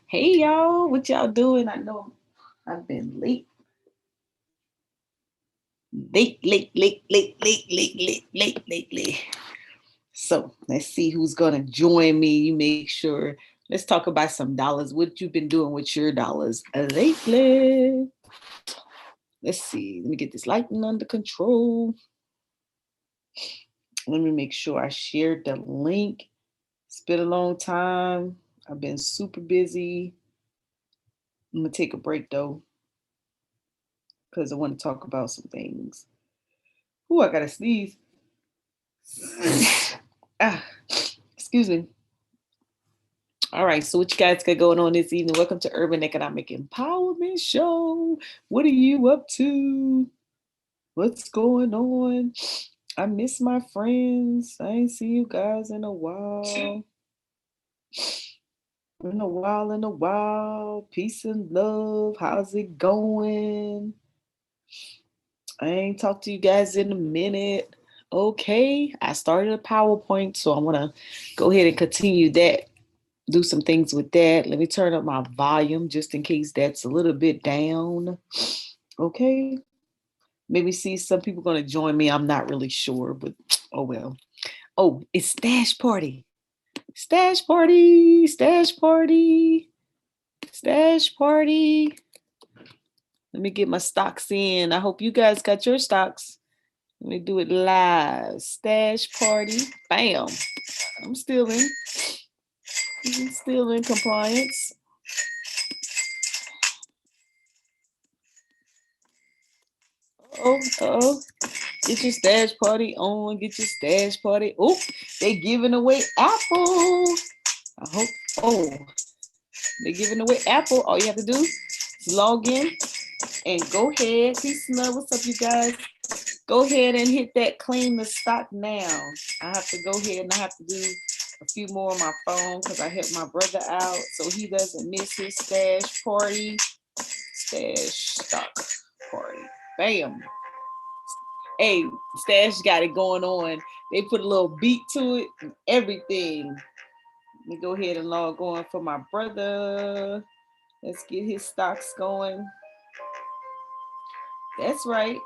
Hey y'all, what y'all doing? I know I've been lately. So let's see who's gonna join me. You make sure. Let's talk about some dollars. What you've been doing with your dollars lately? Let's see. Let me get this lighting under control. Let me make sure I shared the link. It's been a long time. I've been super busy. I'm gonna take a break though, because I want to talk about some things. Ooh, I gotta sneeze. ah, excuse me. All right, so what you guys got going on this evening? Welcome to Urban Economic Empowerment Show. What are you up to? What's going on? I miss my friends. I ain't see you guys in a while. Peace and love. How's it going? I ain't talked to you guys in a minute. Okay, I started a PowerPoint, so I want to go ahead and continue that, do some things with that. Let me turn up my volume just in case that's a little bit down. Okay, maybe see some people going to join me. I'm not really sure, but oh well. Oh, it's stash party. Stash party, stash party, stash party. Let me get my stocks in. I hope you guys got your stocks. Let me do it live. Stash party. Bam. I'm still in. Still in compliance. Oh. Get your stash party on. Get your stash party. Oh, they giving away Apple. I hope. Oh, they giving away Apple. All you have to do is log in and go ahead. Peace and love. What's up, you guys? Go ahead and hit that claim the stock now. I have to go ahead and I have to do a few more on my phone because I helped my brother out so he doesn't miss his stash party. Stash stock party. Bam. Hey, Stash got it going on. They put a little beat to it and everything. Let me go ahead and log on for my brother. Let's get his stocks going. That's right.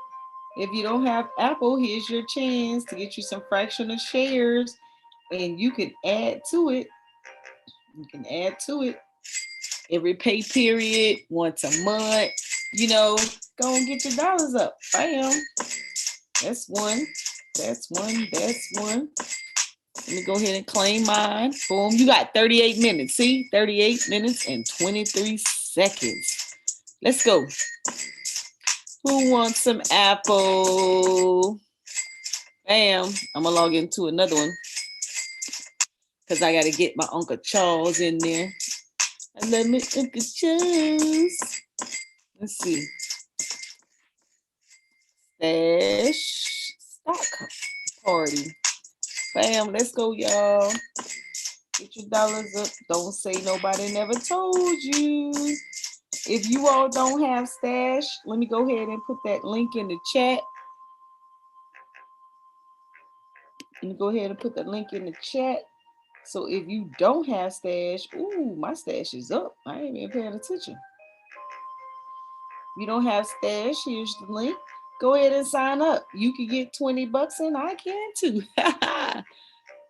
If you don't have Apple, here's your chance to get you some fractional shares and you can add to it. You can add to it every pay period, once a month. You know, go and get your dollars up. Bam. That's one. That's one. That's one. Let me go ahead and claim mine. Boom. You got 38 minutes. See? 38 minutes and 23 seconds. Let's go. Who wants some Apple? Bam. I'm going to log into another one because I got to get my Uncle Charles in there. I love my Uncle Charles. Let's see. Stash stock party. Bam. Let's go, y'all. Get your dollars up. Don't say nobody never told you. If you all don't have stash, let me go ahead and put that link in the chat. Let me go ahead and put the link in the chat. So if you don't have stash, ooh, my stash is up. I ain't even paying attention. If you don't have stash, here's the link. Go ahead and sign up. You can get 20 bucks and I can too.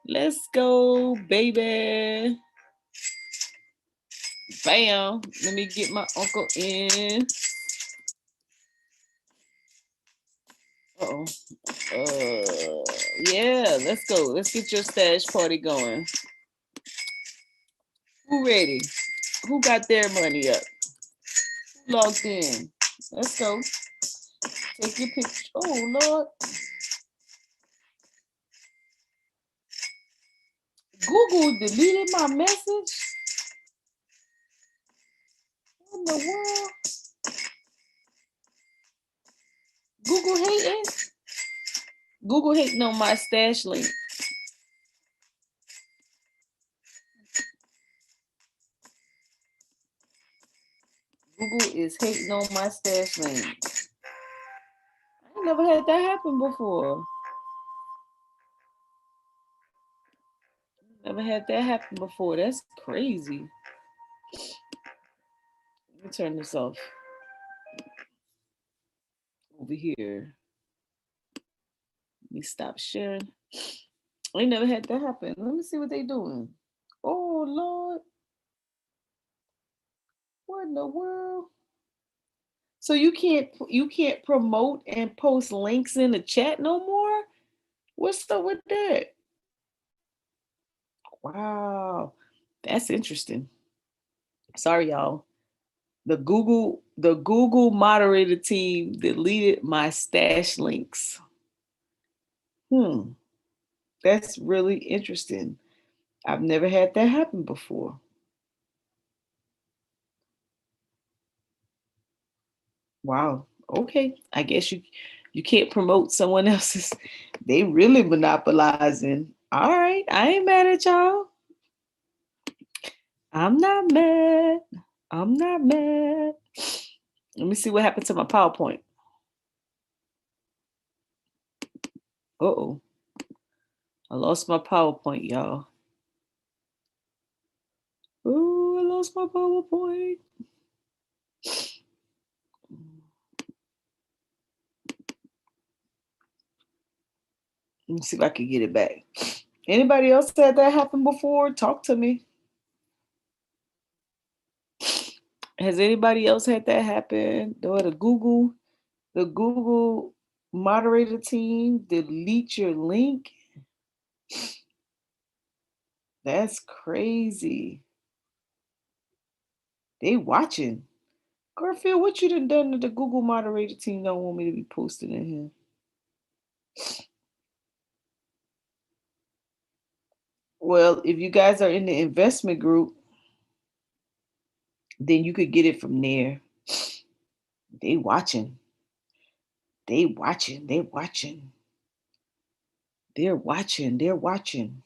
Let's go, baby. Bam. Let me get my uncle in. Uh-oh. Yeah, let's go. Let's get your stash party going. Who ready? Who got their money up? Who logged in? Let's go. Take your picture. Oh, Lord. Google deleted my message? What in the world? Google hating? Google hating on my stash link. Google is hating on my stash link. I never had that happen before. Never had that happen before. That's crazy. Let me turn this off over here. Let me stop sharing. I ain't never had that happen. Let me see what they doing. Oh Lord, what in the world? So you can't promote and post links in the chat no more? What's up with that? Wow. That's interesting. Sorry y'all. The Google moderator team deleted my stash links. Hmm. That's really interesting. I've never had that happen before. Wow. Okay. I guess you can't promote someone else's. They really monopolizing. All right. I ain't mad at y'all. I'm not mad. I'm not mad. Let me see what happened to my PowerPoint. Uh-oh. I lost my PowerPoint, y'all. Oh, I lost my PowerPoint. Let me see if I can get it back. Anybody else had that happen before? Talk to me. Has anybody else had that happen? Or the Google moderator team delete your link? That's crazy. They watching. Garfield, what you done that the Google moderator team don't want me to be posting in here? Well, if you guys are in the investment group, then you could get it from there. They watching. They watching. They watching. They're watching. They're watching.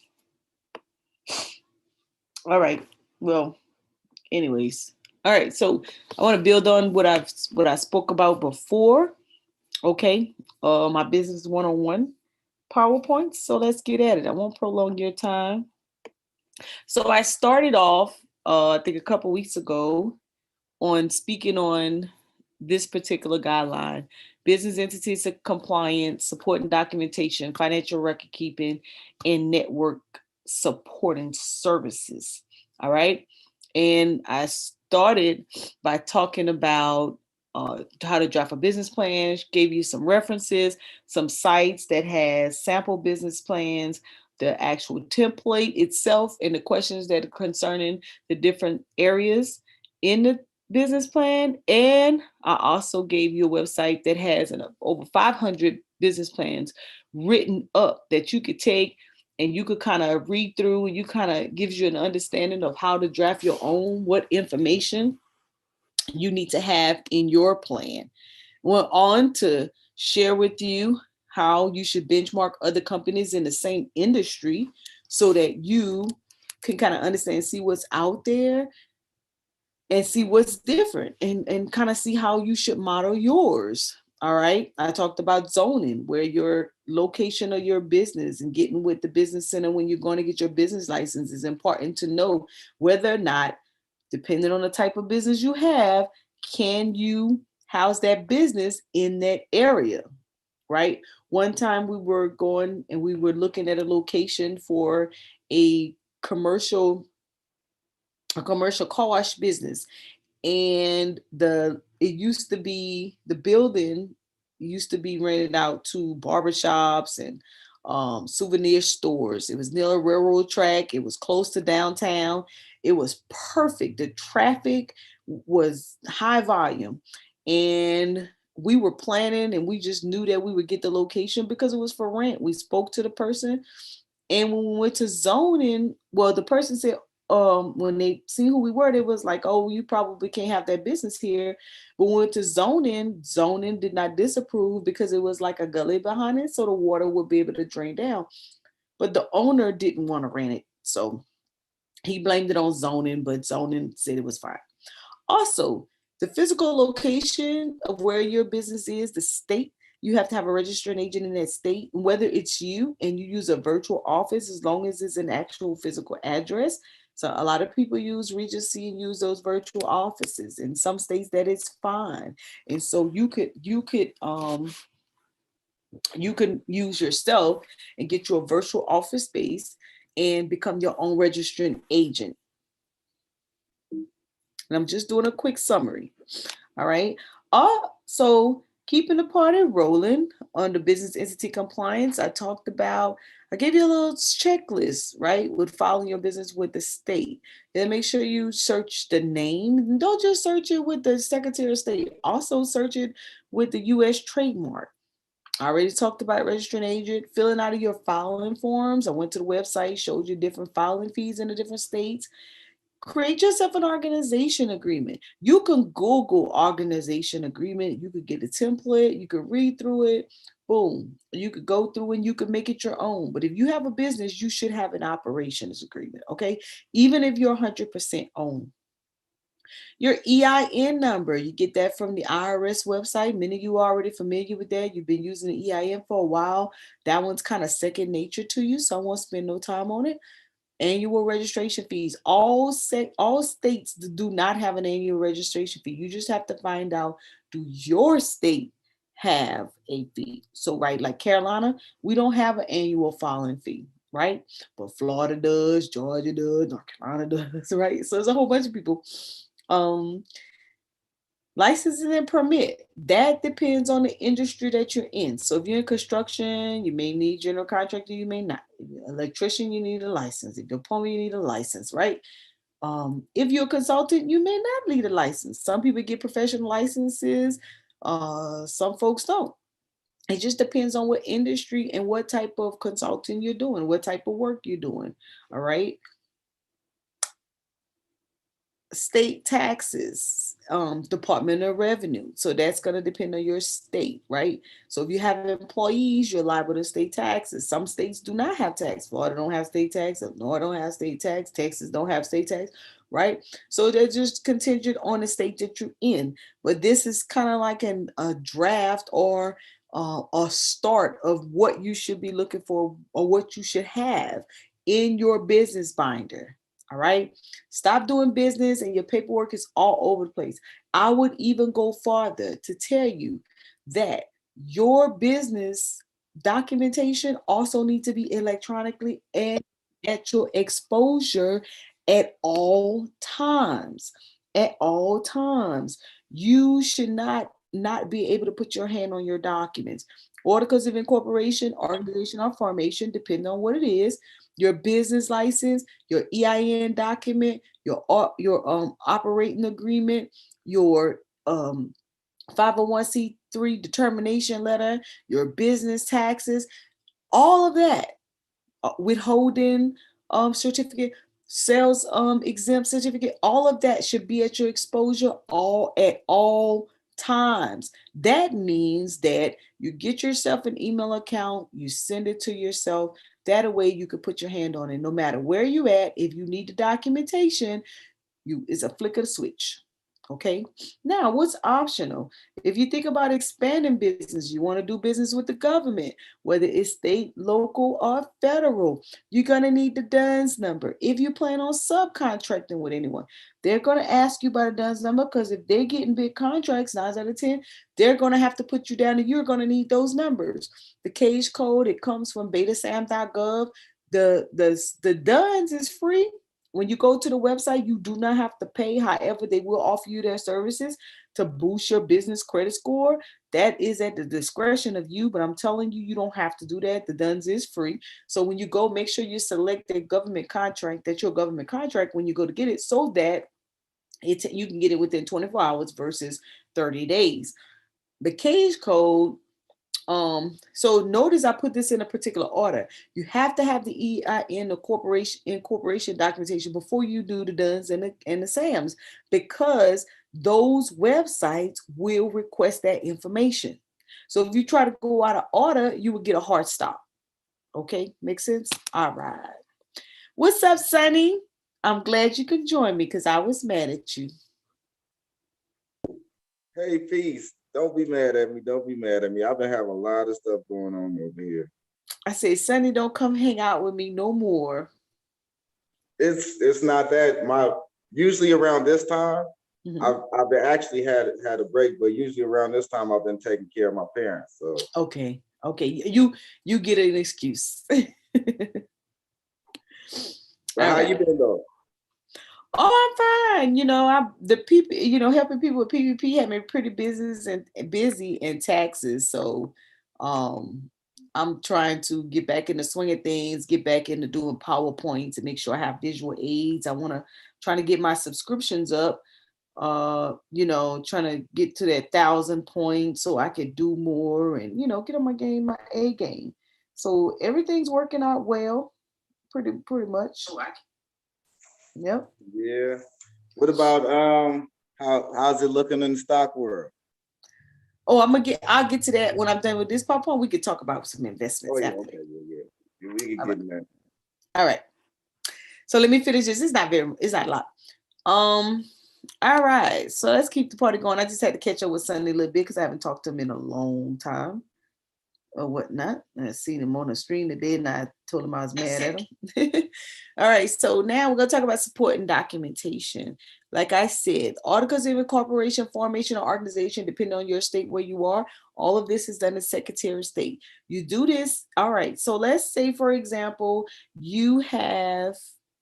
All right. Well, anyways. All right. So I want to build on what I spoke about before. Okay. My business one-on-one PowerPoints. So let's get at it. I won't prolong your time. So I started off, I think a couple weeks ago, on speaking on this particular guideline: business entities compliance, support and documentation, financial record keeping, and network supporting services. All right. And I started by talking about how to draft a business plan, gave you some references, some sites that has sample business plans, the actual template itself, and the questions that are concerning the different areas in the business plan. And I also gave you a website that has over 500 business plans written up that you could take and you could kind of read through, and you kind of gives you an understanding of how to draft your own, what information you need to have in your plan. Went on to share with you how you should benchmark other companies in the same industry so that you can kind of understand, see what's out there and see what's different, and kind of see how you should model yours. All right. I talked about zoning, where your location of your business and getting with the business center when you're going to get your business license is important to know whether or not, depending on the type of business you have, can you house that business in that area, right? One time we were going and we were looking at a location for a commercial car wash business, and the building used to be rented out to barbershops and souvenir stores. It was near a railroad track. It was close to downtown. It was perfect. The traffic was high volume, and we were planning, and we just knew that we would get the location because it was for rent. We spoke to the person, and when we went to zoning, well, the person said, when they see who we were, they was like, oh, you probably can't have that business here. But when we went to zoning did not disapprove because it was like a gully behind it, so the water would be able to drain down. But the owner didn't want to rent it. So he blamed it on zoning, but zoning said it was fine. Also, the physical location of where your business is, the state, you have to have a registered agent in that state. Whether it's you and you use a virtual office, as long as it's an actual physical address, So a lot of people use Regency and use those virtual offices. In some states that is fine. And so you can use yourself and get you a virtual office space and become your own registered agent. And I'm just doing a quick summary. All right. So keeping the party rolling on the business entity compliance, I gave you a little checklist, right? With filing your business with the state. Then make sure you search the name. Don't just search it with the Secretary of State. Also search it with the U.S. trademark. I already talked about registering agent, filling out of your filing forms. I went to the website, showed you different filing fees in the different states. Create yourself an organization agreement. You can Google organization agreement. You could get a template. You could read through it. Boom. You could go through and you could make it your own. But if you have a business, you should have an operations agreement. Okay. Even if you're 100% owned. Your EIN number, you get that from the IRS website. Many of you are already familiar with that. You've been using the EIN for a while. That one's kind of second nature to you, so I won't spend no time on it. Annual registration fees. All states do not have an annual registration fee. You just have to find out, do your state have a fee? So, right, like Carolina, we don't have an annual filing fee, right? But Florida does, Georgia does, North Carolina does, right? So there's a whole bunch of people. Um, Licensing and permit, that depends on the industry that you're in. So if you're in construction, you may need general contractor, you may not. If you're an electrician, you need a license. If you're a plumber, you need a license, right? If you're a consultant, you may not need a license. Some people get professional licenses, some folks don't. It just depends on what industry and what type of consulting you're doing, what type of work you're doing. All right. State taxes, Department of Revenue. So that's going to depend on your state, right? So if you have employees, you're liable to state taxes. Some states do not have tax. Florida don't have state tax. Illinois don't have state tax. Texas don't have state tax, right? So they're just contingent on the state that you're in. But this is kind of like a draft or a start of what you should be looking for or what you should have in your business binder. All right. Stop doing business and your paperwork is all over the place. I would even go farther to tell you that your business documentation also needs to be electronically and at your exposure at all times. At all times. You should not be able to put your hand on your documents. Articles of incorporation, organization, or formation, depending on what it is, your business license, your EIN document, your operating agreement, your 501c3 determination letter, your business taxes, all of that, withholding certificate, sales exempt certificate, all of that should be at your exposure all at all times. That means that you get yourself an email account, you send it to yourself. That way you could put your hand on it. No matter where you at, if you need the documentation, it's a flick of the switch. Okay. Now, what's optional? If you think about expanding business, you want to do business with the government, whether it's state, local, or federal, you're going to need the DUNS number. If you plan on subcontracting with anyone, they're going to ask you about a DUNS number because if they're getting big contracts, 9 out of 10, they're going to have to put you down and you're going to need those numbers. The cage code, it comes from betasam.gov. The DUNS is free. When you go to the website, you do not have to pay. However, they will offer you their services to boost your business credit score. That is at the discretion of you, but I'm telling you, you don't have to do that. The DUNS is free. So when you go, make sure you select that government contract, that's your government contract when you go to get it, so that you can get it within 24 hours versus 30 days. The cage code, so notice I put this in a particular order. You have to have the EIN, the incorporation documentation before you do the DUNS and the SAMs, because those websites will request that information. So if you try to go out of order, you will get a hard stop. Okay, make sense? All right. What's up, Sonny? I'm glad you could join me because I was mad at you. Hey, peace. Don't be mad at me. Don't be mad at me. I've been having a lot of stuff going on over here. I said, Sonny, don't come hang out with me no more. it's not that my usually around this time Mhm. I've been actually had a break, but usually around this time I've been taking care of my parents. So, Okay. Okay. You get an excuse. but All how you right. been though? Oh, I'm fine. I the people, helping people with PPP had me pretty busy and taxes. So, um, I'm trying to get back in the swing of things, get back into doing PowerPoints and make sure I have visual aids. I want to trying to get my subscriptions up. Trying to get to that 1,000 points so I could do more and get on my game, my A game. So everything's working out well, pretty much. Yep. Yeah. What about how's it looking in the stock world? Oh, I'll get to that when I'm done with this PowerPoint. We could talk about some Oh investments yeah, after that. okay, yeah, yeah. We can All get right. in there. All right. So let me finish this. It's not a lot. Um, all right. So let's keep the party going. I just had to catch up with Sunday a little bit because I haven't talked to him in a long time or whatnot. I seen him on the stream today and I told him I was mad at him. All right, so now we're going to talk about support and documentation. Like I said, articles of incorporation, formation, or organization, depending on your state where you are, all of this is done as Secretary of State. You do this, all right. So let's say, for example, you have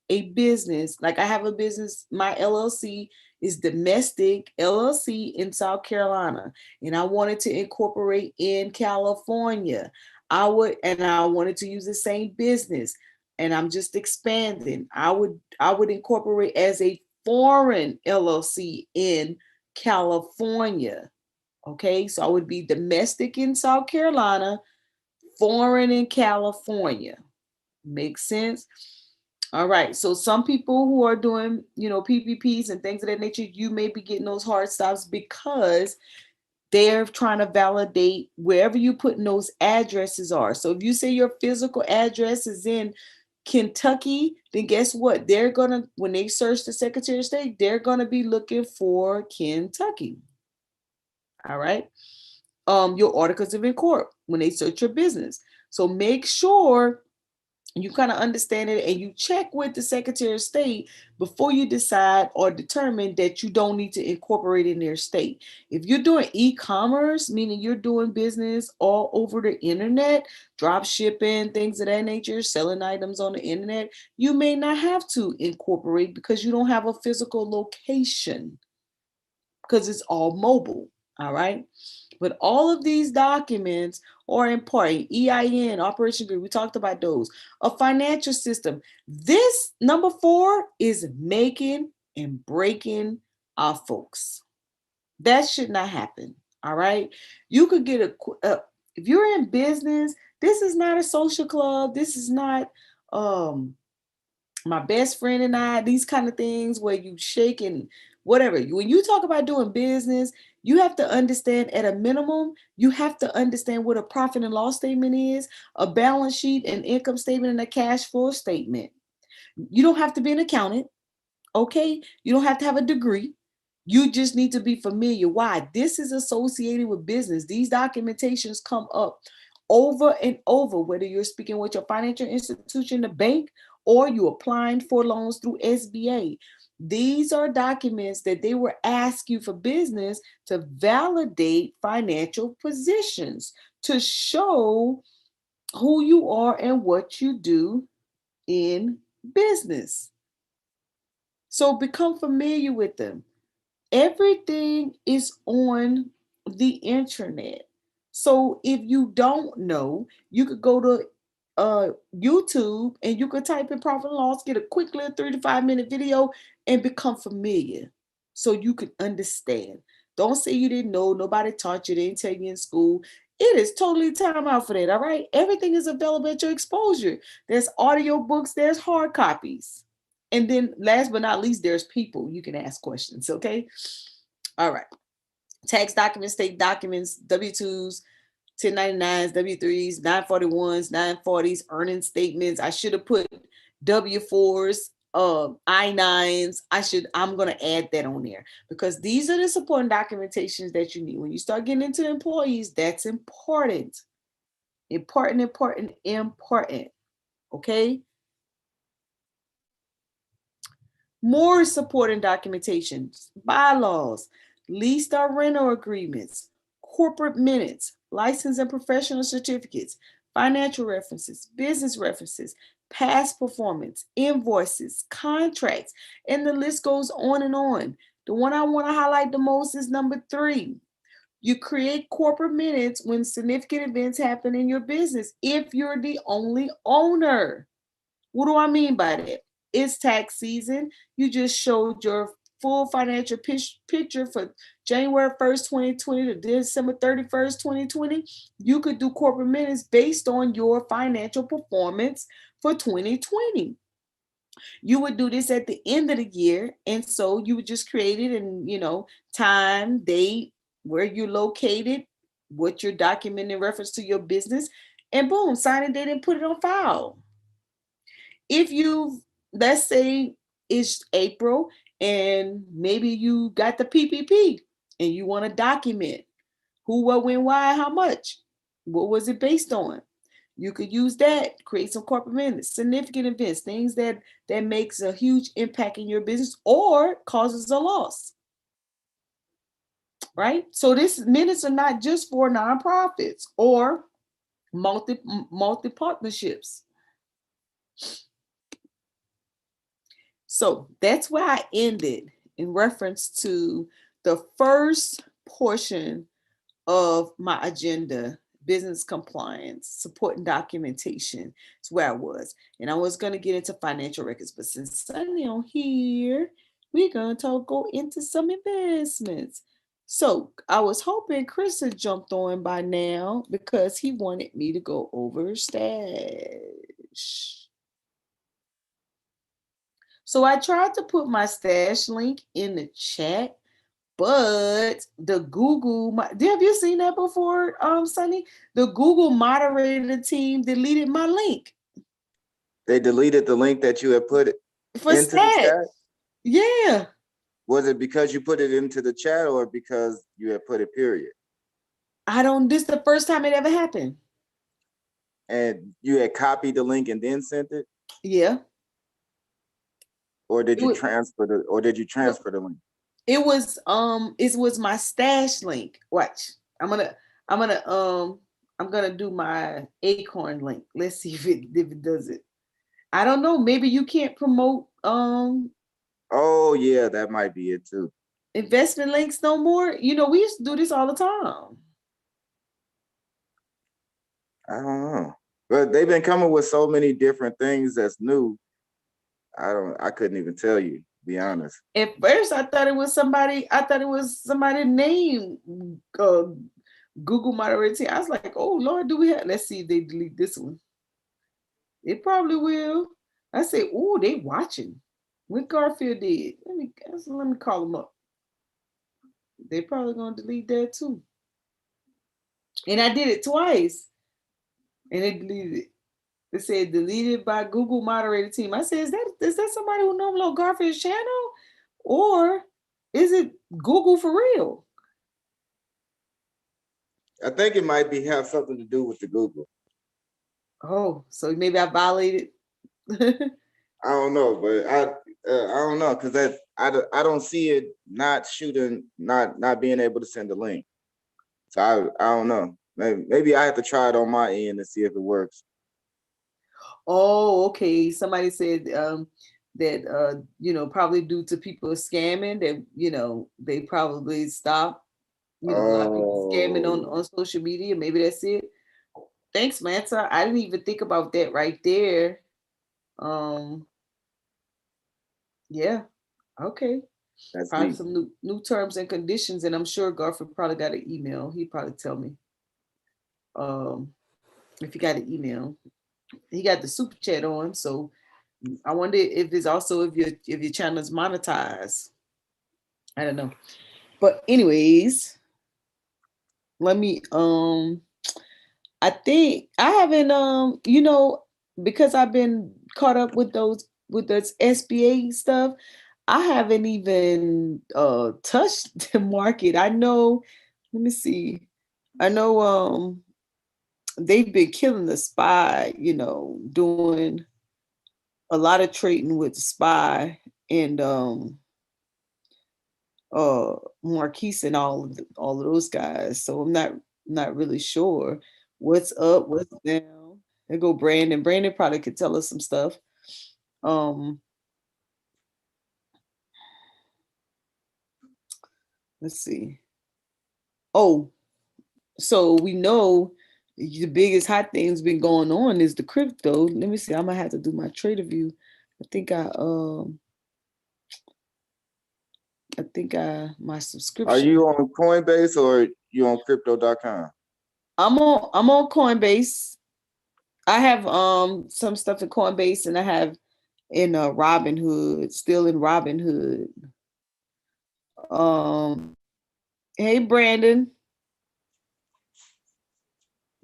a business, like I have a business, my LLC is Domestic LLC in South Carolina, and I wanted to incorporate in California. I wanted to use the same business, and I'm just expanding. I would incorporate as a foreign LLC in California. Okay, so I would be domestic in South Carolina, foreign in California. Makes sense? All right. So some people who are doing, PPPs and things of that nature, you may be getting those hard stops because they're trying to validate wherever you putting those addresses are. So if you say your physical address is in Kentucky, then guess what? They're gonna, when they search the Secretary of State, they're gonna be looking for Kentucky. All right. Your articles of incorp when they search your business. So make sure you kind of understand it and you check with the Secretary of State before you decide or determine that you don't need to incorporate in their state. If you're doing e-commerce, meaning you're doing business all over the internet, drop shipping, things of that nature, selling items on the internet, you may not have to incorporate because you don't have a physical location because it's all mobile. All right. But all of these documents are important. EIN, Operation Grid, we talked about those. A financial system. This number 4 is making and breaking our folks. That should not happen. All right. You could get if you're in business, this is not a social club. This is not um my best friend and I, these kind of things where you shake and whatever. When you talk about doing business, you have to understand at a minimum, you have to understand what a profit and loss statement is, a balance sheet, an income statement, and a cash flow statement. You don't have to be an accountant. Okay, you don't have to have a degree. You just need to be familiar. Why? This is associated with business. These documentations come up over and over, whether you're speaking with your financial institution, the bank, or you're applying for loans through SBA. These are documents that they will ask you for business to validate financial positions, to show who you are and what you do in business. So become familiar with them. Everything is on the internet. So if you don't know, you could go to YouTube and you could type in profit and loss, get a quick little 3 to 5 minute video and become familiar so you can understand. Don't say you didn't know, nobody taught you, they didn't tell you in school. It is totally time out for that, all right? Everything is available at your exposure. There's audio books, there's hard copies. And then last but not least, there's people you can ask questions, okay? All right. Tax documents, state documents, W-2s, 1099s, W-3s, 941s, 940s, earning statements. I should have put W-4s, I-9s. I'm going to add that on there because these are the supporting documentations that you need. When you start getting into employees, that's important. Important. Okay? more supporting documentation, bylaws, lease or rental agreements, corporate minutes, license and professional certificates, financial references, business references, past performance, invoices, contracts, and the list goes on and on. The one I want to highlight the most is number three. You create corporate minutes when significant events happen in your business if you're the only owner. What do I mean by that? It's tax season. You just showed your full financial picture for January 1st, 2020 to December 31st, 2020. You could do corporate minutes based on your financial performance for 2020. You would do this at the end of the year. And so you would just create it and, time, date, where you're located, what you're documenting in reference to your business, and boom, sign a date and put it on file. If you, let's say it's April and maybe you got the PPP and you want to document who, what, when, why, how much, what was it based on? You could use that, create some corporate minutes, significant events, things that makes a huge impact in your business or causes a loss, right? So this minutes are not just for nonprofits or multi multi partnerships. So that's where I ended in reference to the first portion of my agenda, business compliance, support and documentation. It's where I was. And I was going to get into financial records, but since Sunday on here, we're going to go into some investments. So I was hoping Chris had jumped on by now because he wanted me to go over stash. So I tried to put my stash link in the chat, but the Google, have you seen that before, Sunny? The Google moderator team deleted my link They deleted the link that you had put for into the stash. chat. Yeah. Was it because you put it into the chat or because you had put it period? This is the first time it ever happened. And you had copied the link and then sent it? Yeah. Or did you transfer the link? It was my stash link. Watch. I'm gonna do my Acorn link. Let's see if it does it. I don't know. Maybe you can't promote Oh yeah, that might be it too. investment links no more. We used to do this all the time. I don't know. But they've been coming with so many different things that's new. I couldn't even tell you, to be honest. At first I thought it was somebody. I thought it was somebody named Google moderator. I was like, oh Lord, do we have? Let's see if they delete this one. It probably will. I said, oh, they watching. What Garfield did. Let me call them up. They probably gonna delete that too. And I did it twice, and they deleted it. It said deleted by Google moderator team. I said, is that somebody who knows Little Garfield's channel, or is it Google for real? I think it might have something to do with the Google. Oh, so maybe I violated. I don't know, but I don't know because I don't see it not shooting, not being able to send a link. So I don't know. Maybe I have to try it on my end and see if it works. Oh, okay. Somebody said that probably due to people scamming that they probably stop. A lot of people scamming on social media. Maybe that's it. Thanks, Manta. I didn't even think about that right there. Um, yeah. Okay. That's Probably deep. some new terms and conditions, and I'm sure Garfield probably got an email. He probably tell me. If he got an email, he got the super chat on. So I wonder if it's also if your channel is monetized. I don't know. But anyways, let me I think I haven't because I've been caught up with those SBA stuff. I haven't even touched the market. I know, let me see. I know they've been killing the SPY, doing a lot of trading with the SPY and Marquise and all of those guys. So I'm not really sure what's up, what's down. There go Brandon. Brandon probably could tell us some stuff. Um, let's see. Oh, so we know the biggest hot thing's been going on is the crypto. Let me see. I'm gonna have to do my trader view. I think my Are subscription. you on Coinbase or you on crypto.com? I'm on Coinbase. I have some stuff in Coinbase and I have in Robinhood, still in Robinhood. Um hey Brandon.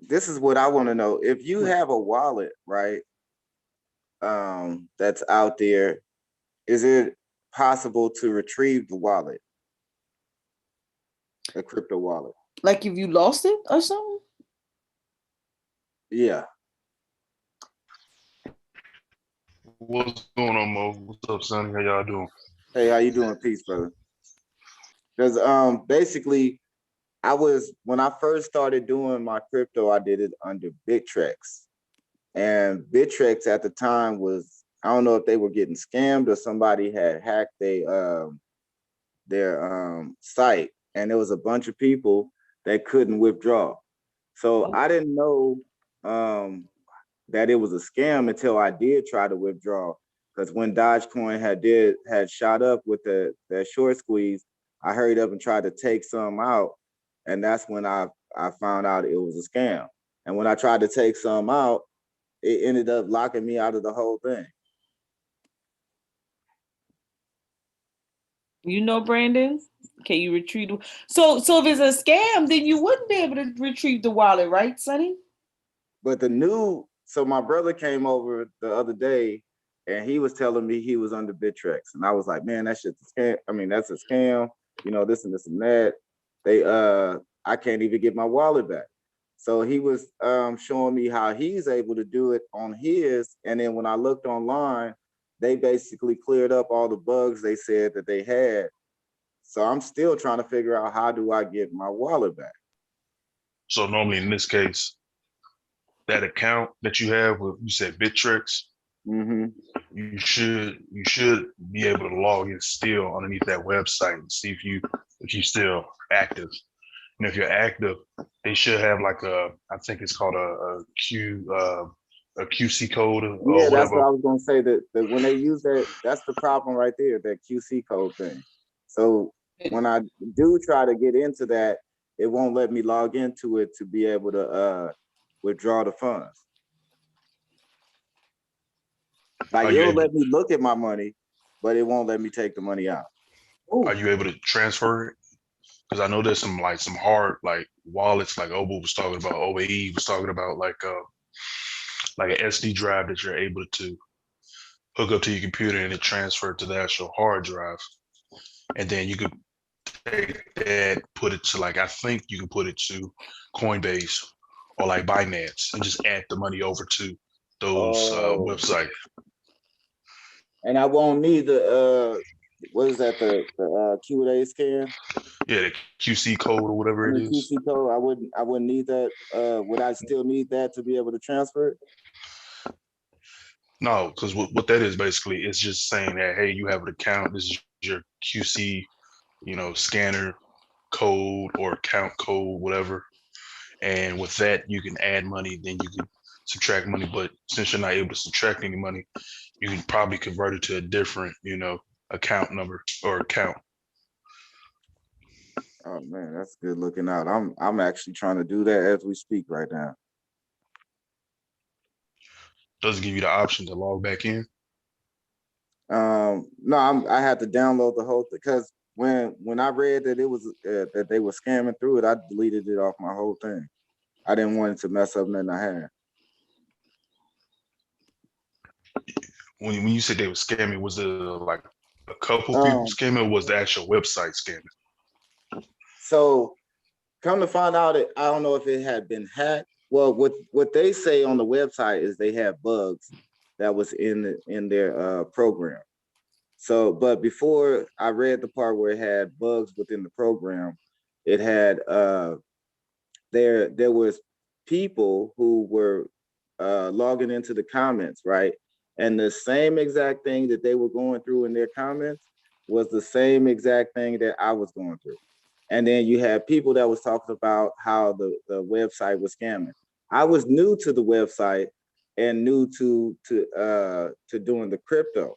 This is what I want to know. If you have a wallet, right, that's out there, is it possible to retrieve the wallet, a crypto wallet? Like if you lost it or something? Yeah. What's going on, Mo? What's up, Sonny? How y'all doing? Hey, how you doing? Peace, brother. Because basically, I was when I first started doing my crypto, I did it under Bittrex, and Bittrex at the time was, I don't know if they were getting scammed or somebody had hacked their site, and there was a bunch of people that couldn't withdraw. So I didn't know um, that it was a scam until I did try to withdraw. Because when Dogecoin had shot up with the short squeeze, I hurried up and tried to take some out, and that's when I found out it was a scam. And when I tried to take some out, it ended up locking me out of the whole thing. You know, Brandon? Can you retrieve so if it's a scam, then you wouldn't be able to retrieve the wallet, right, Sonny? But so my brother came over the other day and he was telling me he was under Bittrex. And I was like, man, that shit's a scam. I mean, that's a scam, this and this and that. I can't even get my wallet back. So he was showing me how he's able to do it on his. And then when I looked online, they basically cleared up all the bugs they said that they had. So I'm still trying to figure out, how do I get my wallet back? So normally in this case, that account that you have with, you said Bittrex, Mm-hmm. you should be able to log in still underneath that website and see if you still active. And if you're active, they should have like I think it's called a QC code or Yeah, that's what whatever. I was gonna say. That when they use that, that's the problem right there, that QC code thing. So when I do try to get into that, it won't let me log into it to be able to withdraw the funds. Like Are you it'll able let to me look at my money, but it won't let me take the money out. are Oh, you able to transfer it? Because I know there's some hard like wallets like Obo was talking about, OAE was talking about like an SD drive that you're able to hook up to your computer and it transfer to the actual hard drive. And then you could take that, put it to like I think you can put it to Coinbase or like Binance and just add the money over to those Oh, websites. and I won't need the what is that, the Q&A scan? Yeah, the QC code or I whatever it mean is. QC code. I wouldn't need that. Would I still need that to be able to transfer it? No, because what that is basically, it's just saying that hey, you have an account. This is your QC, scanner code or account code, whatever. And with that, you can add money. Then you can subtract money. But since you're not able to subtract any money, you can probably convert it to a different, account number or account. Oh man, that's good looking out. I'm actually trying to do that as we speak right now. Doesn't give you the option to log back in. No, I had to download the whole thing because when I read that it was that they were scamming through it, I deleted it off my whole thing. I didn't want it to mess up nothing I had. When you said they were scamming, was it like a couple people Um, scamming, or was the actual website scamming? so come to find out, I don't know if it had been hacked. Well, what they say on the website is they have bugs that was in their program. So, but before I read the part where it had bugs within the program, it had there was people who were logging into the comments, right? And the same exact thing that they were going through in their comments was the same exact thing that I was going through. And then you had people that was talking about how the website was scamming. I was new to the website and new to doing the crypto.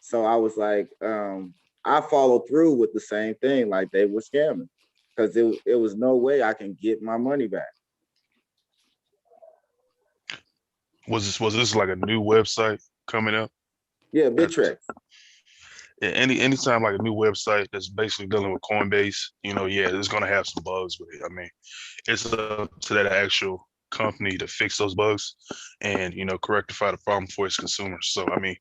So I was like, I followed through with the same thing, like they were scamming, because it was no way I can get my money back. Was this like a new website coming up? Yeah, That's Bittrex. anytime like a new website that's basically dealing with Coinbase, yeah, it's gonna have some bugs with it. I mean, it's up to that actual company to fix those bugs and rectify the problem for its consumers. So I mean,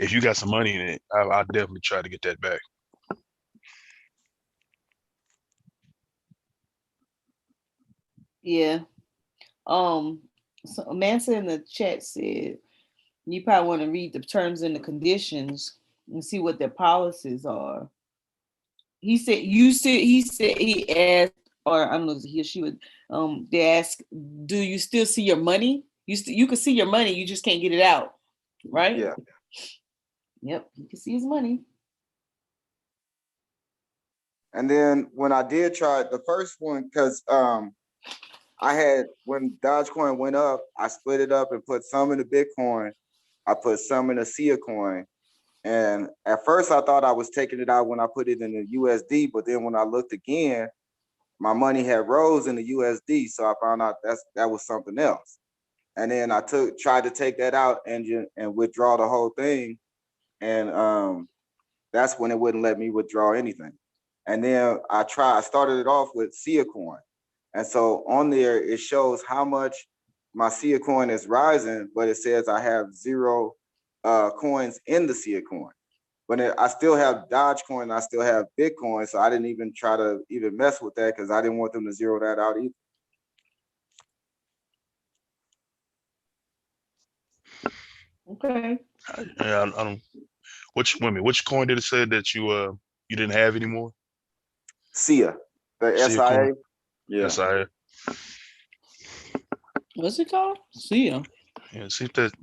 if you got some money in it, I definitely try to get that back. Yeah. So Mansa in the chat said you probably want to read the terms and the conditions and see what their policies are. He asked, or I don't know if he or she would they ask, do you still see your money? You can see your money, you just can't get it out, right? Yeah. Yep, you can see his money. And then when I did try the first one, because I had, when Dogecoin went up, I split it up and put some in the Bitcoin. I put some in the Sia coin. And at first I thought I was taking it out when I put it in the USD, but then when I looked again, my money had rose in the USD. So I found out that was something else. And then I tried to take that out and withdraw the whole thing. And that's when it wouldn't let me withdraw anything. And then I started it off with Sia coin. And so on there, it shows how much my Sia coin is rising, but it says I have zero coins in the Sia coin. But I still have Dogecoin, I still have Bitcoin, so I didn't even try to even mess with that because I didn't want them to zero that out either. Okay. I don't. Which coin did it say that you didn't have anymore? Sia, the See a coin? SIA, yeah, SIA. What's it called? See ya. Yeah. See if that's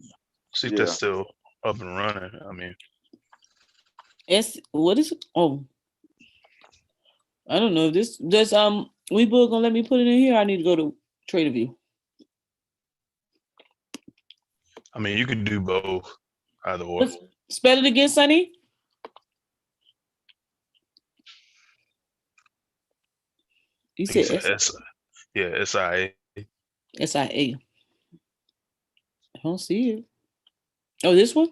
yeah. still up and running. I mean, What is it? Oh, I don't know. If this does Webull gonna let me put it in here? I need to go to Trader View. you can do both, either or. Let's spell it again, Sonny. You I think said it's yeah, SIA. SIA. I don't see it. Oh, this one?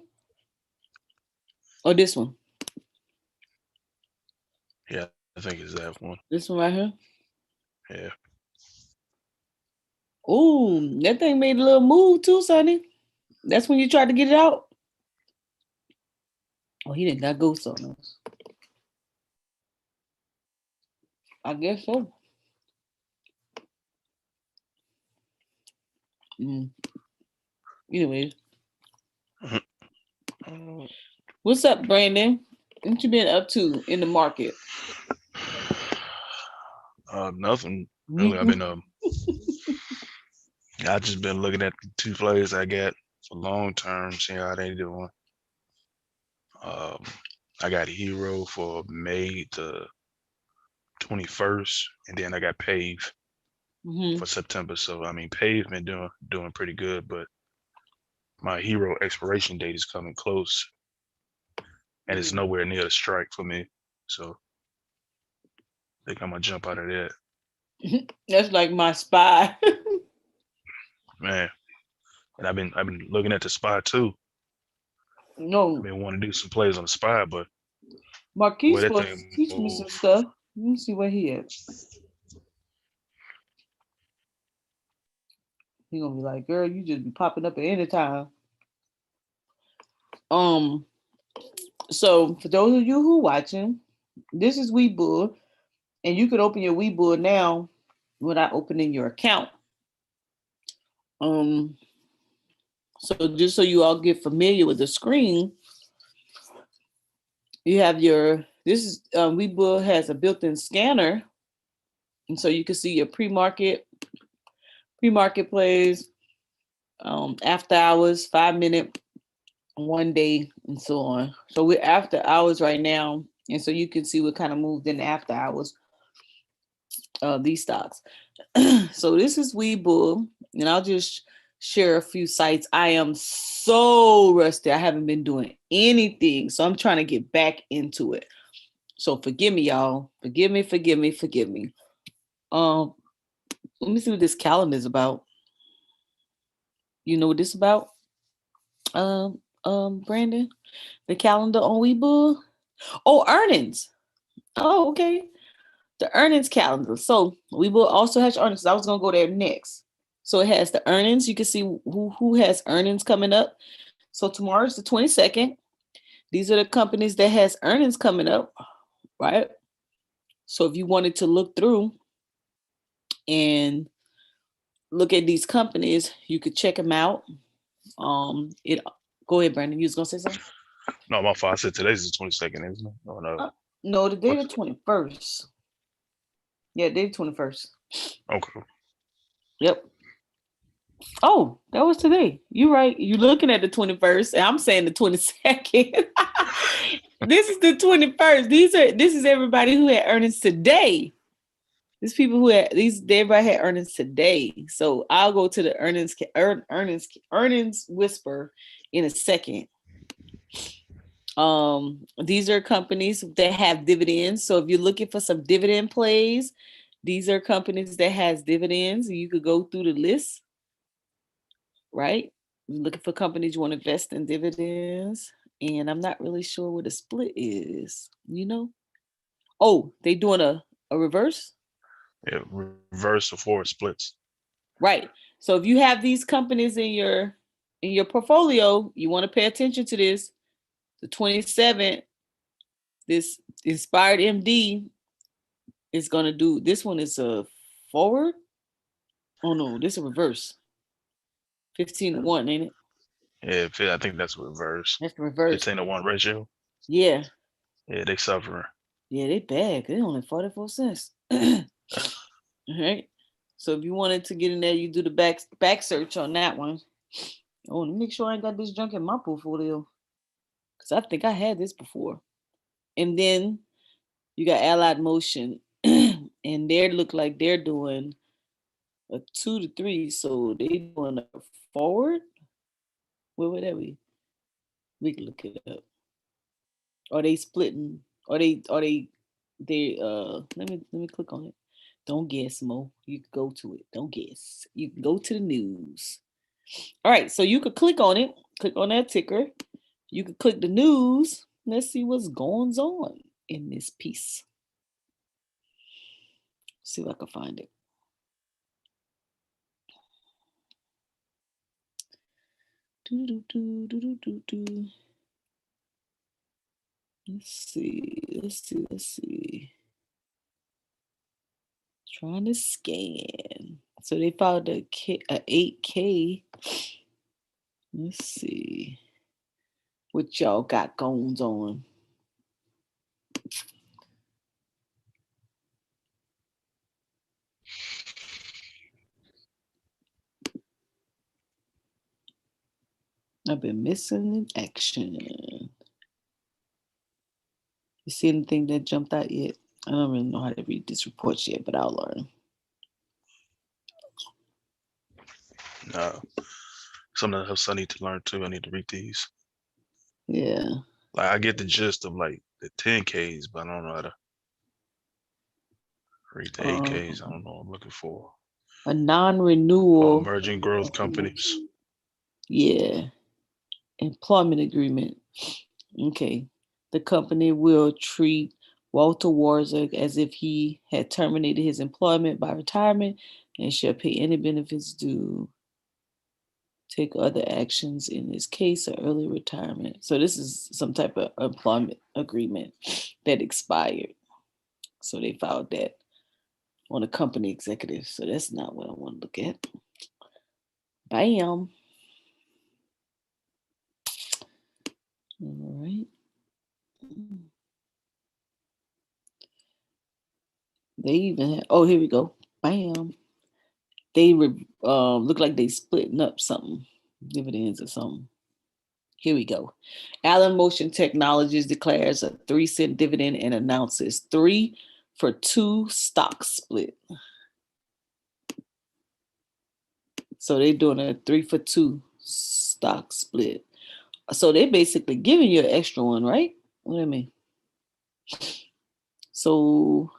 Or this one? Yeah, I think it's that one. This one right here? Yeah. Oh, that thing made a little move too, Sonny. That's when you tried to get it out. Oh, he didn't got ghosts on us. I guess so. Mm. Anyways, what's up, Brandon? What you been up to in the market? Nothing really. I just been looking at the two players I got for long term, seeing how they doing. Um, I got Hero for May the 21st, and then I got Pave Mm-hmm. for September. So Pave been doing pretty good, but my Hero expiration date is coming close, and it's nowhere near the strike for me. So I think I'm gonna jump out of that. That's like my spy. Man. And I've been looking at the spy too. I've No, been wanting to do some plays on the spy, but Marquis where that supposed to thing teach me move, some stuff. Let me see where he at. He gonna be like, girl, you just be popping up at any time. Um, so for those of you who watching, this is Webull, and you could open your Webull now without opening your account. Um, so just so you all get familiar with the screen, You have your, this is, Webull has a built-in scanner. And so you can see your pre-market plays, after hours, 5 minute, 1 day, and so on. So we're after hours right now. And so you can see what kind of moved in after hours of these stocks. So this is Webull, and I'll just share a few sites. I am so rusty. I haven't been doing anything. So I'm trying to get back into it. So forgive me, y'all. Forgive me, forgive me, forgive me. Um, Let me see what this calendar is about. You know what this is about? Brandon? The calendar on Webull? Oh, earnings. Oh, okay. The earnings calendar. So Webull also has earnings. I was gonna go there next. So it has the earnings. You can see who has earnings coming up. So tomorrow's the 22nd. These are the companies that has earnings coming up, right? So if you wanted to look through and look at these companies, you could check them out. It Go ahead, Brandon. You was gonna say something? No, my fault. I said today's the 22nd, isn't it? Oh no. No, the day the What's 21st. Yeah, day the 21st. okay? Yep. Oh, that was today. You're right. You're looking at the 21st, and I'm saying the 22nd. This is the 21st. This is everybody who had earnings today. These people who had everybody had earnings today. So I'll go to the earnings whisper in a second. These are companies that have dividends. So if you're looking for some dividend plays, these are companies that has dividends. You could go through the list, right? You're looking for companies you want to invest in dividends. And I'm not really sure what a split is, you know? Oh, they doing a reverse? Yeah, reverse or forward splits. Right. So if you have these companies in your portfolio, you want to pay attention to this. The 27th, this Inspired MD is gonna do this one is a forward. Oh no, this is a reverse. 15-1, ain't it? Yeah, I think that's reverse. That's the reverse. 15-1 ratio. Yeah. Yeah, they suffering. Yeah, they bad. They only 44 cents. All right. So if you wanted to get in there, you do the back search on that one. Oh, let me make sure I ain't got this junk in my portfolio. Because I think I had this before. And then you got Allied Motion. And they look like they're doing a 2 to 3. So they doing a forward. Where would that be? We can look it up. Are they splitting? Are they let me click on it. Don't guess, Mo. You can go to it. Don't guess. You can go to the news. All right, so you could click on it, click on that ticker. You could click the news. Let's see what's going on in this piece. See if I can find it. Let's see. Let's see. Trying to scan. So they found a 8K. Let's see what y'all got going on. I've been missing in action. You see anything that jumped out yet? I don't really know how to read this report yet, but I'll learn. No, something else I need to learn too. I need to read these. Yeah. Like I get the gist of like the 10Ks, but I don't know how to read the 8Ks. I don't know what I'm looking for. A non-renewal. Emerging growth companies. Yeah. Employment agreement. Okay. The company will treat Walter Warzik as if he had terminated his employment by retirement and shall pay any benefits due. Take other actions in this case or early retirement. So this is some type of employment agreement that expired. So they filed that on a company executive. So that's not what I want to look at. Bam. All right. They even oh, here we go. Bam. They look like they splitting up something, dividends or something. Here we go. Allen Motion Technologies declares a 3-cent dividend and announces 3-for-2 stock split. So they're doing a 3-for-2 stock split. So they're basically giving you an extra one, right? What do I mean? So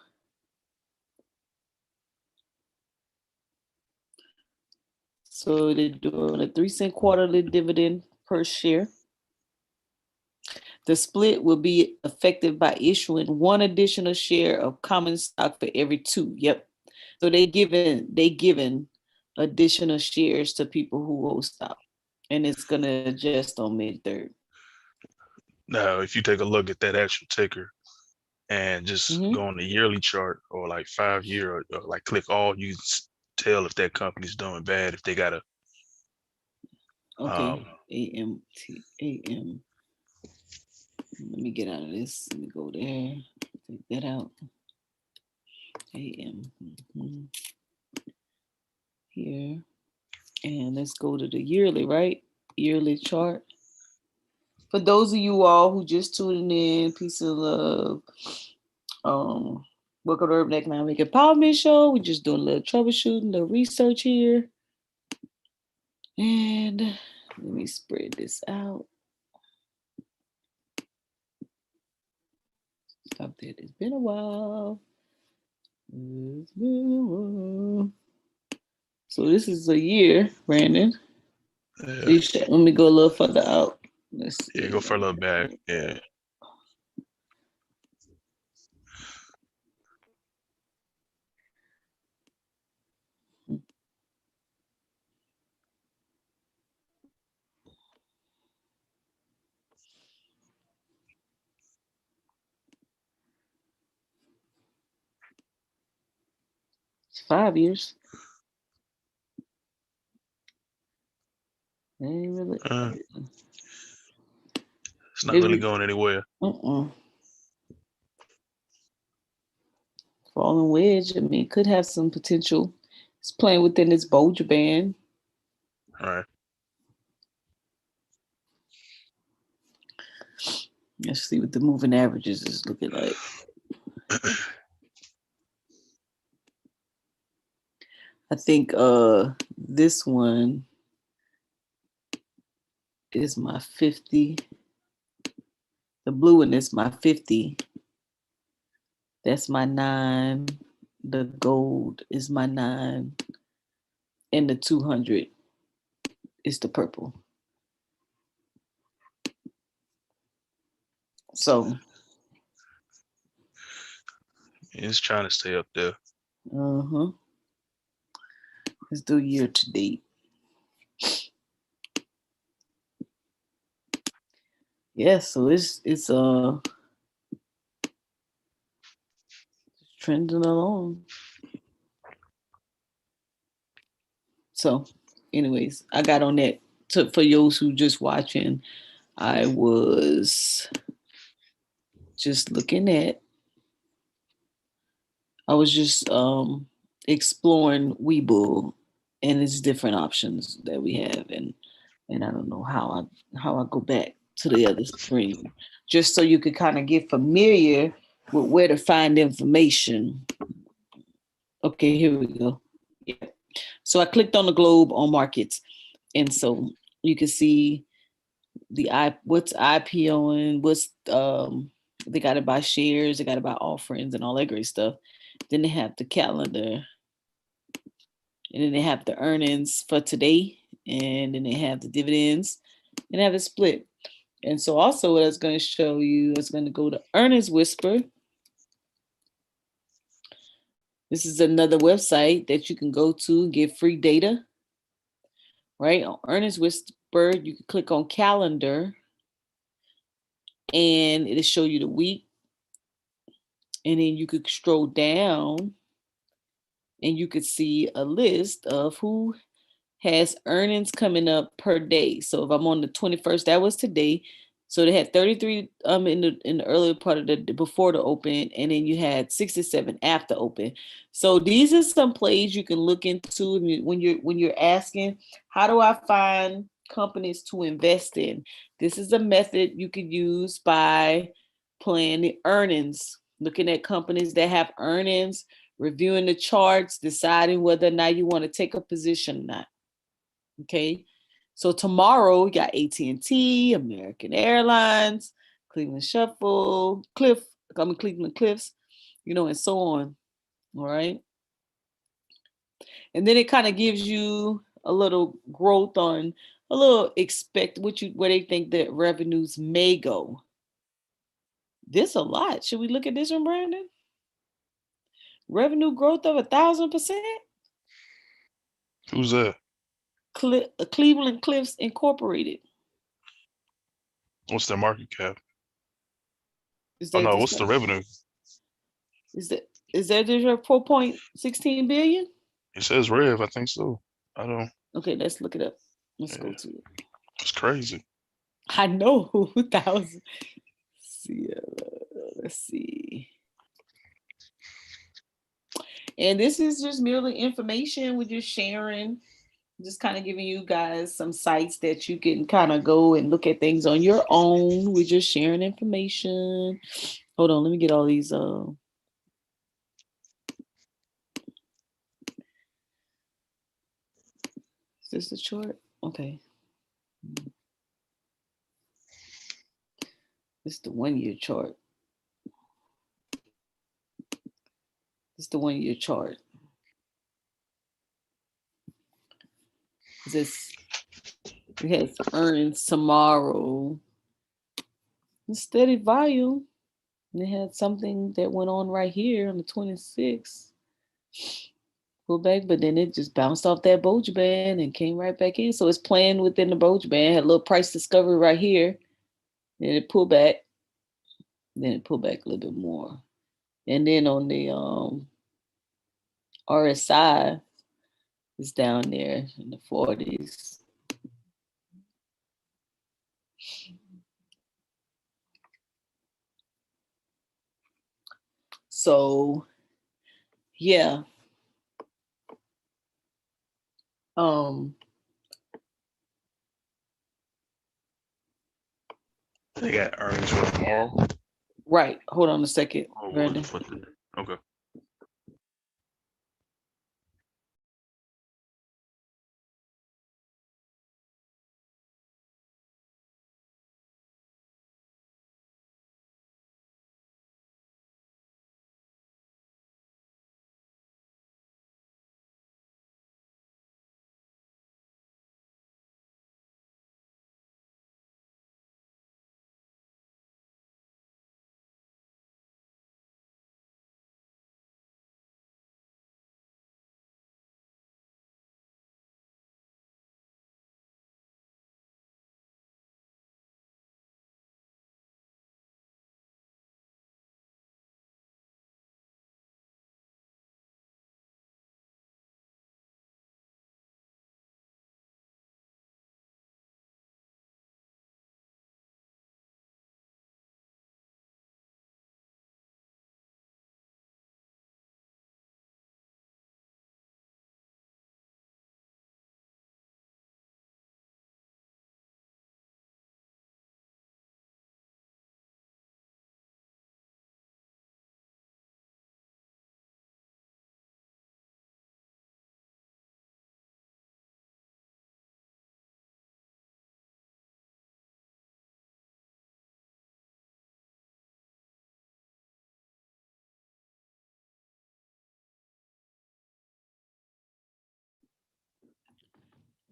they're doing a 3-cent quarterly dividend per share. The split will be effective by issuing one additional share of common stock for every 2. Yep. So they giving additional shares to people who hold stock, and it's gonna adjust on May 3rd. Now, if you take a look at that actual ticker and just Mm-hmm. go on the yearly chart or like 5 year or like click all, you tell if that company's doing bad, if they got a Okay. um AM. Let me get out of this. Let me go there. Take that out. AM. Mm-hmm. Here. And let's go to the yearly, right? Yearly chart. For those of you all who just tuning in, peace and love. Um, welcome to Urban Economic Empowerment Show. We're just doing a little troubleshooting, a little research here. And let me spread this out. Stop there. It's been a while. It's been a while. So this is a year, Brandon. yeah, Let me go a little further out. Let's yeah, see. go further back. Yeah. 5 years. They ain't really. It's not really Maybe. going anywhere. Falling wedge. I mean, could have some potential. It's playing within its Bolger band. All right. Let's see what the moving averages is looking like. I think this one is my 50. The blue one is my 50. That's my 9. The gold is my 9. And the 200 is the purple. So It's trying to stay up there. Let's do year to date. Yeah, so it's trending along. So, anyways, I got on that. For those who just watching, I was just looking at. I was just exploring Webull and its different options that we have, and I don't know how I go back to the other screen, just so you could kind of get familiar with where to find information. Okay, here we go. Yeah. So I clicked on the globe on markets, and so you can see what's IPOing, what's they got to buy shares, they got to buy offerings, and all that great stuff. Then they have the calendar, and then they have the earnings for today, and then they have the dividends, and they have a split. And so also what I was going to show you is going to go to Earnings Whisper. This is another website that you can go to and get free data. Right on Earnings Whisper, you can click on calendar, and it'll show you the week. And then you could scroll down and you could see a list of who has earnings coming up per day. So if I'm on the 21st, that was today, So they had 33 in the earlier part of the before the open, and then you had 67 after open. So these are some plays you can look into when you're asking, how do I find companies to invest in? This is a method you could use by playing the earnings, looking at companies that have earnings, reviewing the charts, deciding whether or not you want to take a position or not. Okay. So tomorrow we got AT&T, American Airlines, Cleveland Shuffle, Cleveland Cliffs, and so on. All right. And then it kind of gives you a little growth on a little expect where they think that revenues may go. This a lot. Should we look at this one, Brandon? Revenue growth of 1,000%. Who's that? Cleveland Cliffs Incorporated. What's their market cap? Is Oh that no, this what's the one? revenue? Is that this 4.16 billion? It says Rev, I think so. I don't. Okay, let's look it up. Let's go Yeah, to it. it's crazy. I know 1,000. See, let's see. And this is just merely information we're just sharing, just kind of giving you guys some sites that you can kind of go and look at things on your own. We're just sharing information. Hold on, let me get all these. Is this the chart? Okay. This is the 1 year chart. This is the 1 year chart. This we have earnings tomorrow. Steady volume. And they had something that went on right here on the 26th. Pull back, but then it just bounced off that Bollinger Band and came right back in. So it's playing within the Bollinger Band. Had a little price discovery right here. Then it pulled back. Then it pulled back a little bit more. And then on the RSI, it's down there in the 40s. So yeah. They got earnings for tomorrow. Right. Hold on a second, Oh, Brandon. okay.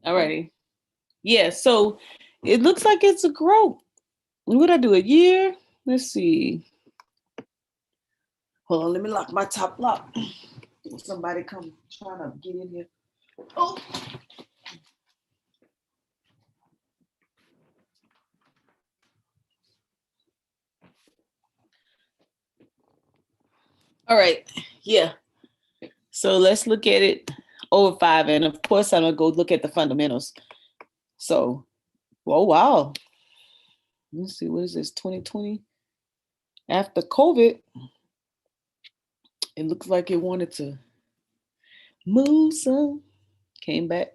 Alrighty. Yeah, so it looks like it's a growth. What I do, a year? Let's see. Hold on, let me lock my top lock. Somebody come trying to get in here. Oh. All right. Yeah. So let's look at it over 5. And of course, I'm going to go look at the fundamentals. So, oh, wow. Let's see, what is this? 2020. After COVID, it looks like it wanted to move some. Came back.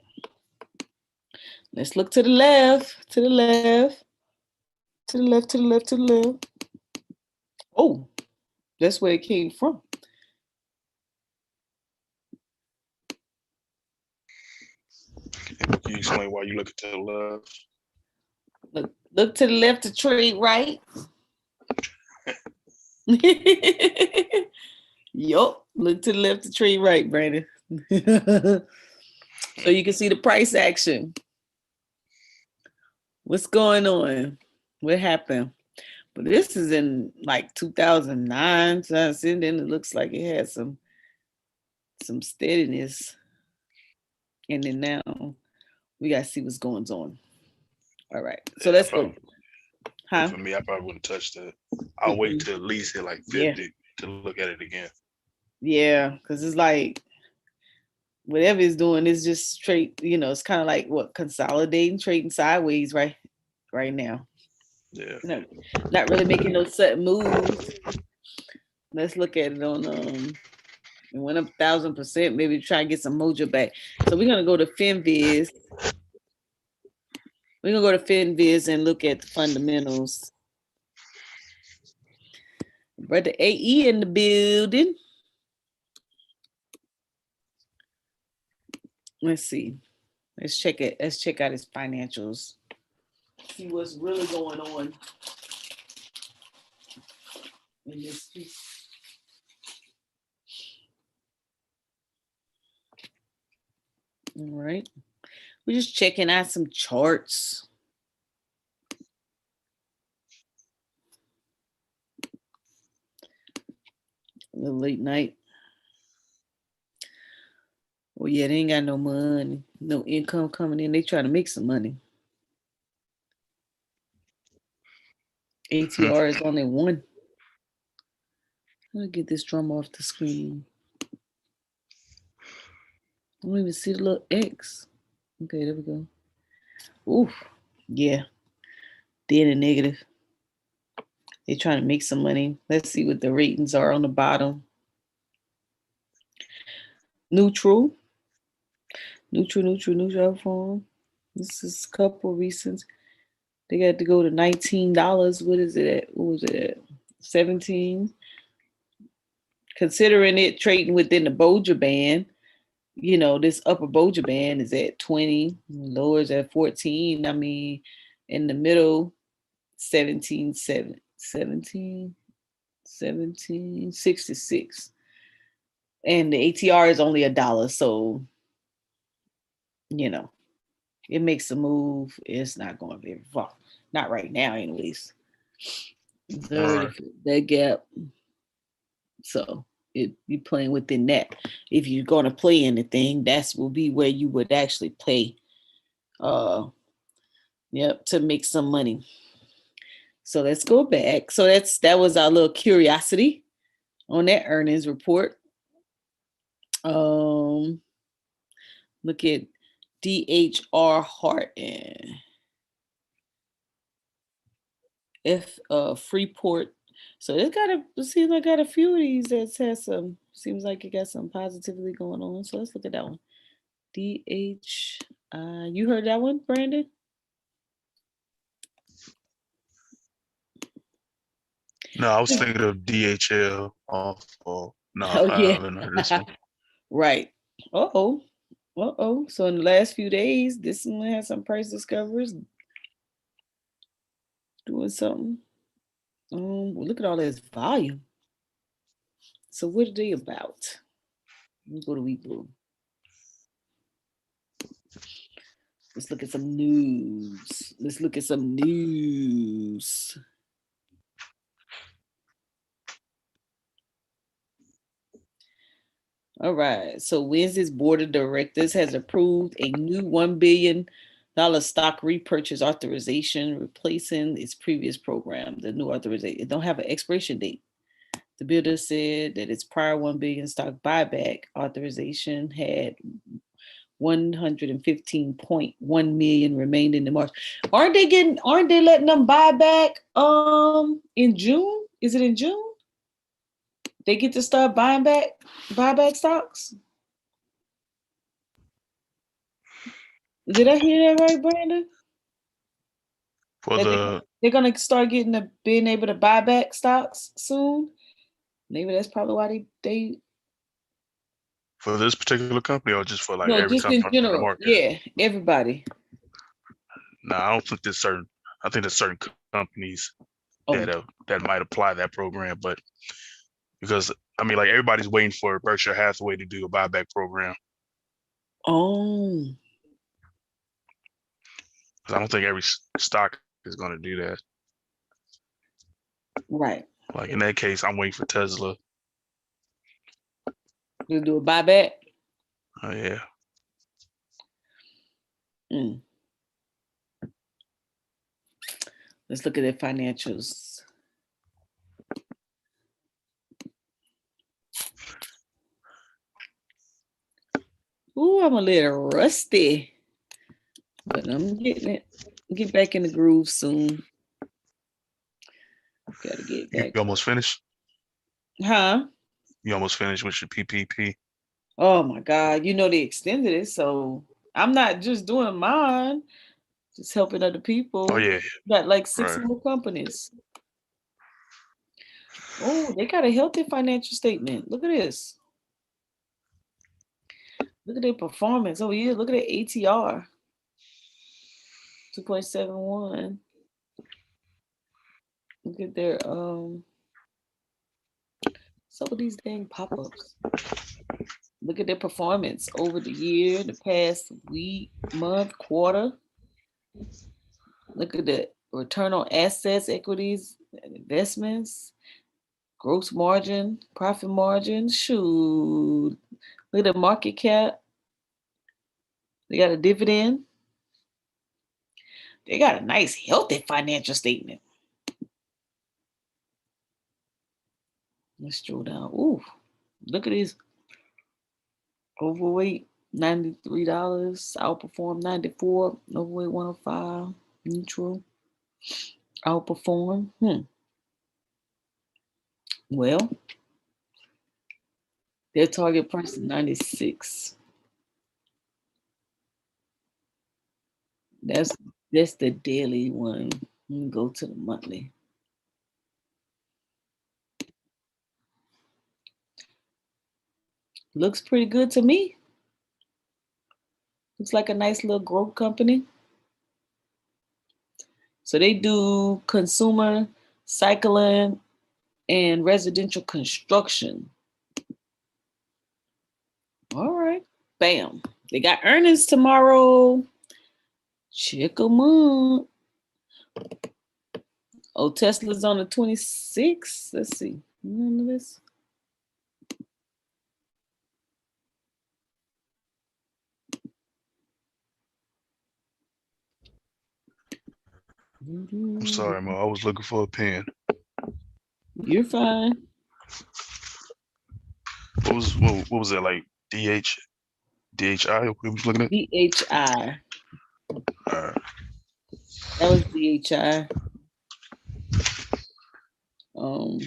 Let's look to the left, to the left, to the left, to the left, to the left. Oh, that's where it came from. Can you explain why you look to the left? Look to the left to trade right. Yup. Look to the left to trade right, Brandon. So you can see the price action. What's going on? What happened? But this is in like 2009. So then it looks like it had some steadiness. And then now we gotta see what's going on. All right. So Yeah, I let's go. probably, Huh? for me, I probably wouldn't touch that. I'll wait Mm-mm. till at least hit like Yeah. 50 to look at it again. Yeah. Because it's like whatever it's doing is just straight, it's kind of like what consolidating, trading sideways right now. Yeah. No, not really making no sudden moves. Let's look at it on it went up 1,000%. Maybe try and get some mojo back. So we're gonna go to FinViz. We're gonna go to FinViz and look at the fundamentals. Brother AE in the building. Let's see. Let's check it. Let's check out his financials. See what's really going on in this piece. All right. We're just checking out some charts. A late night. Well, yeah, they ain't got no money, no income coming in. They trying to make some money. ATR is only one. Let me get this drum off the screen. I don't even see the little X. Okay, there we go. Oof. Yeah. Dead and negative. They're trying to make some money. Let's see what the ratings are on the bottom. Neutral. Neutral form. This is a couple recent. They got to go to $19. What is it at? What was it at? 17. Considering it trading within the Bollinger Band, this upper Bollinger Band is at 20, lower is at 14. I mean, in the middle, 17, 66. And the ATR is only $1. So, you know, it makes a move. It's not going very far. Not right now, anyways. It's All already right. that gap. So it be playing within that. If you're gonna play anything, that's will be where you would actually play. Uh, yep, to make some money. So let's go back. So that was our little curiosity on that earnings report. Um, Look at DHR Horton. If Freeport. So it seems like got a few of these that has some seems like it got some positivity going on. So let's look at that one. DH you heard that one, Brandon? No, I was thinking of DHL off. No, Oh I yeah. haven't heard this one. Right. Uh-oh. Uh-oh. So in the last few days, this one has some price discoveries doing something. Well, look at all this volume. So what are they about? Let me go to Weebly. Let's look at some news. Let's look at some news. All right. So Wednesday's board of directors has approved a new $1 billion stock repurchase authorization, replacing its previous program. The new authorization it don't have an expiration date. The builder said that its prior $1 billion stock buyback authorization had 115.1 million remained in the March. Aren't they letting them buy back in June? Is it in June? They get to start buy back stocks? Did I hear that right, Brandon? For That they're gonna start being able to buy back stocks soon. Maybe that's probably why they for this particular company or just for like no, every just company in in the general. market? Yeah, everybody. No, I don't think there's certain. I think there's certain companies Oh, that might apply that program, but because I mean, like everybody's waiting for Berkshire Hathaway to do a buyback program. oh, Because I don't think every stock is going to do that. right. Like in that case, I'm waiting for Tesla. To do a buyback. Oh yeah. Mm. Let's look at their financials. Ooh, I'm a little rusty, but I'm getting it. Get back in the groove soon. Gotta get back. You almost finished? Huh? You almost finished with your PPP? Oh my God. You know they extended it, so I'm not just doing mine, just helping other people. Oh yeah. Got like 6 Right. more companies. Oh, they got a healthy financial statement. Look at this. Look at their performance. Oh yeah, look at their ATR. 2.71. Look at their some of these dang pop-ups. Look at their performance over the year, the past week, month, quarter. Look at the return on assets, equities, and investments, gross margin, profit margin. Shoot. Look at the market cap. They got a dividend. They got a nice, healthy financial statement. Let's scroll down. Ooh, look at these. Overweight, $93. Outperform, 94. Overweight, 105. Neutral. Outperform. Well, their target price is 96. That's the daily one. Let me go to the monthly. Looks pretty good to me. Looks like a nice little growth company. So they do consumer, cycling, and residential construction. All right. Bam. They got earnings tomorrow. Check them out. Oh, Tesla's on the 26th. Let's see. Remember this? I'm sorry, Mo. I was looking for a pen. You're fine. What was that like? DHI? What was looking at? DHI. That was DHI. Am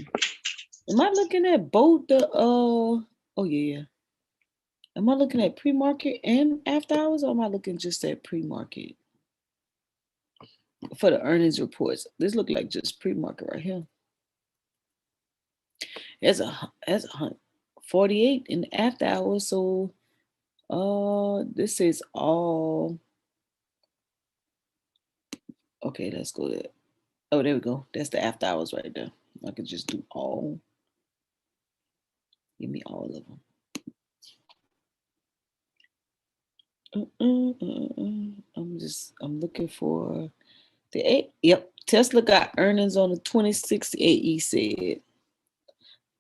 I looking at both the oh yeah. Am I looking at pre-market and after hours, or am I looking just at pre-market? For the earnings reports. This look like just pre-market right here. That's a 48 in the after hours. So this is all okay. Let's go there. Oh, there we go. That's the after hours right there. I could just do all. Give me all of them. I'm looking for the 8. Yep. Tesla got earnings on the 26th, AE said.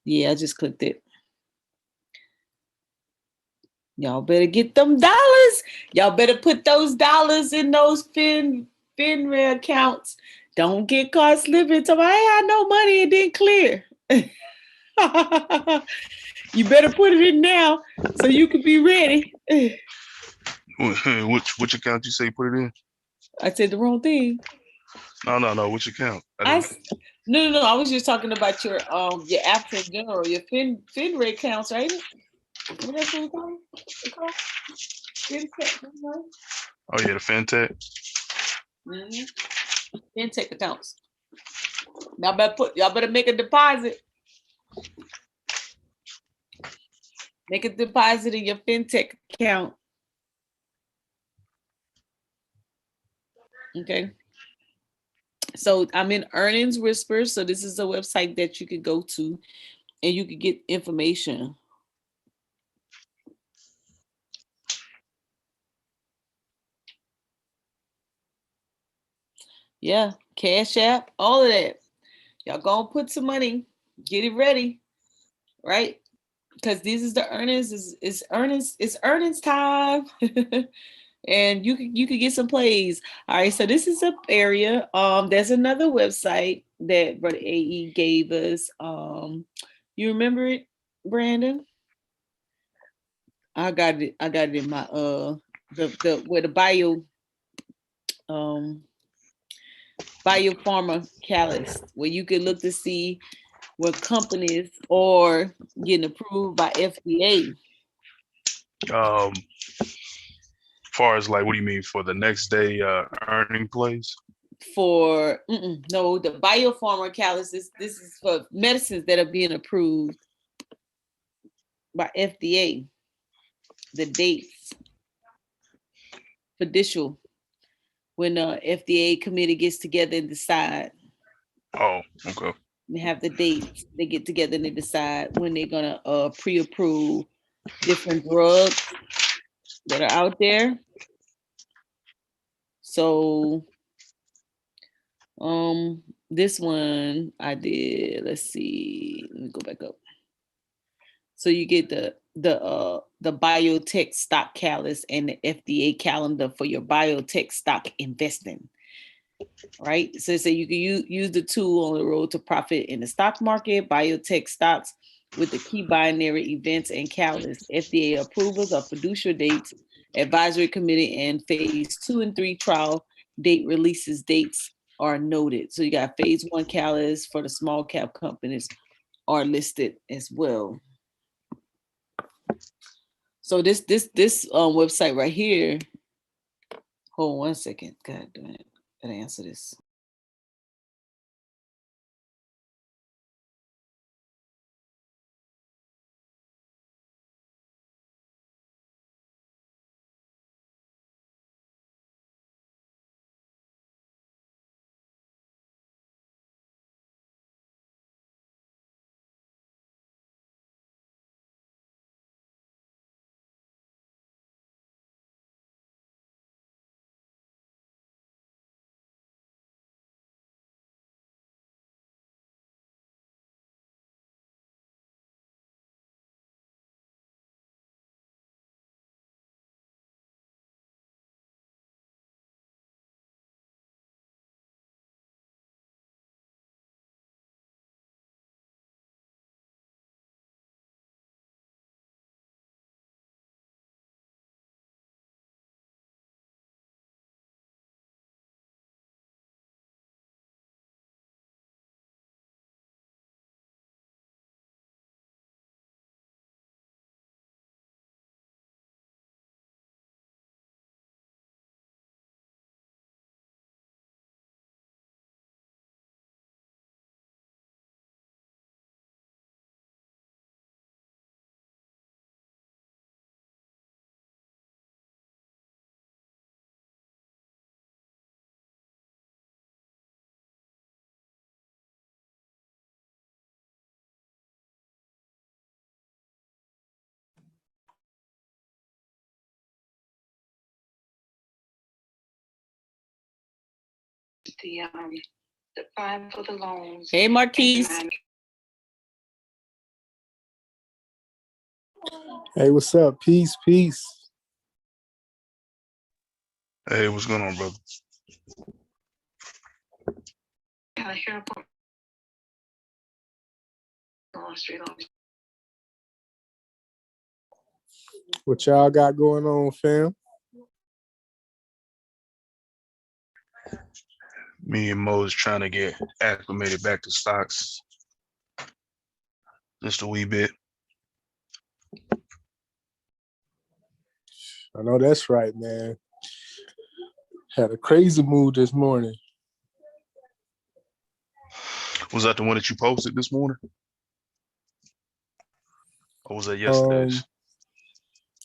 Yeah, I just clicked it. Y'all better get them dollars. Y'all better put those dollars in those FINRA accounts. Don't get caught slipping. Tell me, I had no money, it didn't clear. You better put it in now so you can be ready. Which account you say you put it in? I said the wrong thing. No. Which account? No. I was just talking about your apps in general, your FinRay accounts, right? What that's what it's called? FinTech, right? Oh yeah, the fintech. Mm-hmm. FinTech accounts. Y'all better make a deposit. Make a deposit in your FinTech account. Okay. So I'm in Earnings Whisper. So this is a website that you could go to and you could get information. Yeah, Cash App, all of that. Y'all gonna put some money, get it ready, right? Because this is the earnings, it's earnings time. And you could get some plays. All right, so this is an area. There's another website that Brother AE gave us. You remember it, Brandon? I got it in my the where the biopharma callus, where you can look to see what companies are getting approved by FDA. Far as like, what do you mean for the next day earning plays? For no, the biopharma callus, this is for medicines that are being approved by FDA. The dates for judicial, when the FDA committee gets together and decide. Oh, okay. They have the dates. They get together and they decide when they're gonna pre-approve different drugs that are out there. So this one I did, let's see, let me go back up. So you get the biotech stock callus and the FDA calendar for your biotech stock investing. Right? So you can use the tool on the road to profit in the stock market, biotech stocks with the key binary events and callus, FDA approvals of fiduciary dates, advisory committee, and phase 2 and 3 trial date releases dates are noted. So you got phase 1 callus for the small cap companies are listed as well. So this website right here, hold on 1 second. God damn it. Gotta answer this. The prime for the loans. Hey, Marquise. Hey, what's up? Peace. Hey, what's going on, brother? What y'all got going on, fam? Me and Mo is trying to get acclimated back to stocks just a wee bit. I know that's right, man. Had a crazy mood this morning. Was that the one that you posted this morning? Or was that Um, yesterday's?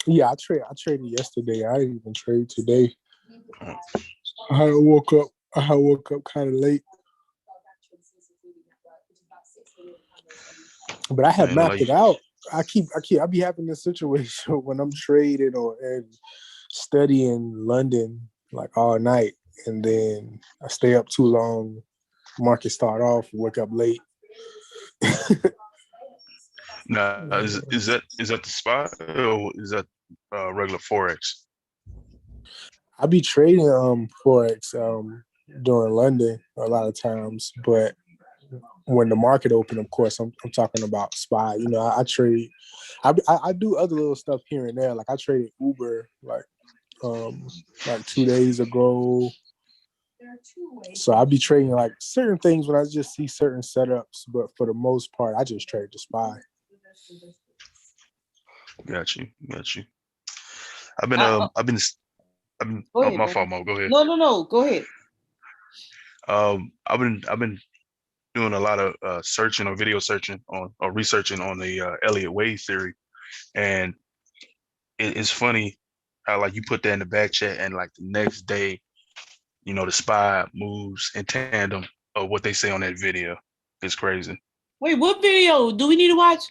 yeah, I traded yesterday. I didn't even trade today. Oh, I had woke up. I had woke up kind of late, but I had man, mapped like it out. I be having this situation when I'm trading or and studying London like all night, and then I stay up too long. Market start off, wake up late. now is that the spot or is that regular forex? I be trading forex during London a lot of times, but when the market open, of course, I'm talking about SPY. You know, I trade. I do other little stuff here and there. Like I traded Uber like 2 days ago. So I be trading like certain things when I just see certain setups, but for the most part, I just trade the SPY. Got you. I've been I, um I've been I've been go oh, ahead, my brother. fault, Mo. Go ahead. No. Go ahead. I've been doing a lot of searching or video searching on or researching on the Elliott wave theory, and it's funny how like you put that in the back chat and like the next day, the spy moves in tandem of what they say on that video. It's crazy. Wait, what video do we need to watch?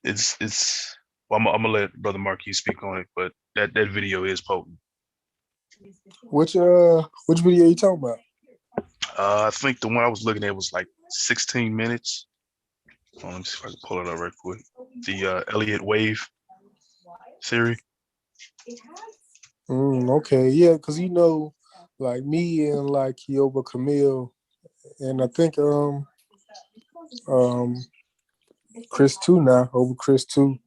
It's well, I'm gonna let Brother Marquis speak on it, but that video is potent. Which video you talking about? I think the one I was looking at was like 16 minutes. Let me see if I can pull it up right quick. The Elliott wave theory. Okay, yeah, because like me and like Kyoba Camille, and I think um Chris too now over Chris too.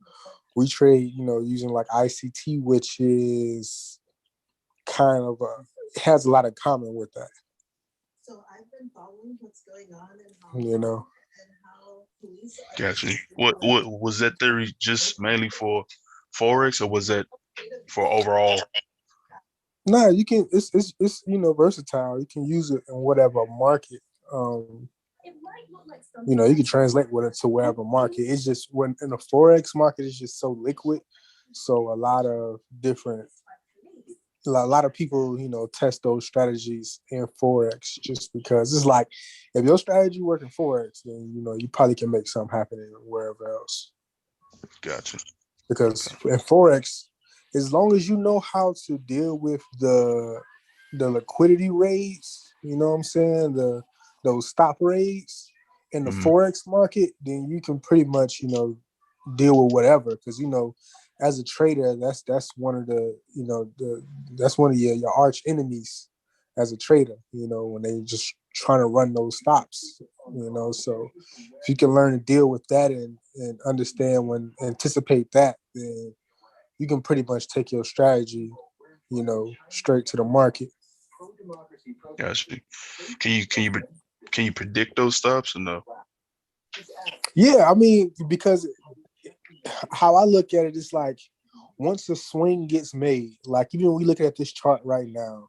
We trade, using like ICT, which is kind of it has a lot of common with that. So I've been following what's going on and how Gotcha. What was that theory just mainly for forex, or was that for overall? No, you can. It's versatile. You can use it in whatever market. You can translate with it to wherever market. It's just when in the forex market, it's just so liquid. So a lot of people, test those strategies in forex just because it's like if your strategy work in forex, then you probably can make something happen wherever else. Gotcha. Because Okay. in forex, as long as you know how to deal with the liquidity raids, you know what I'm saying, those stop raids in the Hmm. forex market, then you can pretty much deal with whatever. Because as a trader, that's one of that's one of your arch enemies as a trader. When they just trying to run those stops. So if you can learn to deal with that and understand when anticipate that, then you can pretty much take your strategy, straight to the market. Gotcha. Can you predict those stops or no? Yeah, I mean, because how I look at it is like once the swing gets made, like even when we look at this chart right now,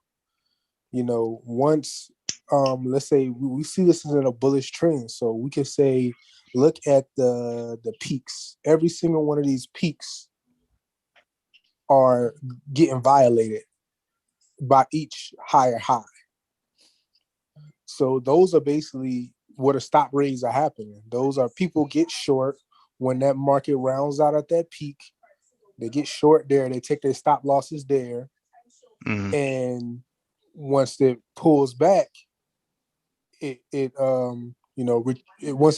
once let's say we see this is in a bullish trend, so we can say look at the peaks. Every single one of these peaks are getting violated by each higher high. So those are basically where the stop raids are happening. Those are people get short when that market rounds out at that peak. They get short there. They take their stop losses there, Hmm. and once it pulls back, once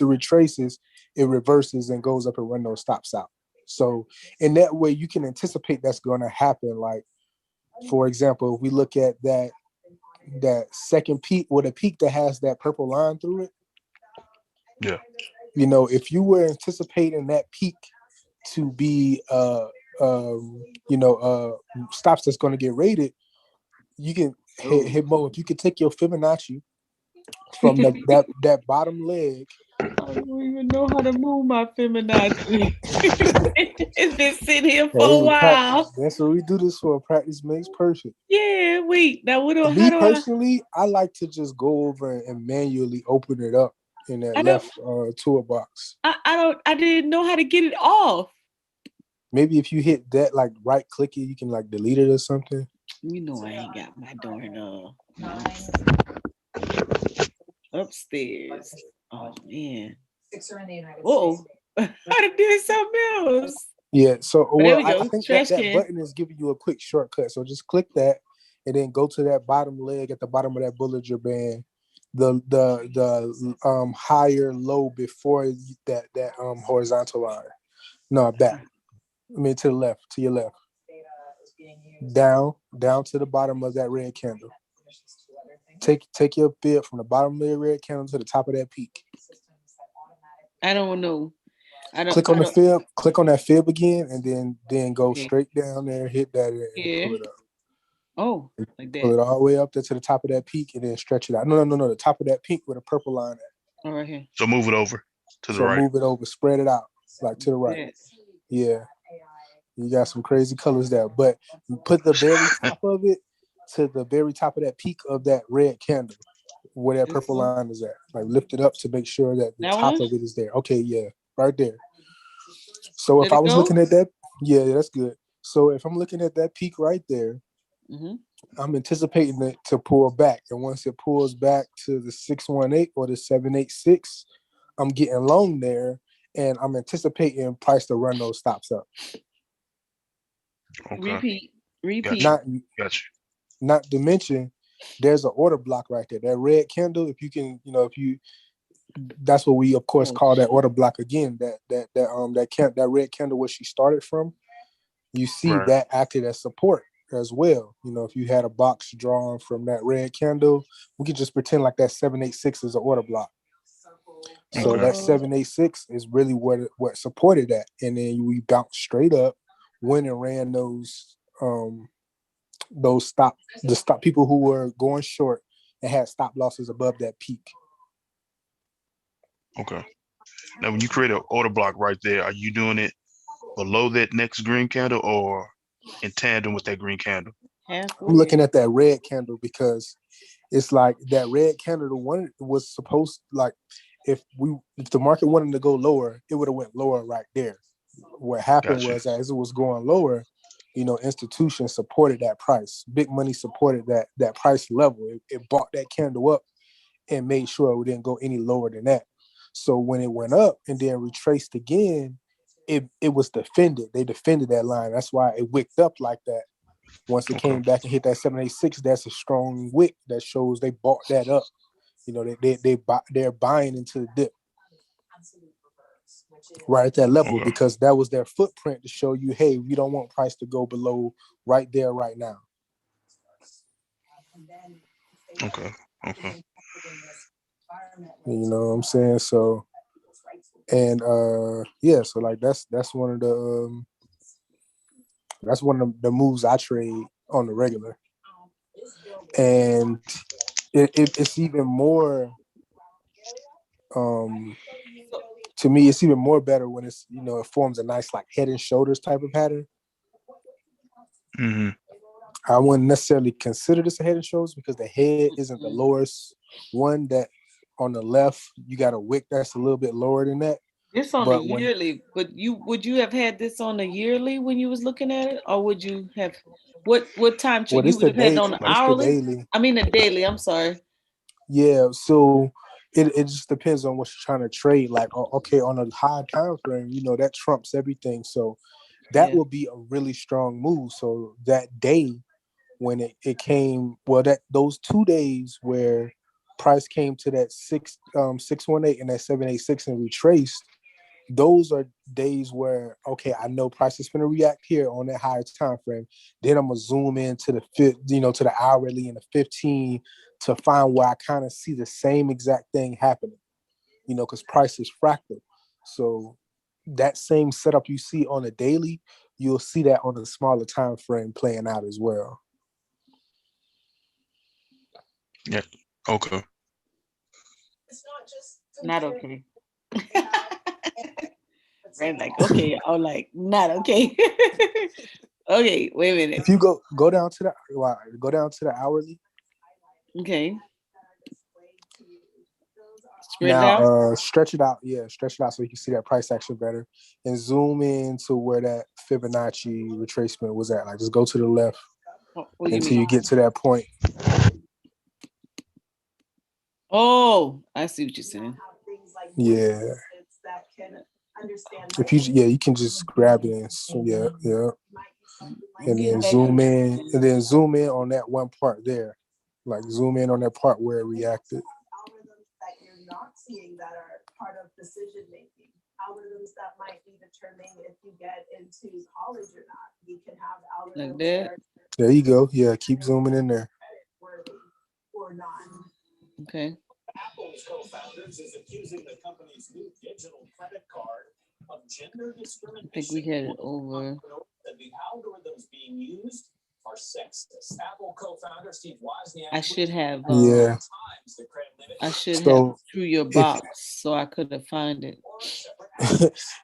it retraces, it reverses and goes up and run those stops out. So in that way, you can anticipate that's going to happen. Like for example, if we look at that second peak, or the peak that has that purple line through it, Yeah. if you were anticipating that peak to be stops that's going to get rated, you can Oh, Hey Mo, if you could take your Fibonacci from that bottom leg. I don't even know how to move my Fibonacci. It's been sitting here for a Hey, practice. while. That's what we do this for. Practice makes perfect. Yeah, wait. Now what do how Me do I personally, I like to just go over and manually open it up in that I don't left toolbox. I didn't know how to get it off. Maybe if you hit that, like right click it, you can like delete it or something. You know I ain't got my darn mouse upstairs. Oh man. Whoa. I did something else. Yeah. So, But there well, we I go. think that Trash that can. button is giving you a quick shortcut. So just click that, and then go to that bottom leg at the bottom of that Bollinger Band, the higher low before that horizontal line. No, back. I mean to the left, to your left. Down to the bottom of that red candle. Take your bid from the bottom of the red candle to the top of that peak. I don't know. Click on I the don't fib, click on that fib again, and then go okay. straight down there, hit that, and pull Here. it up. Oh, like Pull that. it all the way up there to the top of that peak, and then stretch it out. No. The top of that peak with a purple line at. All right here. So move it over to the So right. move it over, spread it out, like to the right. That. Yeah, you got some crazy colors there. But put the very top of it to the very top of that peak of that red candle, where that This purple one? line is at. Like lift it up to make sure that the That top one? of it is there. Okay, yeah, right there. So if Let I it was go? looking at that, yeah, that's good. So if I'm looking at that peak right there, Mm-hmm. I'm anticipating it to pull back. And once it pulls back to the 618 or the 786, I'm getting long there, and I'm anticipating price to run those stops up. Okay. Repeat. Got you. Repeat. Not Got you. not to mention there's an order block right there. That red candle, if you can, if you that's what we of course Oh call that shit. order block again. That red candle where she started from, you see Right. that acted as support as well. If you had a box drawn from that red candle, we can just pretend like that 786 is an order block. So Okay. that Uh 786 is really what supported that. And then we bounced straight up, went and ran those stop people who were going short and had stop losses above that peak. Okay. Now, when you create an order block right there, are you doing it below that next green candle or in tandem with that green candle? I'm looking halfway. at that red candle because it's like that red candle, the one was supposed, like, if the market wanted to go lower, it would have went lower right there. What happened Gotcha. was, as it was going lower, institutions supported that price. Big money supported that price level. It bought that candle up and made sure it didn't go any lower than that. So when it went up and then retraced again, it was defended. They defended that line. That's why it wicked up like that. Once it Okay. came back and hit that 786, that's a strong wick that shows they bought that up. They're buying into the dip right at that level Okay. because that was their footprint to show you, hey, we don't want price to go below right there, right now. Okay. Okay. You know what I'm saying? So, and yeah, so like that's one of the moves I trade on the regular, and it's even more um So to me, it's even more better when it forms a nice like head and shoulders type of pattern. Mm-hmm. I wouldn't necessarily consider this a head and shoulders because the head isn't the lowest one. That on the left, you got a wick that's a little bit lower than that. this on the But when yearly, but would you have had this on the yearly when you was looking at it, or would you have what time well, you would have had it on the Like, this the hourly? daily. I mean the daily. I'm sorry. Yeah, so it just depends on what you're trying to trade. Like, okay, on a high time frame, that trumps everything. So that Yeah. will be a really strong move. So that day when it came, well, that those 2 days where price came to that 618 and that 786 and retraced, those are days where, okay, I know price is going to react here on that higher time frame. Then I'm gonna zoom into the to the hourly and the 15 to find where I kind of see the same exact thing happening. Because price is fractal. So that same setup you see on a daily, you'll see that on a smaller time frame playing out as well. Yeah. Okay. Not okay. Right, like okay. I'm like not okay. Okay, wait a minute. If you go down to the hourly. Okay, sprint Now, out. stretch it out. Yeah, stretch it out so you can see that price action better, and zoom in to where that Fibonacci retracement was at. Like, just go to the left What do you until mean? you get to that point. Oh, I see what you're saying. Yeah. If you can just grab it and yeah, I'm and getting then back to zoom in on that one part there, like zoom in on that part where it reacted. like that. There you go. Yeah, keep zooming in there. Okay. I think we had it over. I should have Yeah. I should have So through your if box so I could have find it.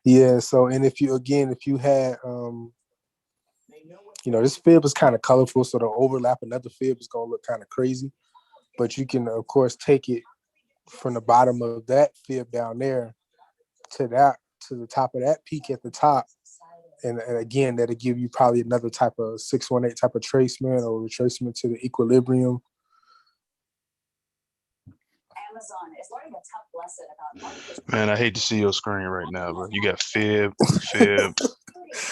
yeah, so and if you had this fib is kind of colorful, so the overlap another fib is gonna look kind of crazy. But you can of course take it from the bottom of that fib down there to the top of that peak at the top. And again, that'll give you probably another type of 618 type of tracement or retracement to the equilibrium. Man, I hate to see your screen right now, bro. You got fib, Bollinger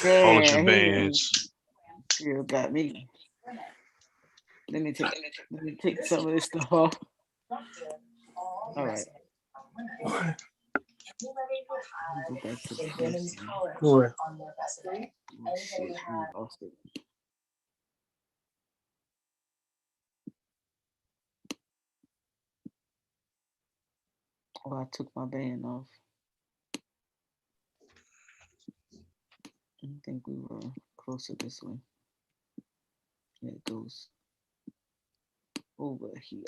Yeah, hey, Bands. girl got me. Let me take some of this stuff off. All right. Go back to the first one. Right. Oh shit, I lost it. Oh, I took my band off. I think we were closer this way. Yeah, it goes over here.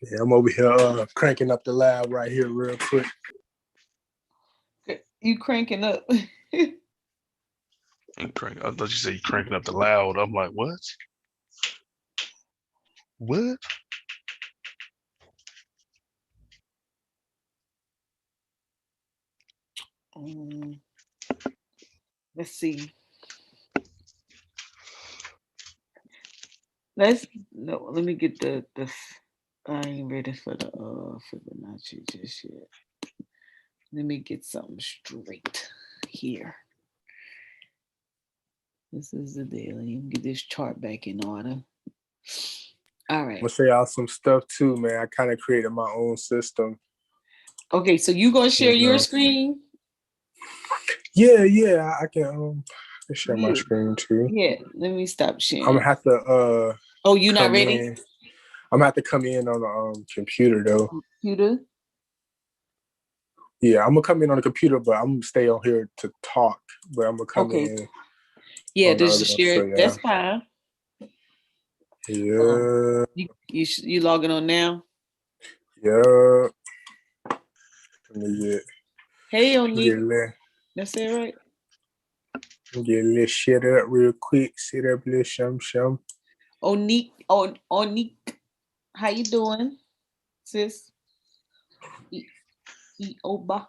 Yeah, I'm over here cranking up the lab right here real quick. You cranking up. I thought you said you cranking up the loud. I'm like, what? What? um, let's see. Let me get the I ain't ready for the Fibonacci just yet. Let me get something straight here. This is the daily. Get this chart back in order. All I'm right. gonna show y'all some stuff too, man. I kind of created my own system. Okay, so you gonna share your screen? Yeah, I can share my Yeah. screen too. Yeah. Let me stop I'm sharing. gonna have to Oh, you not come ready? in. I'm gonna have to come in on the computer though. Computer? Yeah, I'm gonna come in on the computer, but I'm gonna stay on here to talk. But I'm gonna come Okay. in Yeah, on the just other to one. So share. yeah, That's fine. yeah, You logging on now? yeah. Let me Hey, get Onique. a little, That's it, right? get a little shit up real quick. Sit up a little shum. Onique. Onique. How you doing, sis? Oba.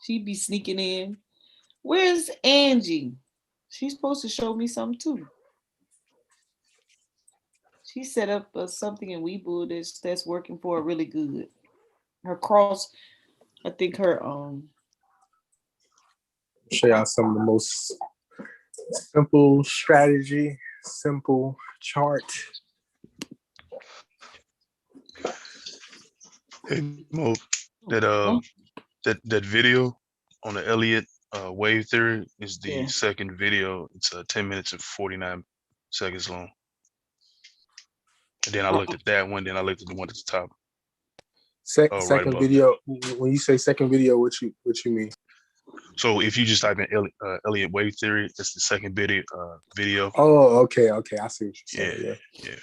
She be sneaking in. Where's Angie? She's supposed to show me something too. She set up something in Weeble that's working for her really good. Her cross, I think her Show y'all some of the most simple strategy, simple chart. Hey, Mo, that that video on the Elliott wave theory is the yeah. second video. It's 10 minutes and 49 seconds long. And then I looked at that one. Then I looked at the one at the top, right Second above it. video. When you say second video, what you mean? So if you just type in Elliott wave theory, it's the second video. Video. Oh, okay. I see what you're Yeah, saying. Yeah. yeah.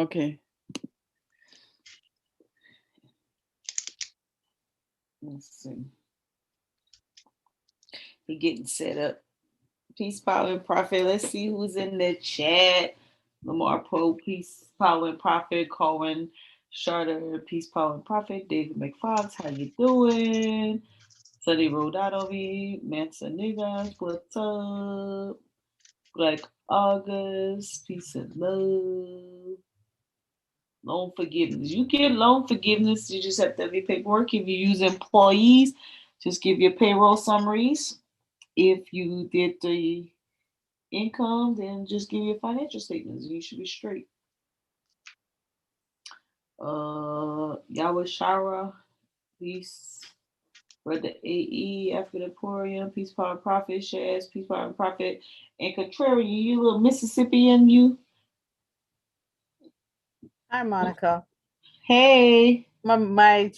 Okay. Let's see. He getting set up. Peace, power, and profit. Let's see who's in the chat. Lamar Poe, peace, power, and profit. Cohen, Charter, peace, power, and profit. David McFox, how you doing? Sunny Rodadovi, Mansa Niggas, what's up? Black August, peace and love. Loan forgiveness. You get loan forgiveness. You just have to have your paperwork. If you use employees, just give your payroll summaries. If you did the income, then just give your financial statements. You should be straight. Yahweh Shara, peace. Brother AE, African Emporium, Peace Power and Profit, Shaz, Peace Power and Profit, and Contrarian, you little Mississippian, you. Hi, Monica. Hey. My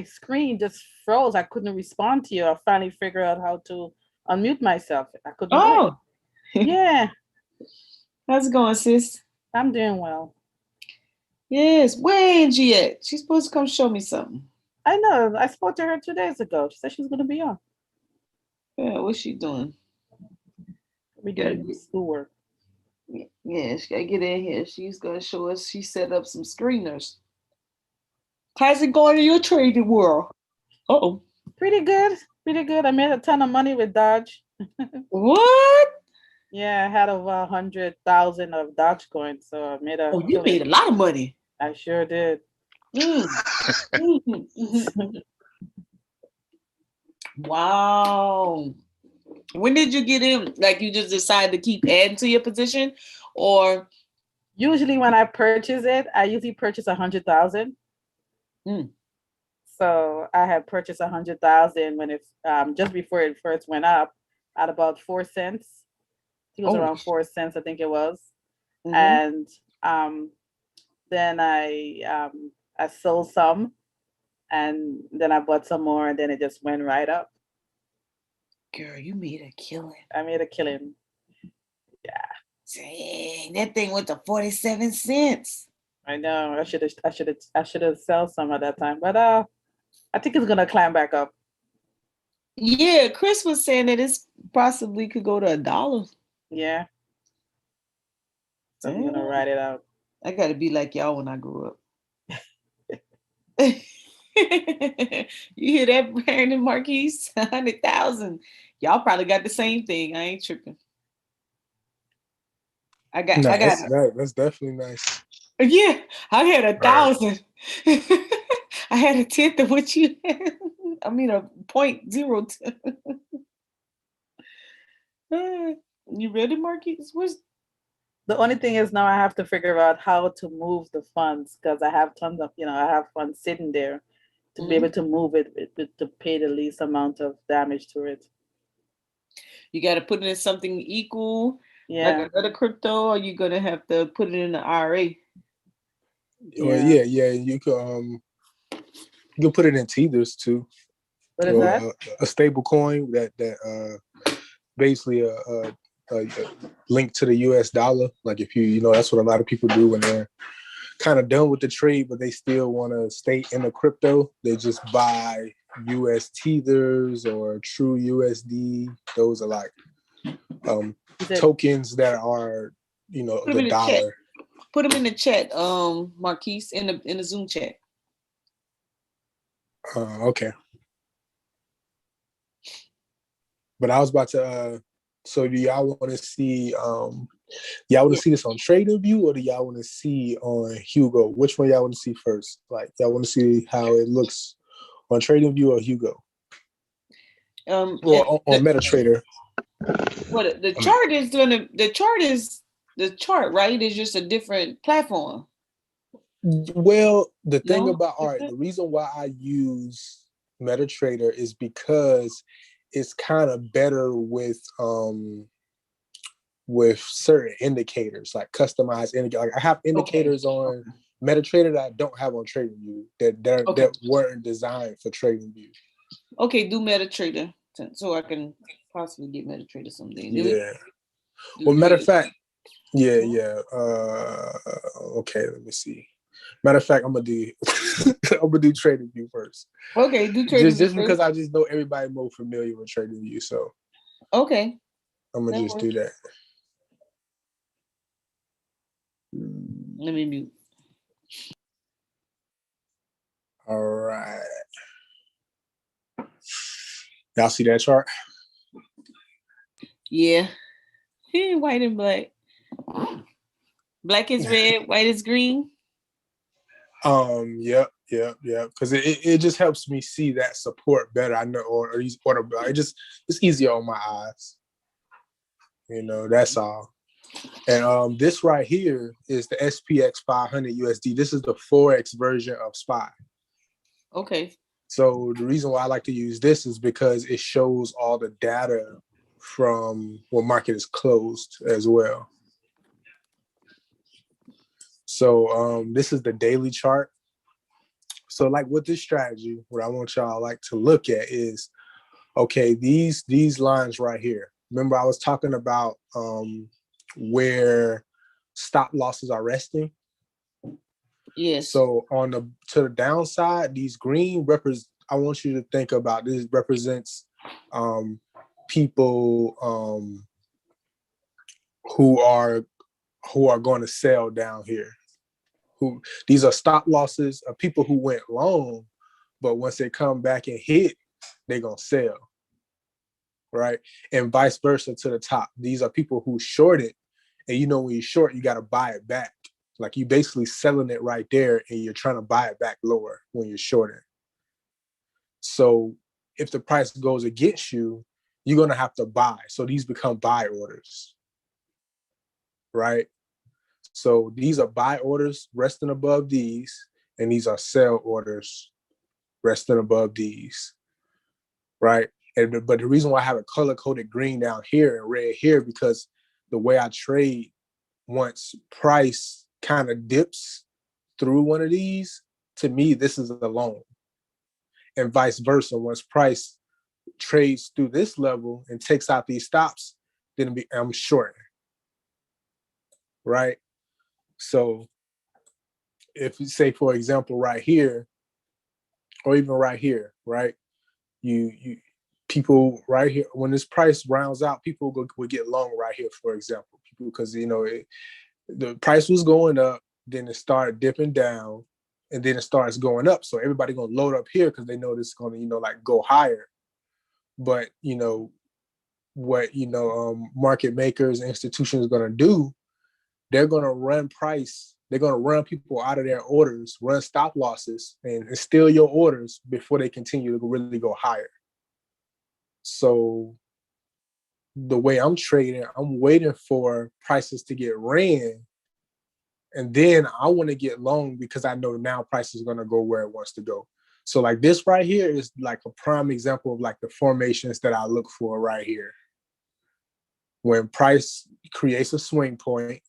screen just froze. I couldn't respond to you. I finally figured out how to unmute myself. I couldn't do it. Yeah. How's it going, sis? I'm doing well. Yes. Where Angie at? She's supposed to come show me something. I know. I spoke to her 2 days ago. She said she's going to be on. Yeah, what's she doing? We doing schoolwork. Yeah, she gotta get in here. She's gonna show us. She set up some screeners. How's it going in your trading world? Uh-oh. Pretty good. Pretty good. I made a ton of money with Dodge. What? Yeah, I had over 100,000 of Dodge coins, so I made a. Oh, you made a lot of money. I sure did. Wow. When did you get in? Like you just decided to keep adding to your position, or usually when I purchase it, I usually purchase 100,000. So I had purchased 100,000 when it just before it first went up at about 4 cents. It was around 4 cents, I think it was. And then I sold some, and then I bought some more, and then it just went right up. Girl, you made a killing. I made a killing. Yeah. Dang, that thing went to 47 cents. I know. I should have sold some at that time, but I think it's gonna climb back up. Yeah, Chris was saying that it's possibly could go to $1. Yeah. So I'm gonna write it out. I gotta be like y'all when I grew up. You hear that, Brandon Marquise? 100,000. Y'all probably got the same thing. I ain't tripping. That's definitely nice. Yeah, I had 1,000. I had a tenth of what you had. I mean, a 0.02. You ready, Marquise? The only thing is now I have to figure out how to move the funds, because I have tons of, I have funds sitting there to be able to move it to pay the least amount of damage to it. You got to put it in something equal, like another crypto, or you gonna have to put it in the IRA. Well, yeah, you can put it in tethers too. What is that? A stable coin that basically a link to the US dollar. Like if that's what a lot of people do when they're kind of done with the trade, but they still want to stay in the crypto. They just buy US tethers or true USD. Those are like tokens that are, the dollar. Put them in the chat, Marquise, in the Zoom chat. Okay. But I was about to. So do y'all want to see? Y'all want to see this on TradingView, or do y'all want to see on Hugo? Which one y'all want to see first? Like y'all want to see how it looks on TradingView or Hugo? Or on MetaTrader. Well, the chart is the chart, right? It's just a different platform. Well, the thing about the reason why I use MetaTrader is because it's kind of better with with certain indicators, like customized indicators. Like I have indicators on MetaTrader that I don't have on TradingView that weren't designed for TradingView. Okay, do MetaTrader so I can possibly get MetaTrader someday. Yeah. Well, matter of fact, yeah. Okay, let me see. Matter of fact, I'm gonna do TradingView first. Okay, do TradingView just because I just know everybody more familiar with TradingView, so okay, I'm gonna just do that. Let me mute. All right. Y'all see that chart? Yeah. White and black. Black is red, white is green. Yep. Because it just helps me see that support better. I know, or it's easier on my eyes. You know, that's all. And this right here is the SPX 500 USD. This is the Forex version of SPY. Okay. So the reason why I like to use this is because it shows all the data from when market is closed as well. So this is the daily chart. So like with this strategy, what I want y'all like to look at is, okay, these lines right here. Remember I was talking about where stop losses are resting? Yes. So to the downside, these green I want you to think about this represents people who are going to sell down here. These are stop losses of people who went long, but once they come back and hit, they're gonna sell. Right? And vice versa to the top. These are people who shorted, and you know when you short, you gotta buy it back. Like you basically selling it right there and you're trying to buy it back lower when you're shorting. So if the price goes against you, you're going to have to buy. So these become buy orders, right? So these are buy orders resting above these, and these are sell orders resting above these, right? But the reason why I have it color-coded green down here and red here, because the way I trade, once price kind of dips through one of these, to me, this is a long. And vice versa, once price trades through this level and takes out these stops, then I'm short, right? So if you say, for example, right here, or even right here, right? You people right here, when this price rounds out, people will get long right here, for example, because the price was going up, then it started dipping down, and then it starts going up. So everybody gonna load up here because they know this is gonna like go higher. But what market makers and institutions are gonna do, they're gonna run price. They're gonna run people out of their orders, run stop losses, and steal your orders before they continue to really go higher. So the way I'm trading, I'm waiting for prices to get ran, and then I want to get long because I know now price is going to go where it wants to go. So like this right here is like a prime example of like the formations that I look for right here. When price creates a swing point,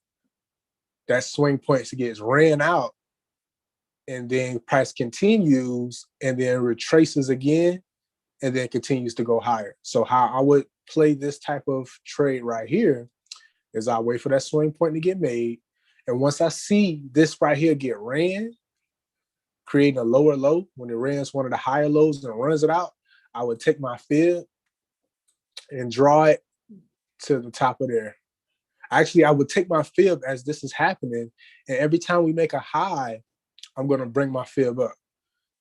that swing point gets ran out, and then price continues and then retraces again, and then continues to go higher. So how I would play this type of trade right here is I wait for that swing point to get made. And once I see this right here get ran, creating a lower low, when it runs one of the higher lows and runs it out, I would take my fib and draw it to the top of there. Actually, I would take my fib as this is happening, and every time we make a high, I'm going to bring my fib up.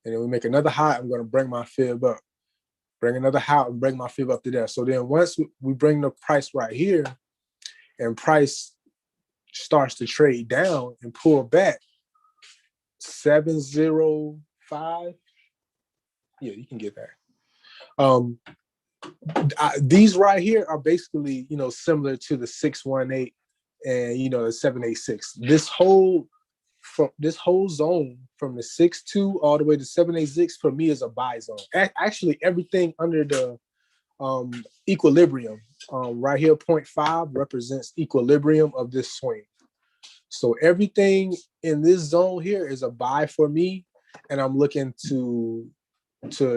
And then we make another high, I'm going to bring my fib up. Bring another high and bring my fib up to there. So then once we bring the price right here, and price starts to trade down and pull back, 705. Yeah, you can get that. These right here are basically, similar to the 618 and the 786. This whole zone from the 62 all the way to 786 for me is a buy zone. Actually, everything under the Equilibrium. Right here, 0.5 represents equilibrium of this swing. So everything in this zone here is a buy for me, and I'm looking to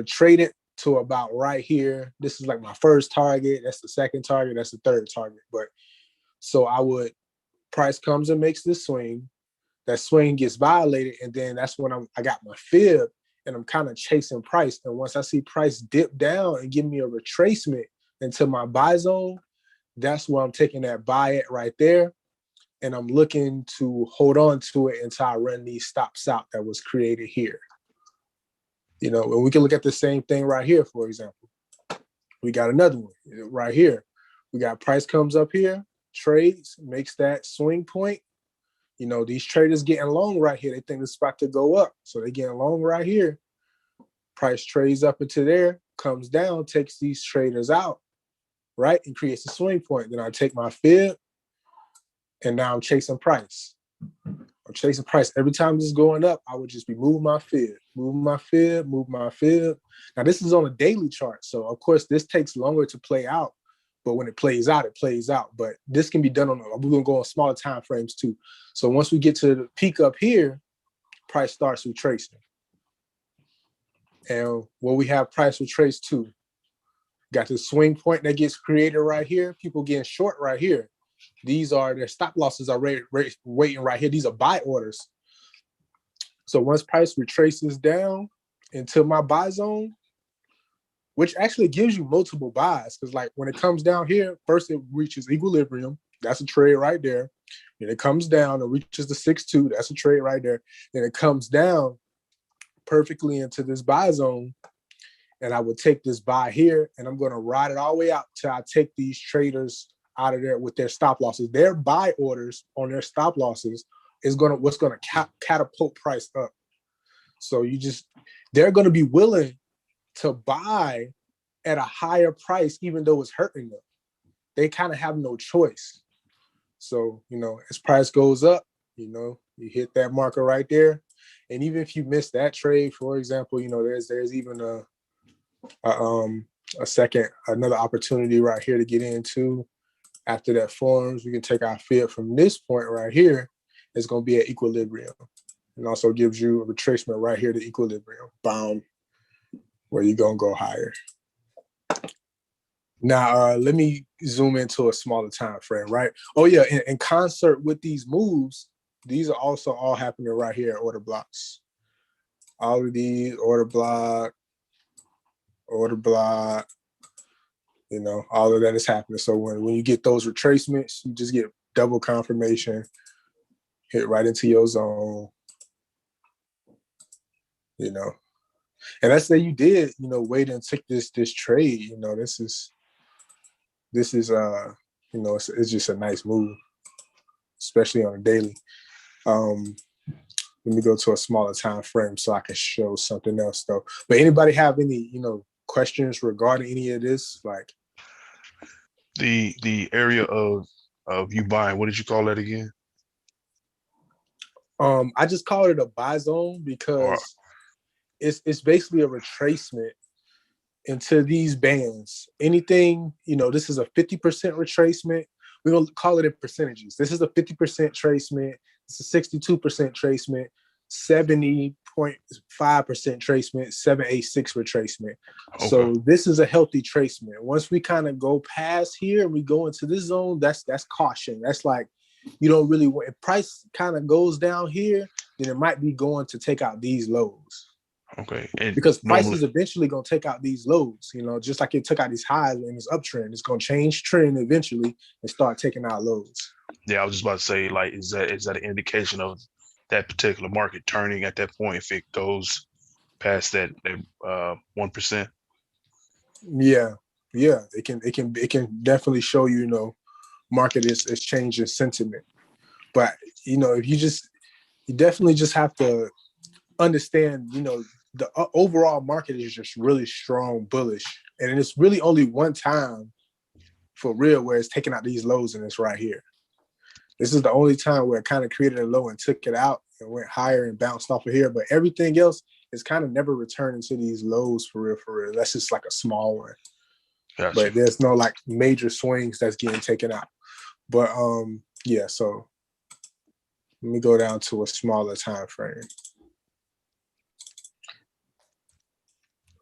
trade it to about right here. This is like my first target. That's the second target. That's the third target. But so price comes and makes this swing. That swing gets violated, and then that's when I got my fib, and I'm kind of chasing price. And once I see price dip down and give me a retracement into my buy zone, that's where I'm taking that buy at right there. And I'm looking to hold on to it until I run these stops out that was created here. And we can look at the same thing right here, for example. We got another one right here. We got price comes up here, trades, makes that swing point. These traders getting long right here. They think it's about to go up. So they getting long right here. Price trades up into there, comes down, takes these traders out, right? And creates a swing point. Then I take my fib, and now I'm chasing price. I'm chasing price. Every time this is going up, I would just be moving my fib, moving my fib, move my fib. Now, this is on a daily chart. So, of course, this takes longer to play out. But when it plays out, it plays out. But this can be done we're going to go on smaller time frames too. So once we get to the peak up here, price starts retracing. And what we have price retrace to, got the swing point that gets created right here. People getting short right here. These are their stop losses are waiting right here. These are buy orders. So once price retraces down into my buy zone, which actually gives you multiple buys, because like when it comes down here, first it reaches equilibrium. That's a trade right there. Then it comes down and reaches the 6-2. That's a trade right there. Then it comes down perfectly into this buy zone. And I would take this buy here, and I'm going to ride it all the way out till I take these traders out of there with their stop losses. Their buy orders on their stop losses is what's going to catapult price up. So they're going to be willing to buy at a higher price, even though it's hurting them. They kind of have no choice. So, as price goes up, you hit that marker right there. And even if you miss that trade, for example, there's even another opportunity right here to get into. After that forms, we can take our fib from this point right here. It's going to be at equilibrium. And also gives you a retracement right here to equilibrium. Bound, where you're going to go higher. Now, let me zoom into a smaller time frame, right? Oh, yeah, in concert with these moves, these are also all happening right here at order blocks. All of these, order block, all of that is happening. So when you get those retracements, you just get double confirmation, hit right into your zone, And let's say you did, wait and take this trade, this is it's just a nice move, especially on a daily. Let me go to a smaller time frame so I can show something else though. But anybody have any, questions regarding any of this? Like the area of you buying, what did you call that again? I just called it a buy zone because it's basically a retracement into these bands. Anything, this is a 50% retracement. We're going to call it in percentages. This is a 50% tracement. It's a 62% tracement, 70.5% tracement, 786 retracement. Okay. So this is a healthy tracement. Once we kind of go past here and we go into this zone, that's caution. That's like, you don't really want, if price kind of goes down here, then it might be going to take out these lows. Okay. Because price is eventually going to take out these lows, just like it took out these highs in this uptrend. It's going to change trend eventually and start taking out lows. Yeah, I was just about to say, like, is that an indication of that particular market turning at that point if it goes past that 1%? Yeah. It can definitely show market is changing sentiment. But if you definitely just have to understand, the overall market is just really strong bullish, and it's really only one time for real where it's taking out these lows, and it's right here. This is the only time where it kind of created a low and took it out and went higher and bounced off of here. But everything else is kind of never returning to these lows for real. That's just like a small one. Gotcha. but there's no like major swings that's getting taken out. But yeah, so let me go down to a smaller time frame.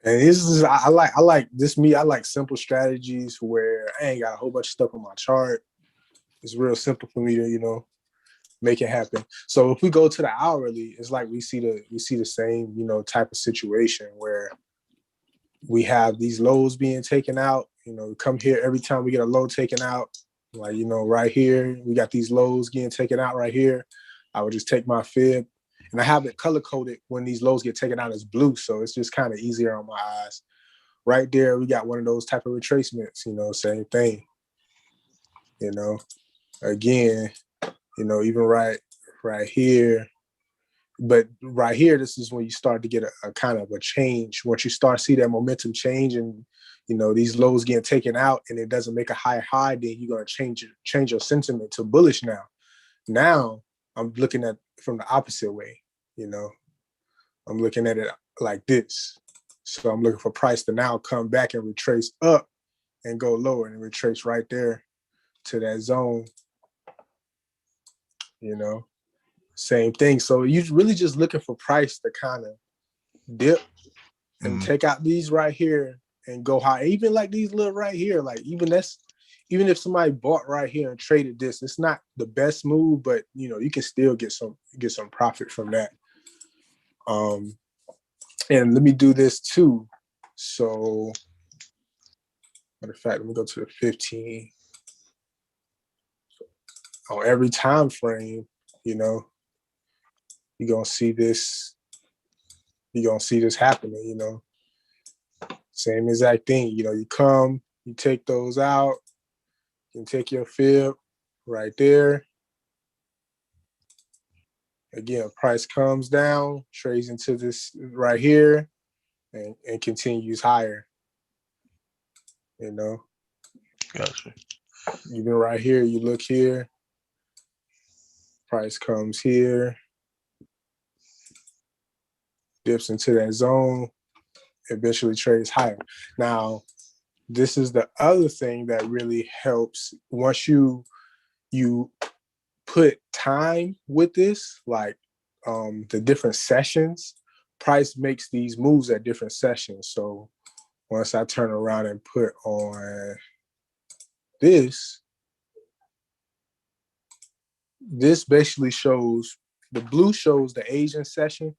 And this is I like this me. I like simple strategies where I ain't got a whole bunch of stuff on my chart. It's real simple for me to, make it happen. So if we go to the hourly, it's like we see the same, type of situation where we have these lows being taken out. Come here every time we get a low taken out, like, right here, we got these lows getting taken out right here. I would just take my fib, and I have it color coded when these lows get taken out as blue. So it's just kind of easier on my eyes. Right there, we got one of those type of retracements, same thing. Again, even right here. But right here, this is when you start to get a kind of a change. Once you start to see that momentum change and, these lows getting taken out and it doesn't make a higher high, then you're going to change your sentiment to bullish now. Now I'm looking at from the opposite way, I'm looking at it like this. So I'm looking for price to now come back and retrace up and go lower and retrace right there to that zone, same thing. So you're really just looking for price to kind of dip and take out these right here and go high. Even like these little right here, like even if somebody bought right here and traded this, it's not the best move, but you can still get some profit from that. And let me do this too. So matter of fact, let me go to the 15. On every time frame, you're gonna see this. You're gonna see this happening. Same exact thing. You come, you take those out, you can take your fib right there. Again, price comes down, trades into this right here, and continues higher. Gotcha. Even right here, you look here, price comes here, dips into that zone, eventually trades higher. Now, this is the other thing that really helps once you put time with this, like the different sessions. Price makes these moves at different sessions. So once I turn around and put on this basically shows, the blue shows the Asian session,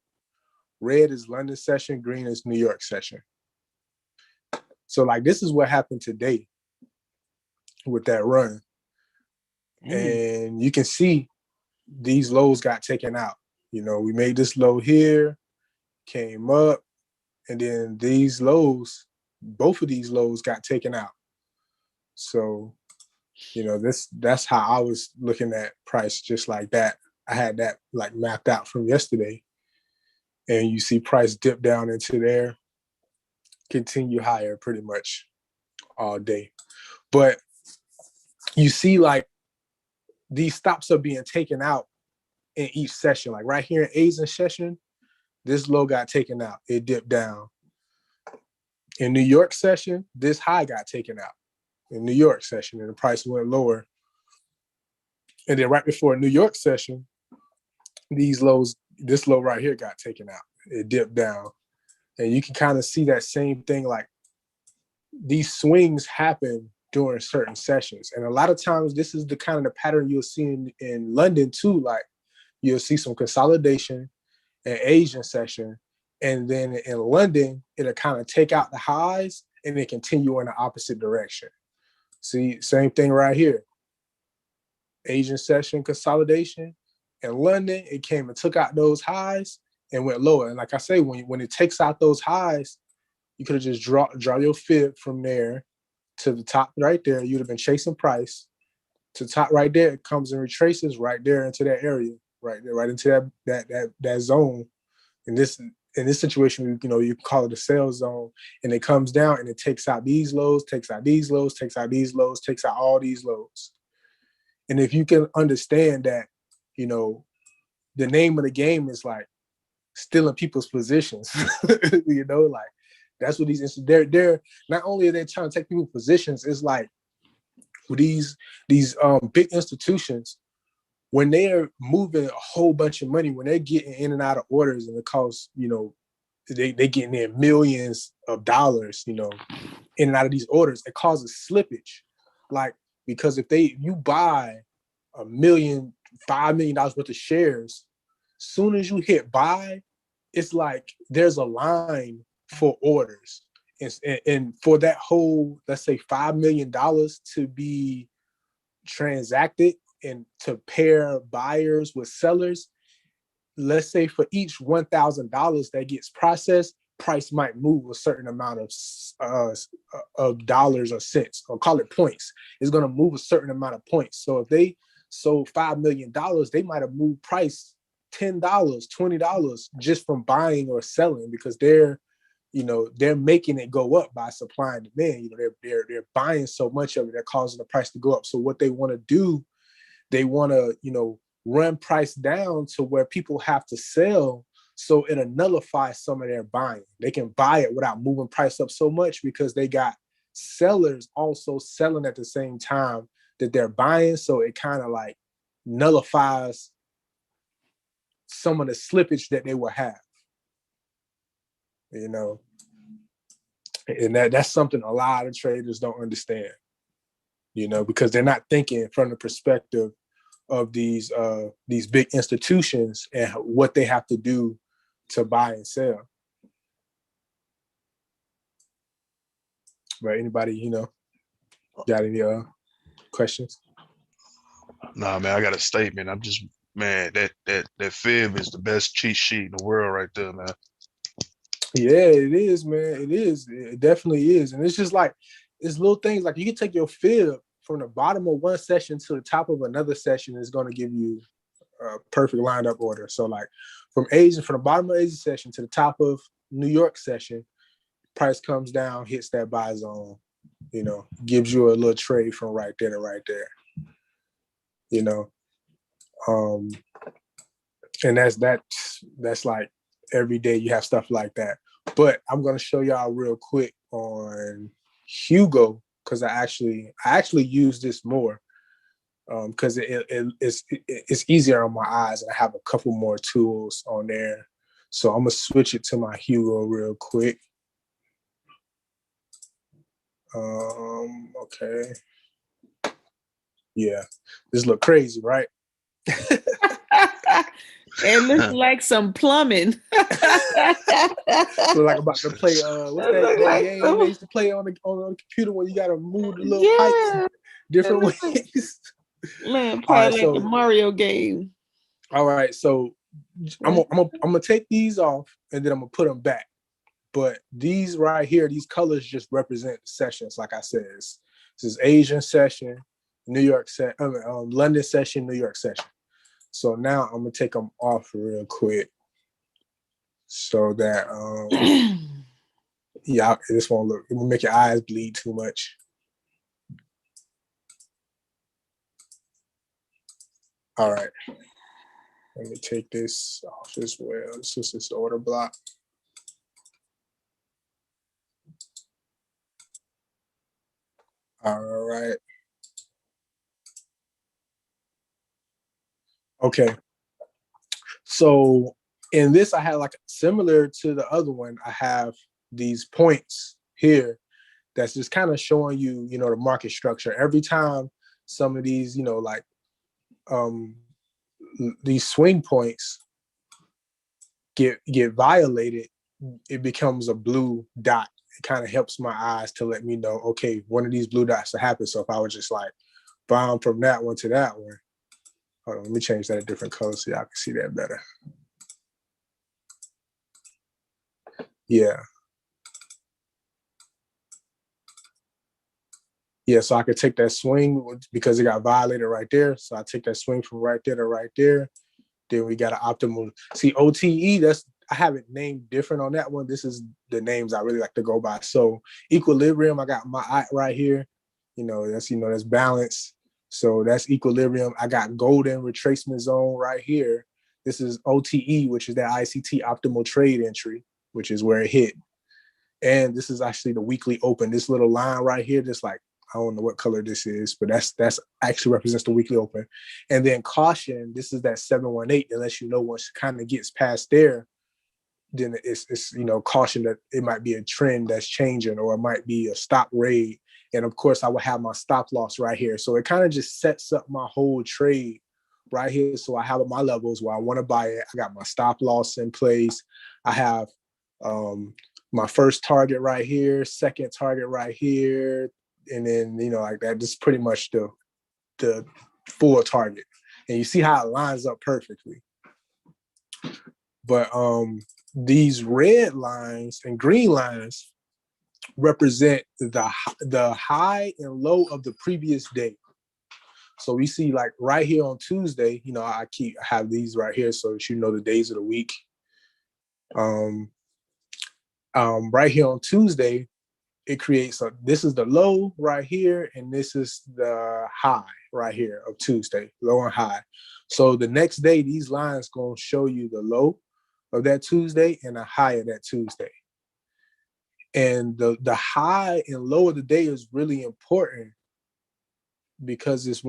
red is London session, green is New York session. So like this is what happened today with that run. And you can see these lows got taken out. We made this low here, came up, and then these lows, both of these lows got taken out. So, that's how I was looking at price, just like that. I had that like mapped out from yesterday. And you see price dip down into there, continue higher pretty much all day. But you see like these stops are being taken out in each session. Like right here in Asian session, this low got taken out. It dipped down. In New York session, this high got taken out. In New York session, and the price went lower. And then right before New York session, these lows, this low right here got taken out. It dipped down. And you can kind of see that same thing, like these swings happen during certain sessions. And a lot of times this is the kind of the pattern you'll see in London too. Like you'll see some consolidation in Asian session. And then in London, it'll kind of take out the highs and then continue in the opposite direction. See, same thing right here. Asian session consolidation. In London, it came and took out those highs and went lower. And like I say, when it takes out those highs, you could have just draw your fib from there to the top right there. You'd have been chasing price to the top right there. It comes and retraces right there into that area, right there, right into that zone. In this situation, you can call it a sell zone, and it comes down and it takes out these lows, takes out these lows, takes out these lows, takes out all these lows. And if you can understand that, the name of the game is like stealing people's positions, like That's what they're not only are they trying to take people positions, it's like these big institutions, when they're moving a whole bunch of money, when they're getting in and out of orders, and it costs, they getting in millions of dollars, in and out of these orders, it causes slippage. Like, because if you buy $5 million worth of shares, soon as you hit buy, it's like there's a line for orders. And for that whole, let's say $5 million to be transacted and to pair buyers with sellers, let's say for each $1,000 that gets processed, price might move a certain amount of dollars or cents, or call it points. It's going to move a certain amount of points. So if they sold $5 million, they might have moved price $10, $20 just from buying or selling, because they're making it go up by supply and demand. They're buying so much of it, they're causing the price to go up. So what they want to do, they want to, run price down to where people have to sell, so it'll nullify some of their buying. They can buy it without moving price up so much, because they got sellers also selling at the same time that they're buying. So it kind of like nullifies some of the slippage that they will have, and that's something a lot of traders don't understand, because they're not thinking from the perspective of these big institutions and what they have to do to buy and sell. But anybody, got any questions? Nah, man, I got a statement. I'm just, man, that fib is the best cheat sheet in the world right there, man. Yeah, it is, man. It is. It definitely is. And it's just like, it's little things like you can take your fib from the bottom of one session to the top of another session, is going to give you a perfect lined up order. So like from the bottom of Asia session to the top of New York session, price comes down, hits that buy zone, gives you a little trade from right there to right there, and that's like every day you have stuff like that. But I'm going to show y'all real quick on Hugo, because I actually use this more, because it's easier on my eyes, and I have a couple more tools on there. So I'm gonna switch it to my Hugo real quick. Okay. Yeah, this look crazy, right? It looks like some plumbing. Look like about to play what's that game they used to play on the computer when you gotta move the little pipes different ways. Man, probably like the Mario game. All right, so I'm gonna take these off, and then I'm gonna put them back. But these right here, these colors just represent sessions. Like I said, this is Asian session, London session, New York session. So now I'm gonna take them off real quick, so that this won't look. It will make your eyes bleed too much. All right, let me take this off as well. This is this order block. All right. Okay. So in this, I had like similar to the other one, I have these points here that's just kind of showing you, the market structure. Every time some of these, these swing points get violated, it becomes a blue dot. It kind of helps my eyes to let me know, okay, one of these blue dots to happen. So if I was just like bound from that one to that one, hold on, let me change that a different color so y'all can see that better. Yeah. Yeah, so I could take that swing because it got violated right there. So I take that swing from right there to right there. Then we got an optimal. See, OTE, I have it named different on that one. This is the names I really like to go by. So equilibrium, I got my eye right here. That's balance. So that's equilibrium. I got golden retracement zone right here. This is OTE, which is that ICT optimal trade entry, which is where it hit. And this is actually the weekly open. This little line right here, just like, I don't know what color this is, but that's actually represents the weekly open. And then caution, this is that 718 that lets you know once it kind of gets past there, then it's caution that it might be a trend that's changing, or it might be a stop raid. And of course, I will have my stop loss right here. So it kind of just sets up my whole trade right here. So I have my levels where I want to buy it. I got my stop loss in place. I have my first target right here, second target right here, and then like that. Just pretty much the full target. And you see how it lines up perfectly. But these red lines and green lines represent the high and low of the previous day. So we see like right here on Tuesday, I have these right here so that the days of the week. Right here on Tuesday, it creates this is the low right here, and this is the high right here of Tuesday, low and high. So the next day, these lines gonna show you the low of that Tuesday and the high of that Tuesday. And the high and low of the day is really important because it's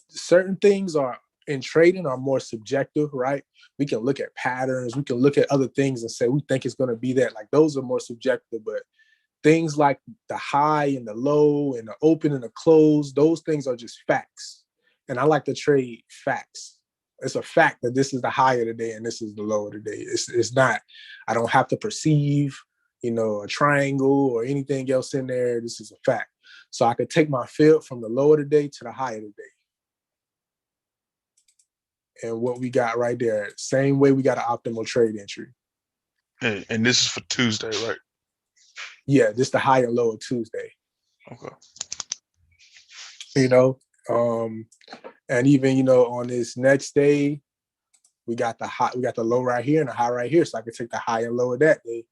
certain things are in trading are more subjective, right? We can look at patterns, we can look at other things and say we think it's going to be that. Like those are more subjective, but things like the high and the low and the open and the close, those things are just facts. And I like to trade facts. It's a fact that this is the high of the day and this is the low of the day. It's not, I don't have to perceive, a triangle or anything else in there. This is a fact. So I could take my field from the low of the day to the high of the day. And what we got right there, same way we got an optimal trade entry. And this is for Tuesday, right? Yeah, this the high and low of Tuesday. Okay. And even on this next day, we got the low right here and the high right here. So I can take the high and low of that day,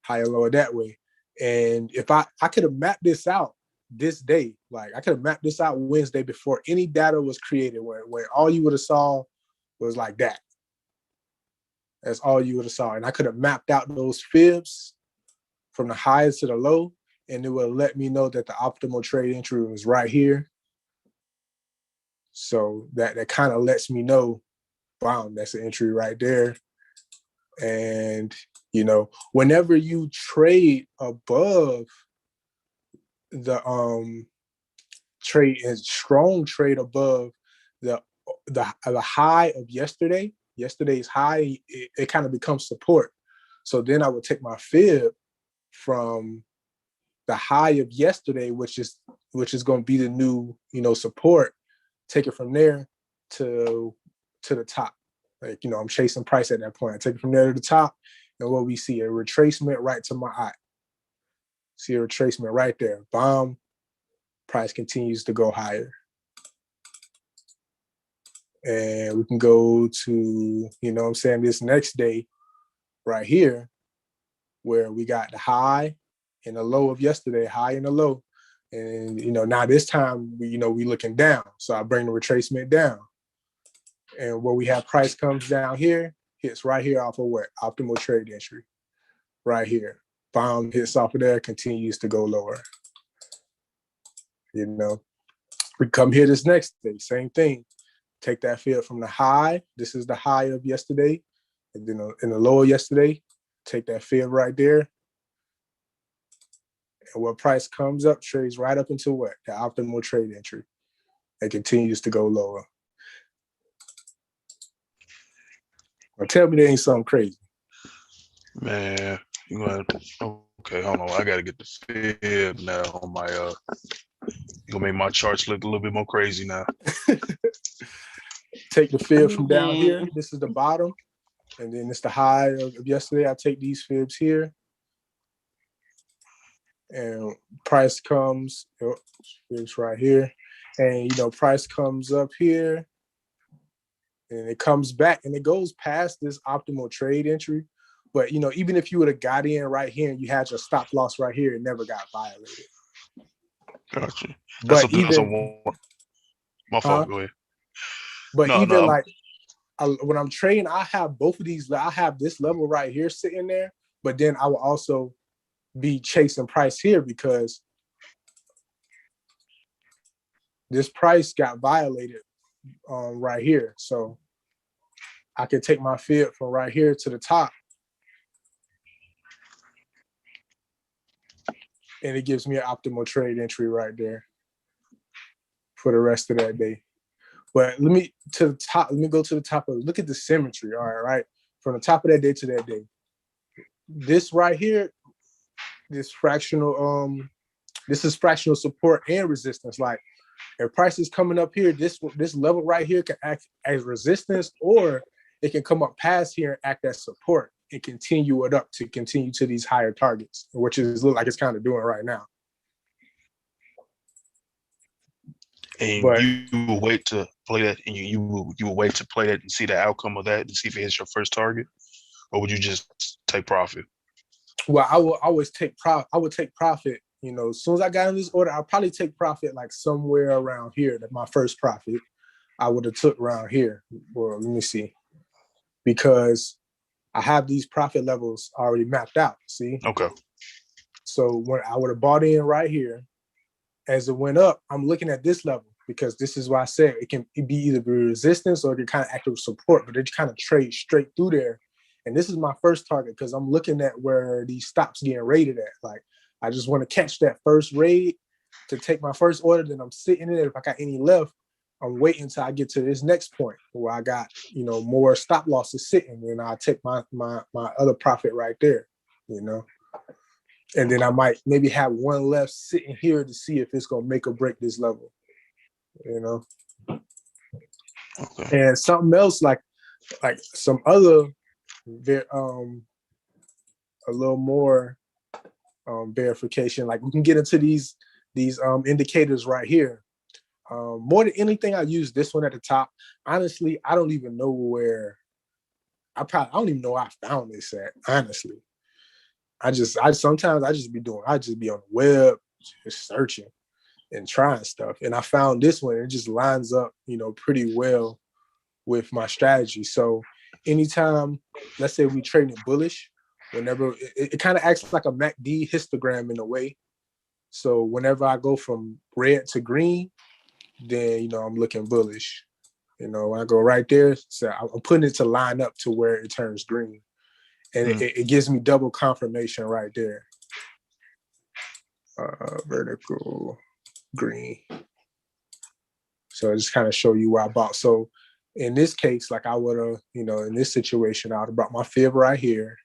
high and low of that way. And if I could have mapped this out this day, like I could have mapped this out Wednesday before any data was created, where all you would have saw was like that. That's all you would have saw. And I could have mapped out those fibs from the highest to the low, and it would let me know that the optimal trade entry was right here. So that kind of lets me know, wow, that's an entry right there. And, whenever you trade above the strong trade above the high of yesterday's high, it kind of becomes support. So then I would take my fib from the high of yesterday, which is going to be the new, support, take it from there to the top. Like, I'm chasing price at that point. I take it from there to the top, and what we see, a retracement right to my eye. See a retracement right there. Bomb. Price continues to go higher. And we can go to, this next day right here, where we got the high and the low of yesterday, high and the low. And, now this time, we looking down. So I bring the retracement down. And where we have price comes down here, hits right here off of what? Optimal trade entry. Right here. Bomb hits off of there, continues to go lower. We come here this next day, same thing. Take that field from the high. This is the high of yesterday. And then in the low of yesterday, take that field right there. And what price comes up, trades right up into what? The optimal trade entry. It continues to go lower. Well, tell me there ain't something crazy. Man, okay, hold on. I gotta get the fib now on my you gonna make my charts look a little bit more crazy now. Take the fib from down here. This is the bottom. And then it's the high of yesterday. I take these fibs here. And price comes, fibs right here. And, price comes up here. And it comes back and it goes past this optimal trade entry. But, even if you would have got in right here and you had your stop loss right here, it never got violated. Gotcha. But my fault, go ahead. But when I'm trading, I have both of these. I have this level right here sitting there, But then I will also be chasing price here because this price got violated right here. So I can take my fib from right here to the top, and it gives me an optimal trade entry right there for the rest of that day. But let me go to the top of it. Look at the symmetry. All right. From the top of that day to that day. This right here, this is fractional support and resistance. Like if price is coming up here, this level right here can act as resistance, or it can come up past here and act as support and continue it up to continue to these higher targets, which is look like it's kind of doing right now. And But you will wait to play that, and you will wait to play that and see the outcome of that and see if it hits your first target, or would you just take profit? well, I will always take profit. I would take profit. You know, as soon as I got in this order, I'll probably take profit like somewhere around here. That my first profit I would have took around here. Well, let me see, because I have these profit levels already mapped out. See, Okay. so when I would have bought in right here, as it went up, I'm looking at this level because this is why I said it can be either be resistance or it can kind of act as support, but it kind of trade straight through there. And this is my first target because I'm looking at where these stops getting rated at. Like I just want to catch that first raid to take my first order. Then I'm sitting in it. If I got any left, I'm waiting until I get to this next point where I got, you know, more stop losses sitting, and I take my other profit right there, you know. And then I might maybe have one left sitting here to see if it's gonna make or break this level, you know. Okay. And something else like some other a little more verification. Like we can get into these indicators right here. More than anything, I use this one at the top. Honestly, I don't even know where I don't even know where I found this at. Honestly, I sometimes I just be on the web just searching and trying stuff, and I found this one. It just lines up, you know, pretty well with my strategy. So anytime, let's say we trading bullish, whenever it kind of acts like a MACD histogram in a way. So whenever I go from red to green, then, you know, I'm looking bullish. You know, when I go right there, so I'm putting it to line up to where it turns green. And it gives me double confirmation right there. Vertical green. So I just kind of show you where I bought. So in this case, like I would have, you know, in this situation, I would have brought my fib right here.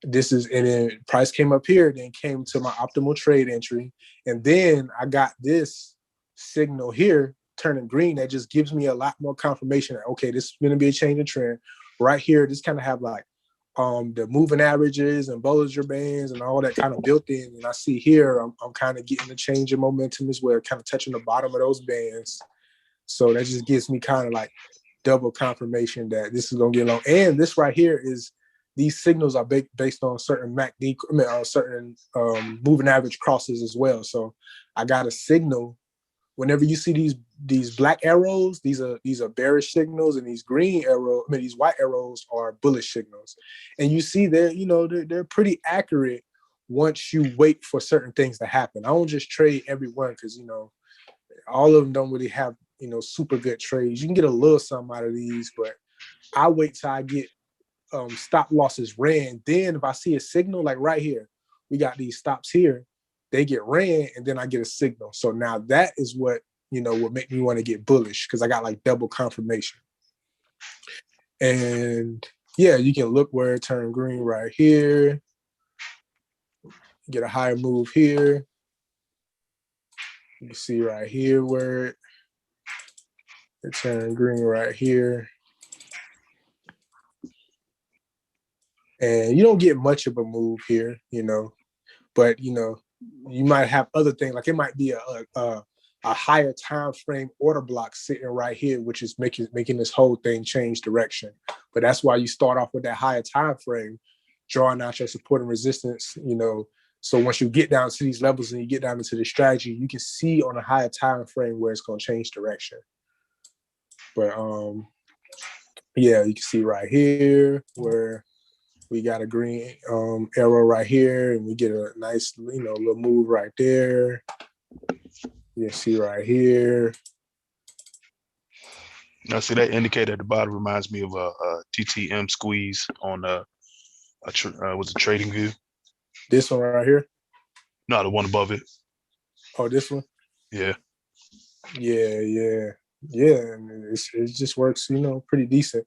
And then price came up here, then came to my optimal trade entry. And then I got this signal here turning green that just gives me a lot more confirmation that, okay, this is going to be a change in trend. Right here, this kind of have like the moving averages and Bollinger Bands and all that kind of built in. And I see here, I'm kind of getting the change in momentum as well, kind of touching the bottom of those bands. So that just gives me kind of like double confirmation that this is going to get long. And this right here is, these signals are based on certain MACD, certain moving average crosses as well. So I got a signal. Whenever you see these black arrows, these are bearish signals, and these these white arrows are bullish signals. And you see they're pretty accurate once you wait for certain things to happen. I don't just trade every one because, you know, all of them don't really have, you know, super good trades. You can get a little something out of these, but I wait till I get stop losses ran. Then if I see a signal, like right here, we got these stops here, they get ran, and then I get a signal. So now that is what, you know, would make me want to get bullish, because I got like double confirmation. And yeah, you can look where it turned green right here. Get a higher move here. You can see right here where it turned green right here. And you don't get much of a move here, you know, but, you know, you might have other things, like it might be a higher time frame order block sitting right here, which is making this whole thing change direction. But that's why you start off with that higher time frame, drawing out your support and resistance, you know. So once you get down to these levels and you get down into the strategy, you can see on a higher time frame where it's going to change direction. But yeah, you can see right here where We got a green arrow right here, and we get a nice, little move right there. You can see right here. Now, see that indicator at the bottom reminds me of a TTM squeeze on was a trading view. This one right here? No, the one above it. Oh, this one? Yeah. Yeah. And it just works, pretty decent.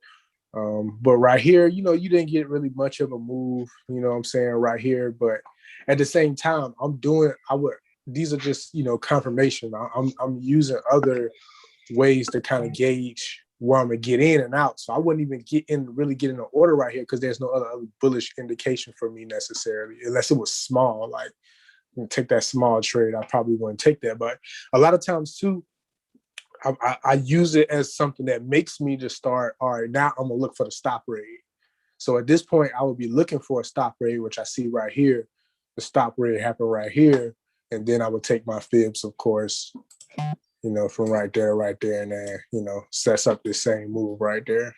But right here, you didn't get really much of a move, what I'm saying, right here. But at the same time, these are just, confirmation. I'm using other ways to kind of gauge where I'm gonna get in and out. So I wouldn't even really get in an order right here because there's no other bullish indication for me necessarily, unless it was small. Like, take that small trade, I probably wouldn't take that. But a lot of times too, I use it as something that makes me just start, all right, now I'm gonna look for the stop rate. So at this point, I would be looking for a stop rate, which I see right here. The stop rate happened right here. And then I would take my fibs, of course, from right there, and then, sets up this same move right there.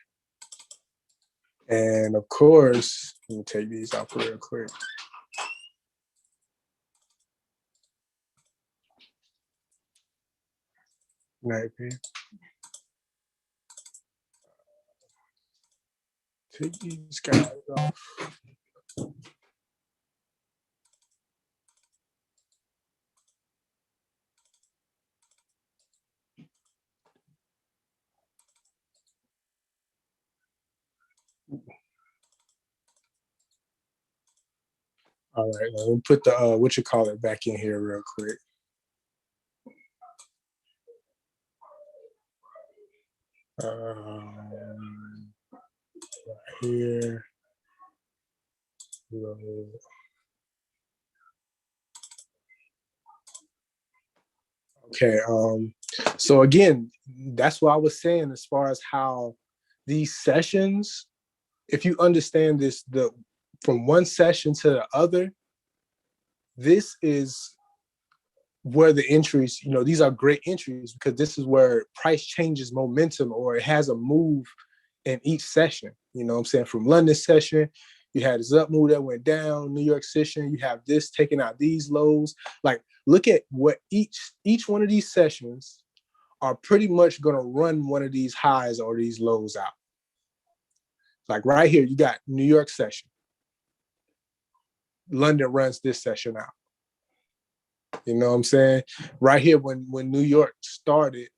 And of course, let me take these out real quick. Take these guys off. All right, let me put the back in here real quick. Right here. Okay. So again, that's what I was saying as far as how these sessions, if you understand this, from one session to the other, this is where the entries, these are great entries because this is where price changes momentum or it has a move in each session. You know what I'm saying? From London session, you had this up move that went down. New York session, you have this taking out these lows. Like, look at what each one of these sessions are pretty much going to run one of these highs or these lows out. Like right here, you got New York session. London runs this session out. You know what I'm saying? Right here, when New York started,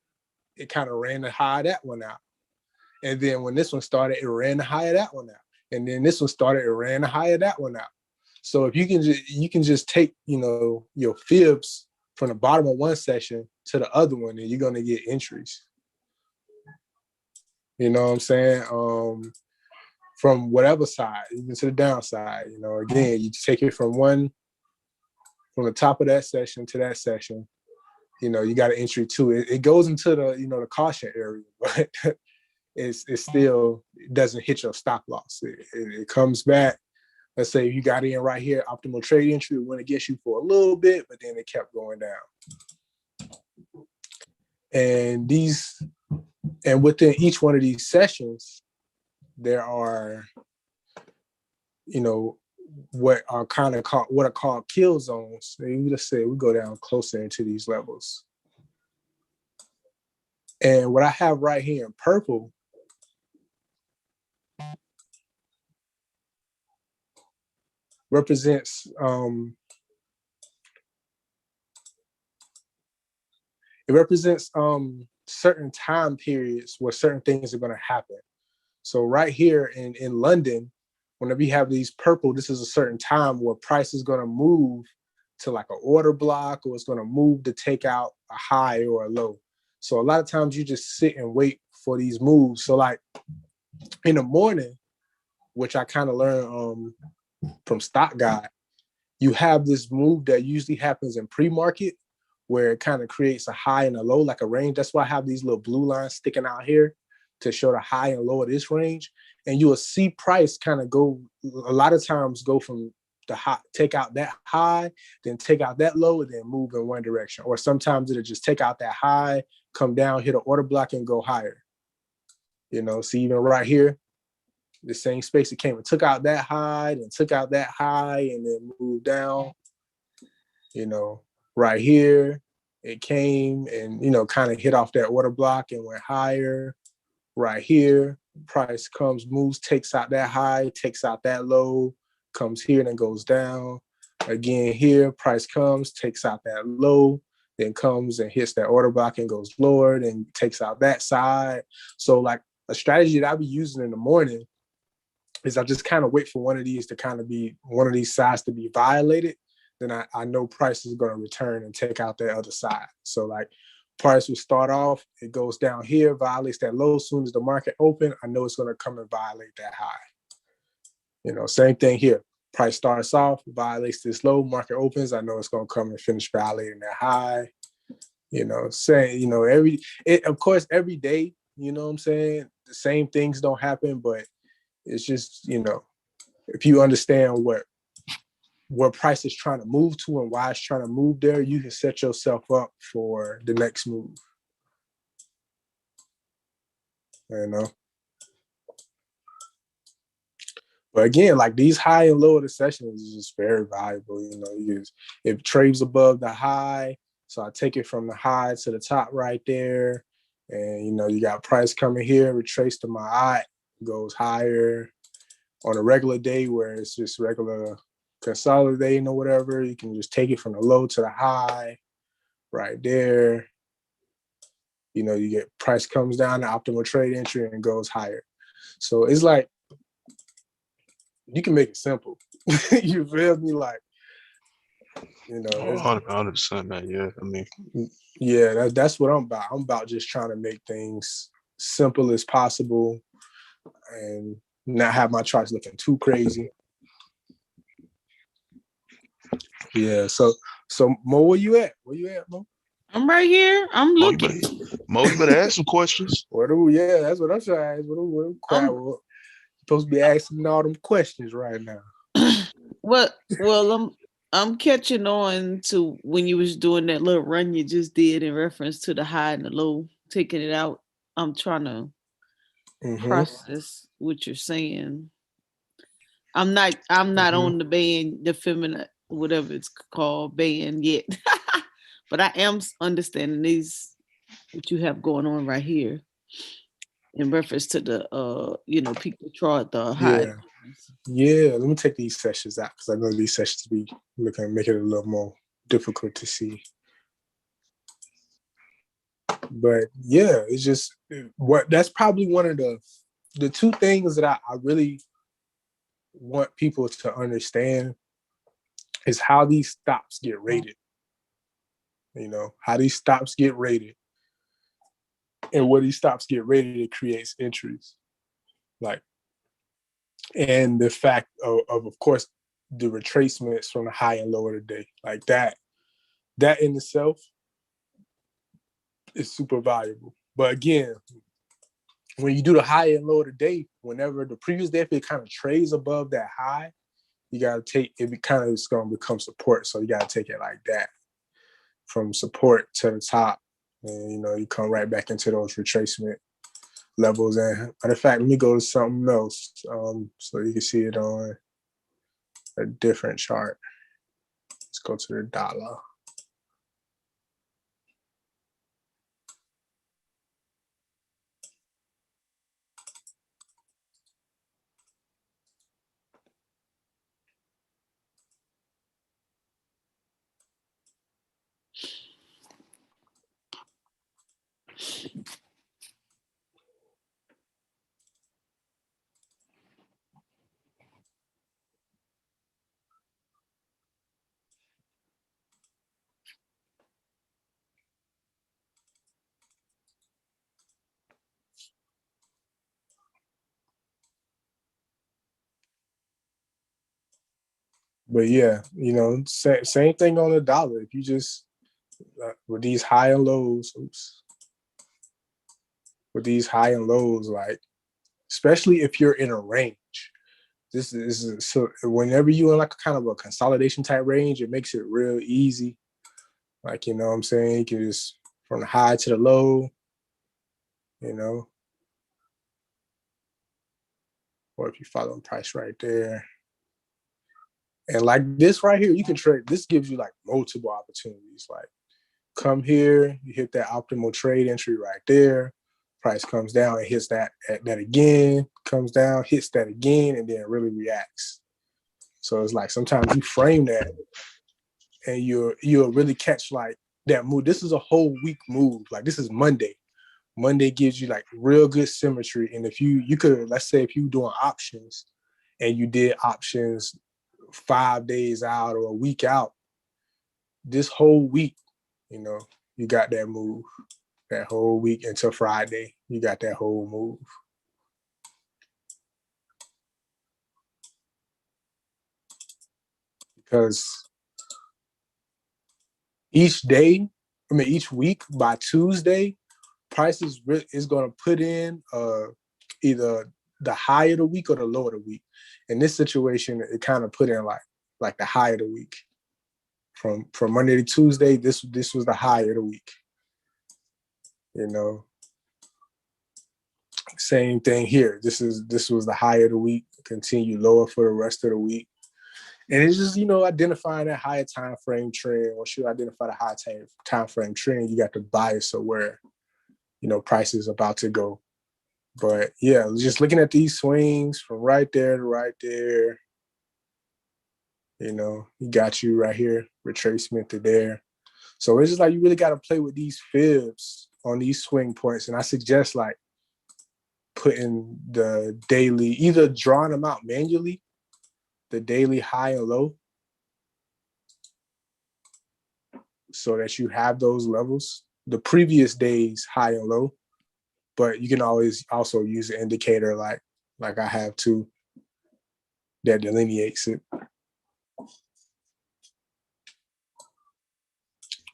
it kind of ran the high of that one out. And then when this one started, it ran the high of that one out. And then this one started, it ran the high of that one out. So if you can just take, your fibs from the bottom of one session to the other one, and you're gonna get entries. You know what I'm saying? From whatever side, even to the downside. Again, you take it from the top of that session to that session. You got an entry too. It goes into the the caution area, but it still doesn't hit your stop loss. It comes back. Let's say you got in right here, optimal trade entry, it went against you for a little bit, but then it kept going down. And within each one of these sessions, there are, what are called kill zones. Let's say we go down closer into these levels. And what I have right here in purple represents certain time periods where certain things are going to happen. So right here in London, whenever you have these purple, this is a certain time where price is going to move to like an order block, or it's going to move to take out a high or a low. So a lot of times you just sit and wait for these moves. So like in the morning, which I kind of learned from Stock Guide, you have this move that usually happens in pre-market where it kind of creates a high and a low, like a range. That's why I have these little blue lines sticking out here to show the high and low of this range. And you will see price kind of go, a lot of times go from the high, take out that high, then take out that low, and then move in one direction. Or sometimes it'll just take out that high, come down, hit an order block, and go higher. See, even right here, the same space it came and took out that high and took out that high and then moved down. Right here, it came and, kind of hit off that order block and went higher. Right here, price comes, moves, takes out that high, takes out that low, comes here and then goes down. Again, here, price comes, takes out that low, then comes and hits that order block and goes lower, and takes out that side. So like a strategy that I'll be using in the morning is I just kind of wait for one of these sides to be violated. Then I know price is going to return and take out that other side. So like price will start off, it goes down here, violates that low. As soon as the market open, I know it's going to come and violate that high. Same thing here. Price starts off, violates this low, market opens, I know it's going to come and finish violating that high. Of course, every day, you know what I'm saying? The same things don't happen, but it's just, if you understand what price is trying to move to and why it's trying to move there, you can set yourself up for the next move. But again, like these high and low of the sessions is just very valuable. It trades above the high, so I take it from the high to the top right there, and you got price coming here, retrace to my eye, goes higher. On a regular day where it's just regular consolidating or whatever, you can just take it from the low to the high right there. You get price comes down, the optimal trade entry, and goes higher. So it's like you can make it simple. You feel me? Like, 100%, man. Yeah, I mean, yeah, that's what I'm about. I'm about just trying to make things simple as possible and not have my charts looking too crazy. Yeah. So Mo, where you at? Mo? I'm right here. I'm looking. Mo, you better ask some questions. Yeah, that's what I'm trying. What supposed to be asking all them questions right now. Well, I'm catching on to when you was doing that little run you just did in reference to the high and the low, taking it out. I'm trying to process what you're saying. I'm not on the band, the feminine, whatever it's called, band yet. But I am understanding these what you have going on right here in reference to the people chart, the high. Yeah, let me take these sessions out because I know these sessions be looking to make it a little more difficult to see. But yeah, it's just that's probably one of the two things that I really want people to understand is how these stops get rated. How these stops get rated. And where these stops get rated, it creates entries. And the fact of course, the retracements from the high and low of the day. Like that in itself is super valuable. But again, when you do the high and low of the day, whenever the previous day, if it kind of trades above that high, you got to take it, kind of it's going to become support. So you got to take it like that from support to the top. And, you come right back into those retracement levels. And matter of fact, let me go to something else so you can see it on a different chart. Let's go to the dollar. But yeah, same thing on the dollar. If you just with these high and lows, like especially if you're in a range, this is so whenever you're in like a kind of a consolidation type range, it makes it real easy. Like what I'm saying, you can just from the high to the low, or if you follow price right there. And like this right here, you can trade. This gives you like multiple opportunities. Like come here, you hit that optimal trade entry right there. Price comes down, it hits that again, comes down, hits that again, and then really reacts. So it's like sometimes you frame that, and you'll really catch like that move. This is a whole week move. Like this is Monday. Monday gives you like real good symmetry. And if you could, let's say if you doing options and you did options 5 days out or a week out, this whole week, you got that move. That whole week until Friday, you got that whole move. Because each week by Tuesday, price is going to put in either the high of the week or the low of the week. In this situation, it kind of put in like the high of the week. From Monday to Tuesday, this was the high of the week. Same thing here. This was the high of the week. Continue lower for the rest of the week. And it's just, identifying that higher time frame trend. Once you identify the high time frame trend, you got the bias of where, price is about to go. But yeah, just looking at these swings from right there to right there, you got you right here, retracement to there. So it's just like you really got to play with these fibs on these swing points. And I suggest like putting the daily, either drawing them out manually, the daily high and low, so that you have those levels, the previous day's high and low. But you can always also use an indicator like I have too, that delineates it.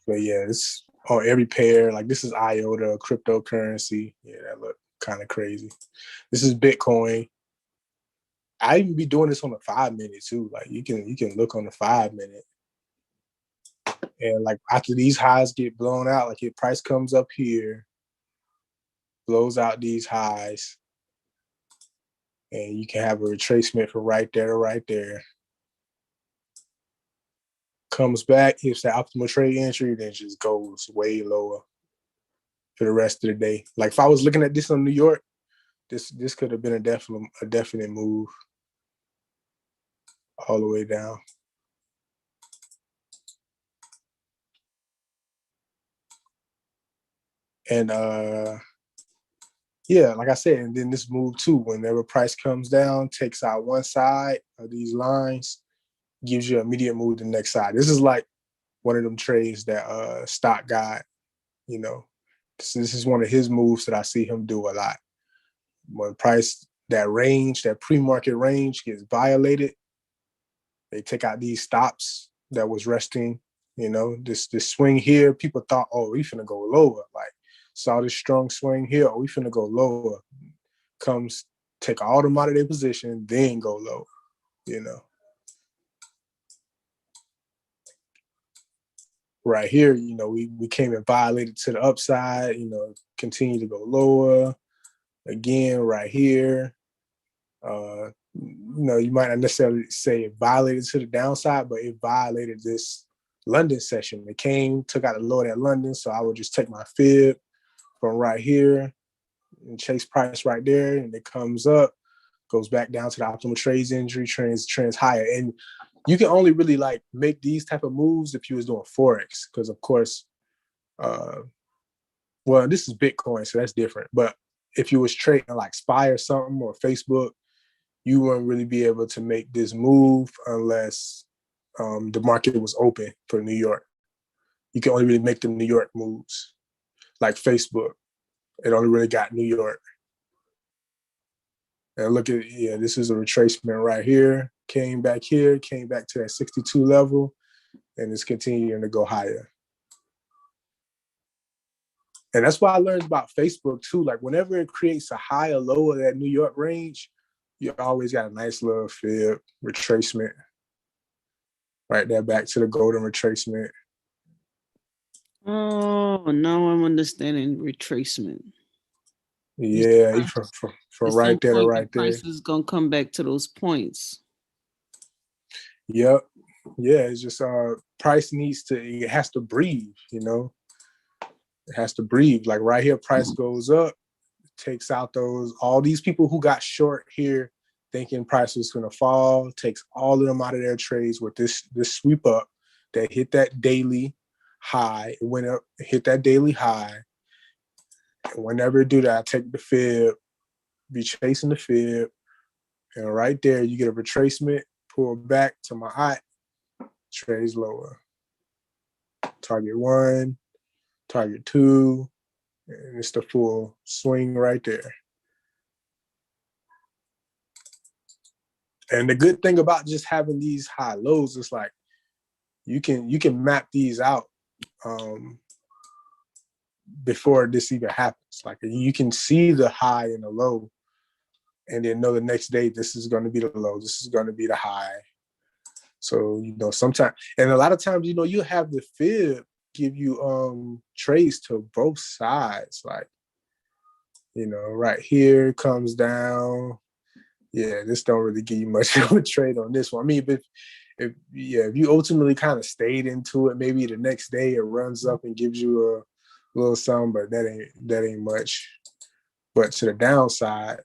But yeah, it's on every pair. Like this is IOTA, cryptocurrency. Yeah, that look kind of crazy. This is Bitcoin. I even be doing this on the 5 minute too. Like you can look on the 5 minute. And like after these highs get blown out, like if price comes up here, blows out these highs, and you can have a retracement from right there to right there. Comes back, hits that optimal trade entry, then just goes way lower for the rest of the day. Like if I was looking at this on New York, this could have been a definite move all the way down. And yeah, like I said, and then this move too, whenever price comes down, takes out one side of these lines, gives you an immediate move to the next side. This is like one of them trades that Stock got, this is one of his moves that I see him do a lot. When price, that range, that pre-market range gets violated, they take out these stops that was resting, this swing here, people thought, oh, we finna go lower. Like, saw this strong swing here, oh, we finna go lower. Comes, take all them out of their position, then go low, Right here, we came and violated to the upside, continue to go lower. Again, right here, you might not necessarily say it violated to the downside, but it violated this London session. It came, took out the low at London, so I would just take my fib from right here and chase price right there, and it comes up, goes back down to the optimal trades entry, trends higher. And you can only really like make these type of moves if you was doing Forex, because of course, well, this is Bitcoin, so that's different. But if you was trading like SPY or something or Facebook, you wouldn't really be able to make this move unless the market was open for New York. You can only really make the New York moves. Like Facebook, it only really got New York. And look at, yeah, this is a retracement right here. Came back here, came back to that 62 level, and it's continuing to go higher. And that's why I learned about Facebook too. Like whenever it creates a high or low of that New York range, you always got a nice little fib retracement. Right there, back to the golden retracement. Oh, now I'm understanding retracement. Yeah, from At right some there to point, the right there. price is gonna come back to those points. Yep. Yeah, it's just price it has to breathe, you know. It has to breathe. Like right here, price goes up, takes out all these people who got short here thinking price was gonna fall, takes all of them out of their trades with this sweep up that hit that daily high. It went up, hit that daily high. And whenever it do that, I take the fib, be chasing the fib, and right there you get a retracement, pull back to my eye, trades lower. Target 1, target 2, and it's the full swing right there. And the good thing about just having these high lows is like you can map these out before this even happens. Like you can see the high and the low, and then know the next day this is going to be the low, this is going to be the high. So sometimes, and a lot of times, you'll have the fib give you trades to both sides. Like right here comes down. Yeah, this don't really give you much of a trade on this one. I mean, if you ultimately kind of stayed into it, maybe the next day it runs up and gives you a little something, but that ain't much. But to the downside,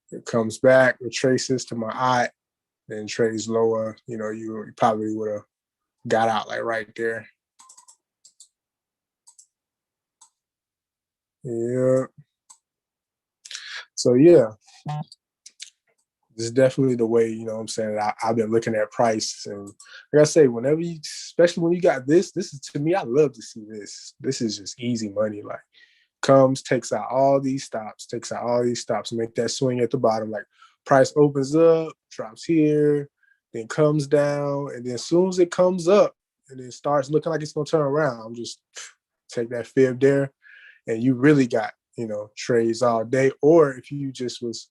it comes back, retraces to my eye, then trades lower. You probably would have got out like right there. Yeah. So yeah, this is definitely the way, what I'm saying, I've been looking at price. And like I say, whenever especially when you got this is, to me, I love to see this. This is just easy money. Like comes, takes out all these stops, make that swing at the bottom. Like price opens up, drops here, then comes down. And then as soon as it comes up and then starts looking like it's going to turn around, I'm just take that fib there. And you really got, trades all day. Or if you just was,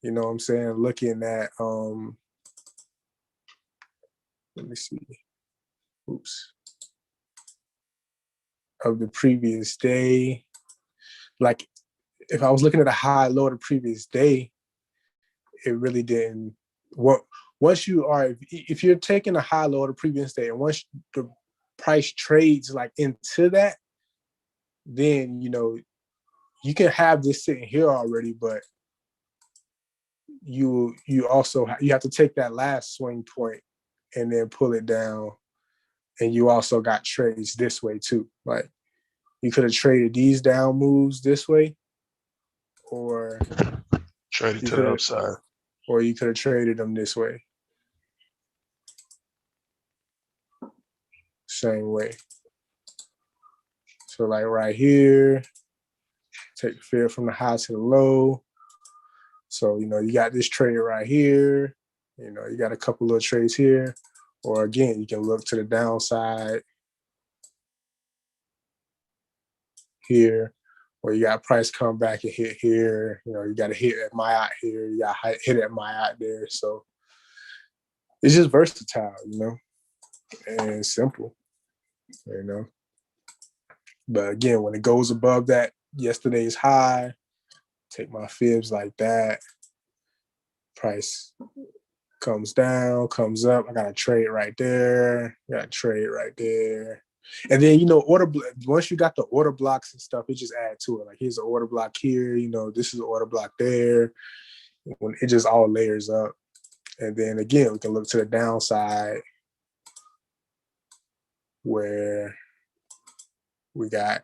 what I'm saying, looking at, let me see, of the previous day. Like if I was looking at a high low the previous day, it really didn't. Once you are, if you're taking a high low the previous day, and once the price trades like into that, then you can have this sitting here already, but you also you have to take that last swing point and then pull it down, and you also got trades this way too. Like you could have traded these down moves this way, or trade it to the upside, or you could have traded them this way. Same way. So like right here, take the fib from the high to the low. So, you got this trade right here. You got a couple of trades here. Or again, you can look to the downside here, or you got price come back and hit here. You got a hit at my out here. You got hit at my out there. So it's just versatile, and simple, But again, when it goes above that yesterday's high, take my fibs like that. Price comes down, comes up. I got a trade right there. Got a trade right there. And then, once you got the order blocks and stuff, it just add to it. Like here's an order block here, this is an order block there. When it just all layers up. And then again, we can look to the downside where we got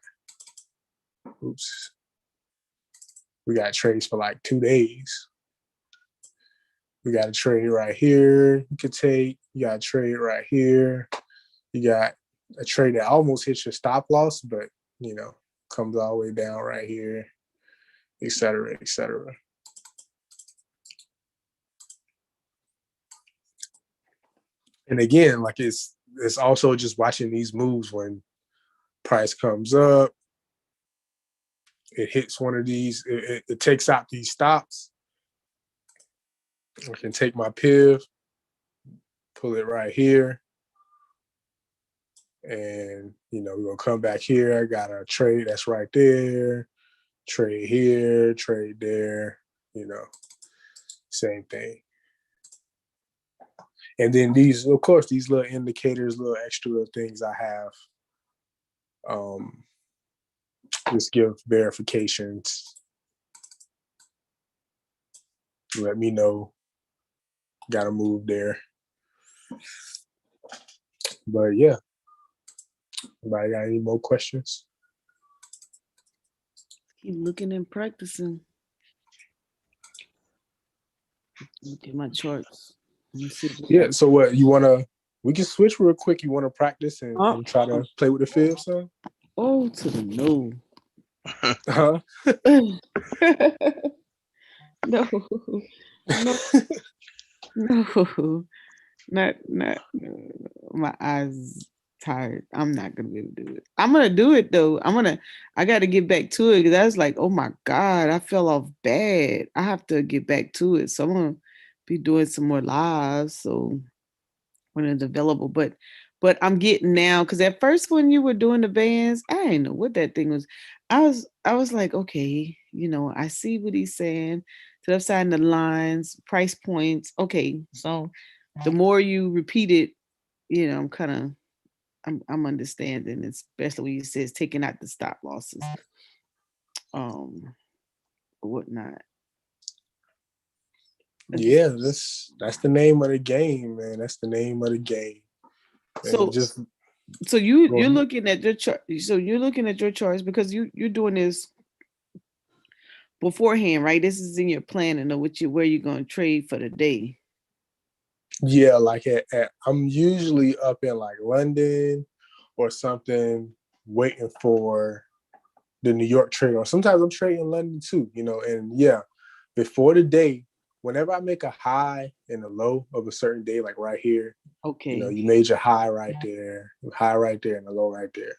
trades for like 2 days. We got a trade right here you could take. You got a trade right here. You got a trade that almost hits your stop loss, but, comes all the way down right here, et cetera, et cetera. And again, like it's also just watching these moves when price comes up, it hits one of these, it takes out these stops. I can take my PIV, pull it right here. And we're gonna come back here. I got a trade that's right there, trade here, trade there, same thing. And then these, of course, these little indicators, little extra little things I have. Just give verifications. Let me know. Gotta move there. But yeah. Anybody got any more questions? Keep looking and practicing. Look at my charts. Let me see. Yeah. So what you wanna? We can switch real quick. You want to practice and try to play with the fib, son? Oh, to the no. Huh? No, no, no, not. My eyes tired. I'm not gonna be able to do it. I'm gonna do it though. I got to get back to it because I was like, oh my god, I fell off bad. I have to get back to it. So I'm gonna be doing some more lives. So when it's available, but I'm getting now because at first when you were doing the bands, I didn't know what that thing was. I was like, okay, I see what he's saying. To the side of the lines, price points. Okay, so the more you repeat it, I'm kind of I'm understanding, especially when you says taking out the stop losses, whatnot. Yeah, that's the name of the game, man. That's the name of the game. And So just so you're looking at your chart. So you're looking at your charts because you're doing this beforehand, right? This is in your plan to know where you're going to trade for the day. yeah, like I'm usually up in like London or something, waiting for the New York trade. Or sometimes I'm trading London too, and yeah, before the day, whenever I make a high and a low of a certain day, like right here, Okay. you made your high right there, and a low right there.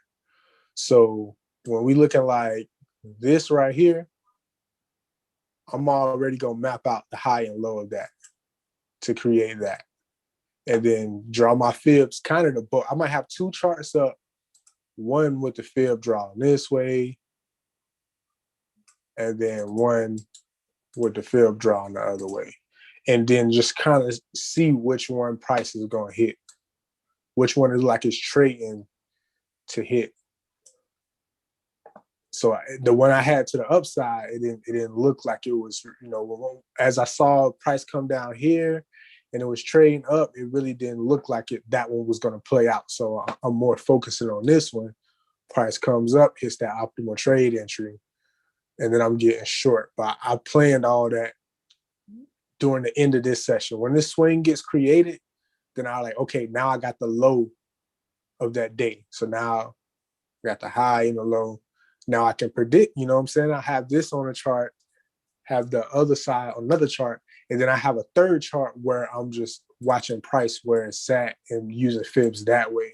So when we look at like this right here, I'm already gonna map out the high and low of that to create that. And then draw my fibs kind of the book. I might have two charts up, one with the fib drawn this way, and then one with the fib drawn the other way. And then just kind of see which one price is going to hit, which one is like it's trading to hit. So the one I had to the upside, it didn't look like it was, as I saw price come down here and it was trading up, it really didn't look like that one was going to play out. So I'm more focusing on this one. Price comes up, hits that optimal trade entry, and then I'm getting short. But I planned all that during the end of this session. When this swing gets created, then I like, okay, now I got the low of that day. So now I got the high and the low. Now I can predict, you know what I'm saying? I have this on a chart, have the other side on another chart, and then I have a third chart where I'm just watching price where it's at and using fibs that way.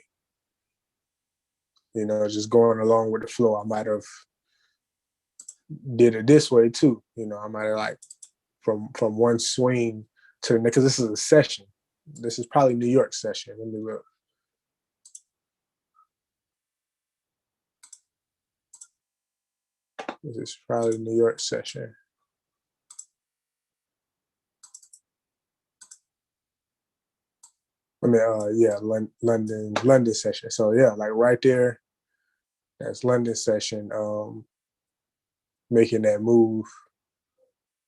Just going along with the flow. I might have did it this way too. I might have like from one swing to the next, because this is a session. This is probably New York session. Let me look. This is probably New York session. I mean, yeah, London session. So yeah, like right there, that's London session. Making that move.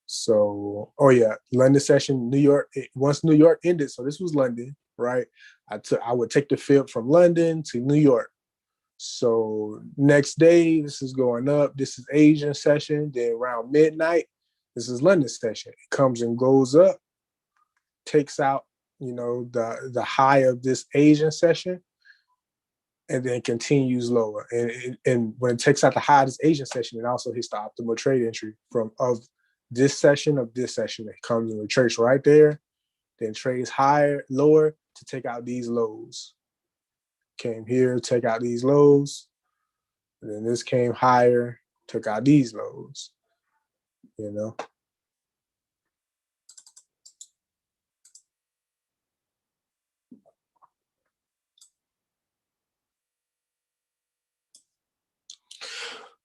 So, oh yeah, London session, New York. Once New York ended, so this was London, right? I would take the fib from London to New York. So next day, this is going up. This is Asian session. Then around midnight, this is London session. It comes and goes up, takes out, the high of this Asian session, and then continues lower. And when it takes out the high of this Asian session, it also hits the optimal trade entry of this session. It comes and retraces right there, then trades higher, lower to take out these lows. Came here, take out these lows. And then this came higher, took out these lows,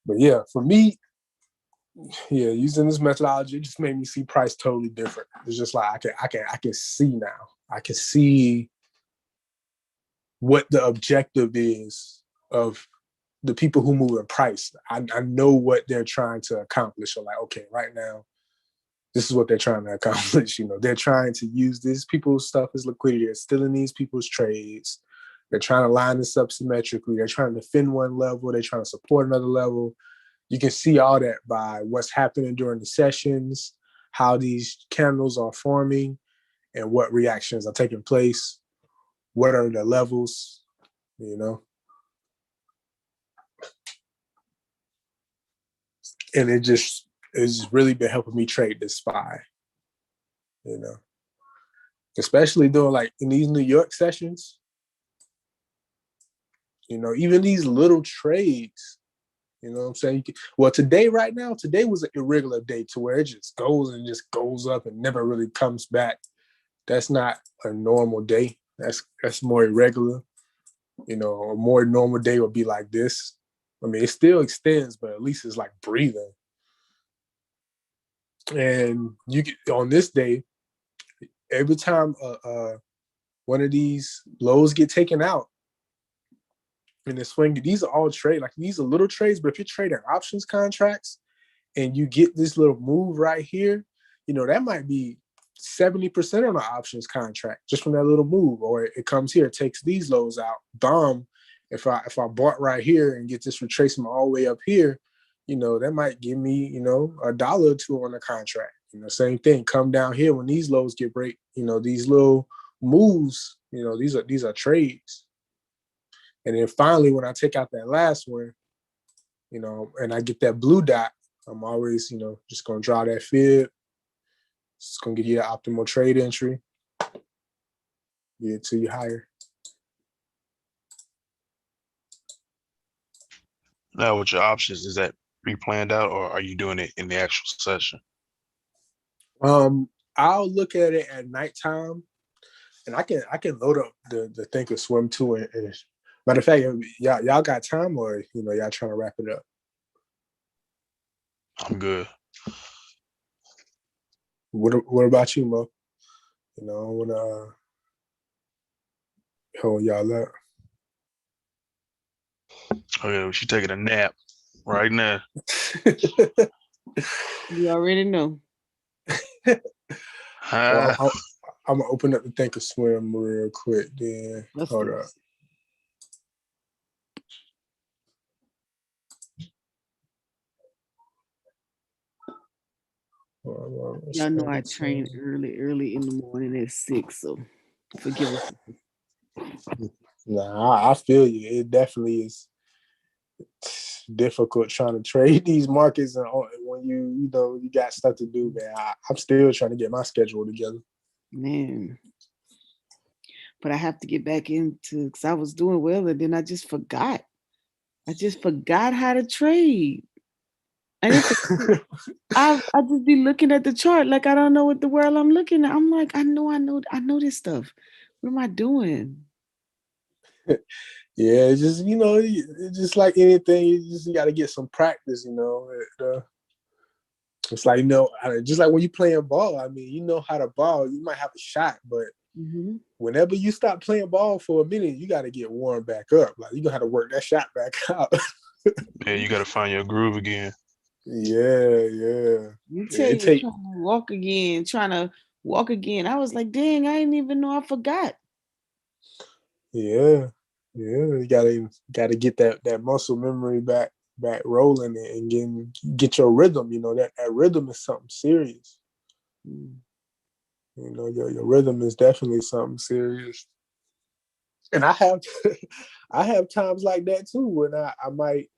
But yeah, for me, yeah, using this methodology, it just made me see price totally different. It's just like I can see now. I can see what the objective is of the people who move in price. I know what they're trying to accomplish. So like, okay, right now, this is what they're trying to accomplish. They're trying to use these people's stuff as liquidity. They're stealing these people's trades. They're trying to line this up symmetrically. They're trying to defend one level. They're trying to support another level. You can see all that by what's happening during the sessions, how these candles are forming, and what reactions are taking place. What are the levels, And it's really been helping me trade this SPY, especially doing like in these New York sessions, even these little trades, what I'm saying? Today was an irregular day to where it just goes up and never really comes back. That's not a normal day. That's more irregular. A more normal day would be like this. I mean, it still extends, but at least it's like breathing. And you get, on this day, every time one of these lows get taken out in the swing, these are all trade. Like these are little trades, but if you're trading options contracts and you get this little move right here, that might be 70% on the options contract just from that little move. Or it comes here, it takes these lows out. Bomb. If I bought right here and get this retracement all the way up here, that might give me, $1 or $2 on the contract. Same thing. Come down here when these lows get break, these little moves, these are trades. And then finally, when I take out that last one, and I get that blue dot, I'm always, just gonna draw that fib. It's gonna give you the optimal trade entry. Get it to you higher. Now, with your options, is that pre-planned out, or are you doing it in the actual session? I'll look at it at nighttime, and I can load up the Thinkorswim too. And matter of fact, y'all got time, or y'all trying to wrap it up? I'm good. What about you, Mo? I want to hold y'all up. Oh yeah, she's taking a nap right now. You already know. Well, I'm gonna open up the Thinkorswim real quick. Then hold up. Y'all know I train early in the morning at 6, so forgive us. Nah, I feel you. It definitely is difficult trying to trade these markets, and when you got stuff to do, man. I'm still trying to get my schedule together, man. But I have to get back into, because I was doing well, and then I just forgot. I just forgot how to trade. I just be looking at the chart like I don't know what the world I'm looking at. I'm like, I know this stuff. What am I doing? Yeah, it's just it's just like anything. You got to get some practice. It's like just like when you playing ball. I mean, you know how to ball. You might have a shot, but whenever you stop playing ball for a minute, you got to get warmed back up. Like you gonna have to work that shot back out. Yeah, you got to find your groove again. Yeah. You tell you trying to walk again. I was like, dang, I didn't even know I forgot. Yeah. You gotta get that muscle memory back rolling and get your rhythm. That rhythm is something serious. Your rhythm is definitely something serious. And I have times like that too when I might,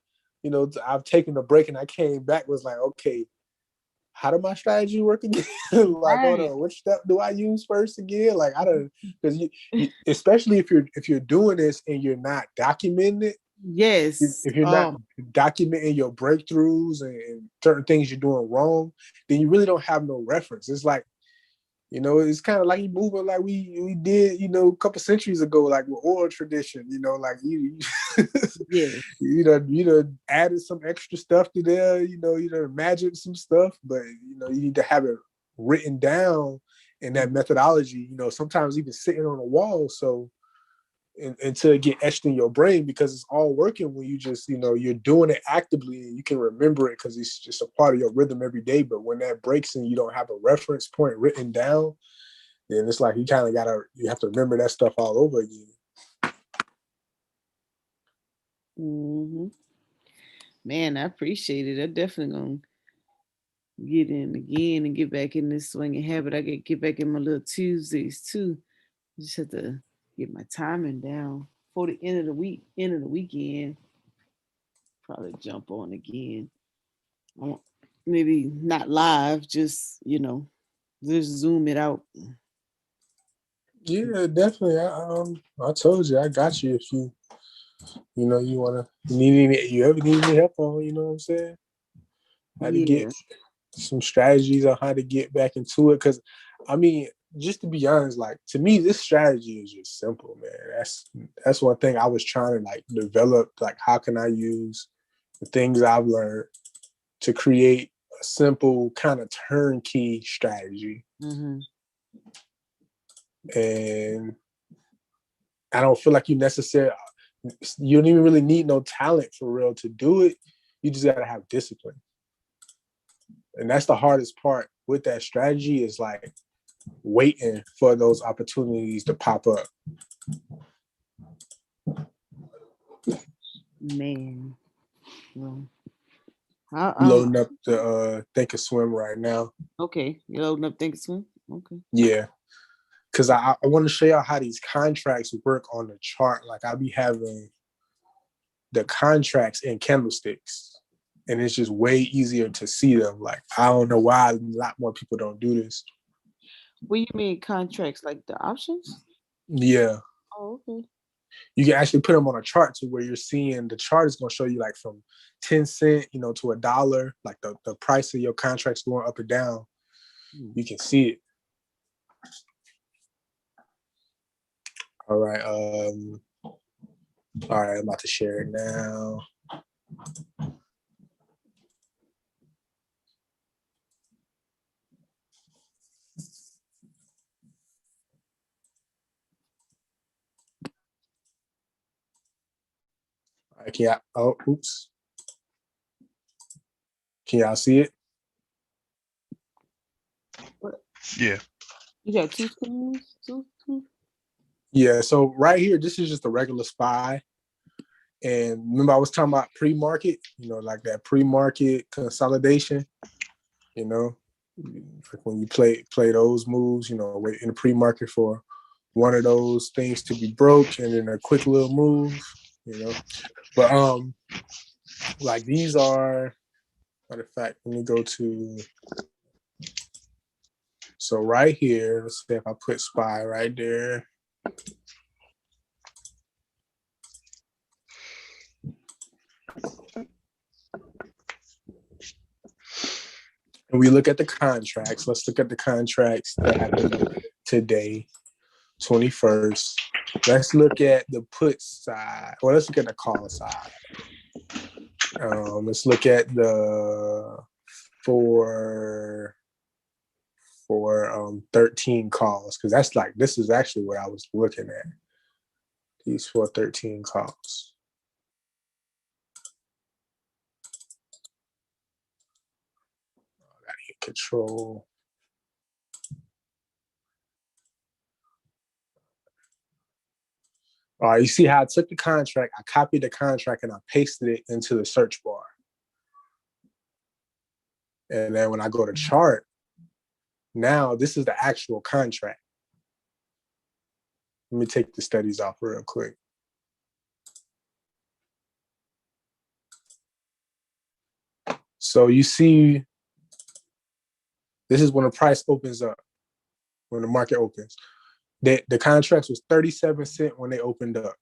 I've taken a break and I came back, was like, okay, how did my strategy work again? Like, hold on, which step do I use first again? Like, I don't, because you especially if you're doing this and you're not documenting it. Yes. If you're not documenting your breakthroughs and certain things you're doing wrong, then you really don't have no reference. It's like You know, it's kind of like you moving like we did, you know, a couple centuries ago, like with oral tradition. You know, like you Yeah. you know added some extra stuff to there. You know, imagined some stuff, but you know, you need to have it written down in that methodology. You know, sometimes even sitting on a wall, so until it get etched in your brain, because it's all working when you just, you know, you're doing it actively and you can remember it because it's just a part of your rhythm every day. But when that breaks and you don't have a reference point written down, then it's like you have to remember that stuff all over again. Mm-hmm. Man, I appreciate it. I definitely gonna get in again and get back in this swinging habit. I get back in my little Tuesdays too. Just have to get my timing down for the end of the week, end of the weekend. Probably jump on again. Maybe not live, just just zoom it out. Yeah, definitely. I told you I got you if you need any, you ever need any help on, you know what I'm saying? How to get Yeah. some strategies on how to get back into it. Because, I mean, just to be honest, like to me, this strategy is just simple, man. That's one thing I was trying to like develop. Like, how can I use the things I've learned to create a simple kind of turnkey strategy? Mm-hmm. And I don't feel like you don't even really need no talent for real to do it. You just gotta have discipline. And that's the hardest part with that strategy is like waiting for those opportunities to pop up. Man. Well, Loading up the Think and Swim right now. okay. You're loading up Thinkorswim? Okay. Yeah. Cause I want to show y'all how these contracts work on the chart. Like I'll be having the contracts in candlesticks. And it's just way easier to see them. Like I don't know why a lot more people don't do this. What do you mean contracts, like the options? Yeah. Oh, okay. You can actually put them on a chart to where you're seeing the chart is going to show you like from 10 cent, to $1, like the price of your contracts going up and down. You can see it. All right. All right. I'm about to share it now. All right, oops. Can y'all see it? What? Yeah. You got two screens? Two? Yeah. So right here, this is just a regular SPY. And remember I was talking about pre-market, like that pre-market consolidation, like when you play those moves, wait in the pre-market for one of those things to be broke and then a quick little move, But like these are, matter of fact, let me go to, so right here, let's say if I put SPY right there. And we look at the contracts. Let's look at the contracts that happened today, 21st. Let's look at the put side. Well, let's look at the call side. Let's look at the for 13 calls, because that's like, this is actually what I was looking at. These for 13 calls. I gotta hit control. All right, you see how I took the contract, I copied the contract, and I pasted it into the search bar. And then when I go to chart, now this is the actual contract. Let me take the studies off real quick. So you see, this is when the price opens up, when the market opens. The contracts was 37 cents when they opened up.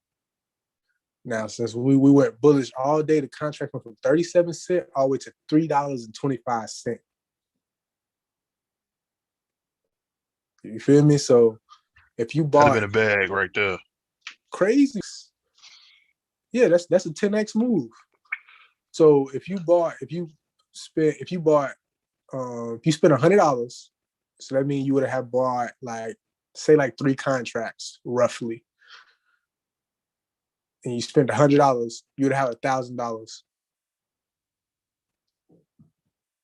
Now, since we went bullish all day, the contract went from 37 cents all the way to $3.25. You feel me? So if you That'd have bought been a bag right there. crazy, yeah, that's a 10x move. So if you bought if you spent if you bought if you spent $100, so that means you would have bought like say like 3 contracts roughly, and you spent $100, you would have $1,000,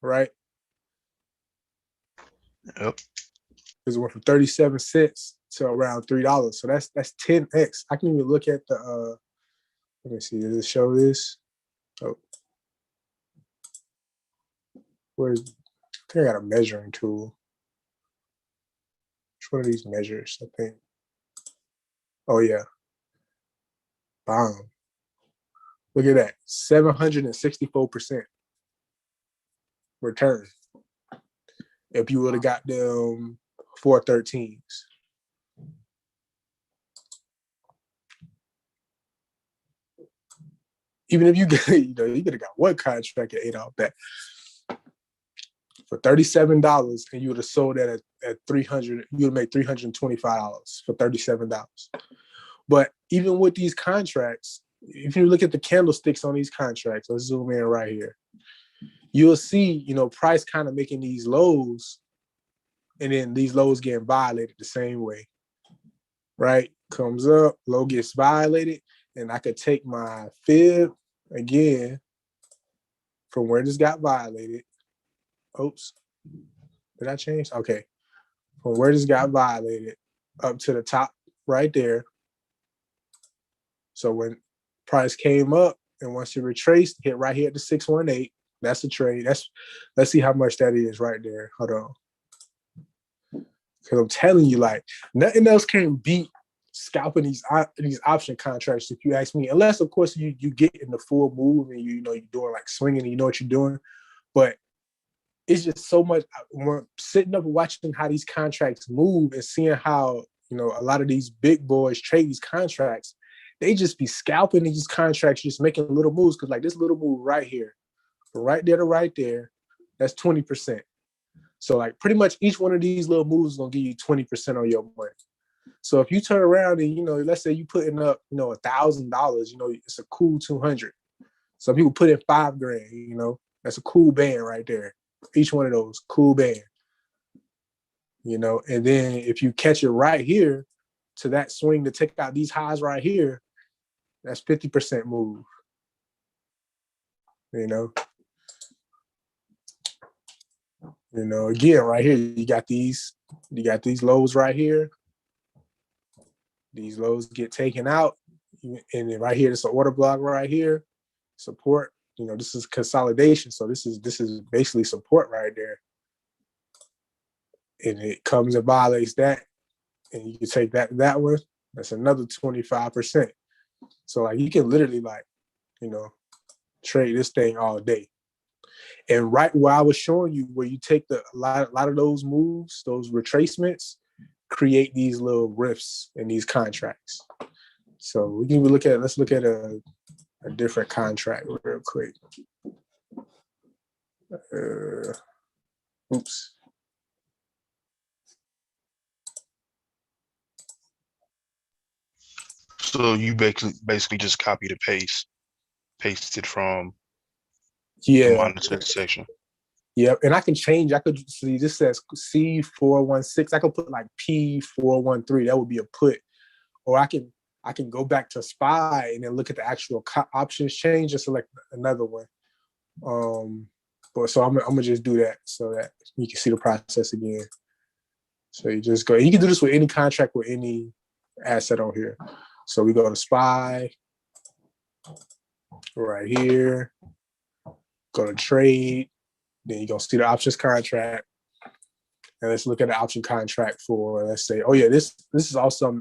right? Yep. Because it went from 37 cents to around $3. So that's 10x. I can even look at the let me see, does it show this? Oh, where's I think I got a measuring tool. Which one of these measures? I think. Oh yeah. Bomb. Look at that. 764% return. If you would have got them 413s. Even if you get, you could have got one contract at 8 off that for $37, and you would have sold that at 300. You would make $325 for $37. But even with these contracts, if you look at the candlesticks on these contracts, let's zoom in right here. You'll see, price kind of making these lows, and then these lows getting violated the same way. Right? Comes up, low gets violated, and I could take my fib again from where this got violated. Oops. Did I change? Okay. From where this got violated up to the top right there. So when price came up and once it retraced, hit right here at the 618. That's a trade. Let's see how much that is right there. Hold on. Because I'm telling you, like, nothing else can beat scalping these option contracts, if you ask me. Unless, of course, you get in the full move and you're doing like swinging and you know what you're doing. But it's just so much. When sitting up and watching how these contracts move and seeing how a lot of these big boys trade these contracts, they just be scalping these contracts, just making little moves. Because like this little move right here, from right there to right there, that's 20%. So like pretty much each one of these little moves is gonna give you 20% on your money. So if you turn around and let's say you putting up $1,000, it's a cool 200. Some people put in $5,000. That's a cool band right there. Each one of those cool band. And then if you catch it right here to that swing to take out these highs right here, that's 50% move. Again, right here, you got these lows right here. These lows get taken out. And then right here, this is an order block right here. Support. This is consolidation. So this is basically support right there. And it comes and violates that. And you can take that one. That's another 25%. So like you can literally trade this thing all day. And right where I was showing you, where you take a lot of those moves, those retracements, create these little rifts in these contracts. So we can let's look at a different contract real quick. Oops. So you basically just copy the paste it from the monitor section. Yeah, and I can change. I could see this says C416. I could put like P413. That would be a put, or I can go back to SPY and then look at the actual options change and select another one. But so I'm gonna just do that so that you can see the process again. So you just go. You can do this with any contract with any asset on here. So we go to SPY right here. Go to trade. Then you're gonna see the options contract. And let's look at the option contract for, let's say, oh yeah, this is also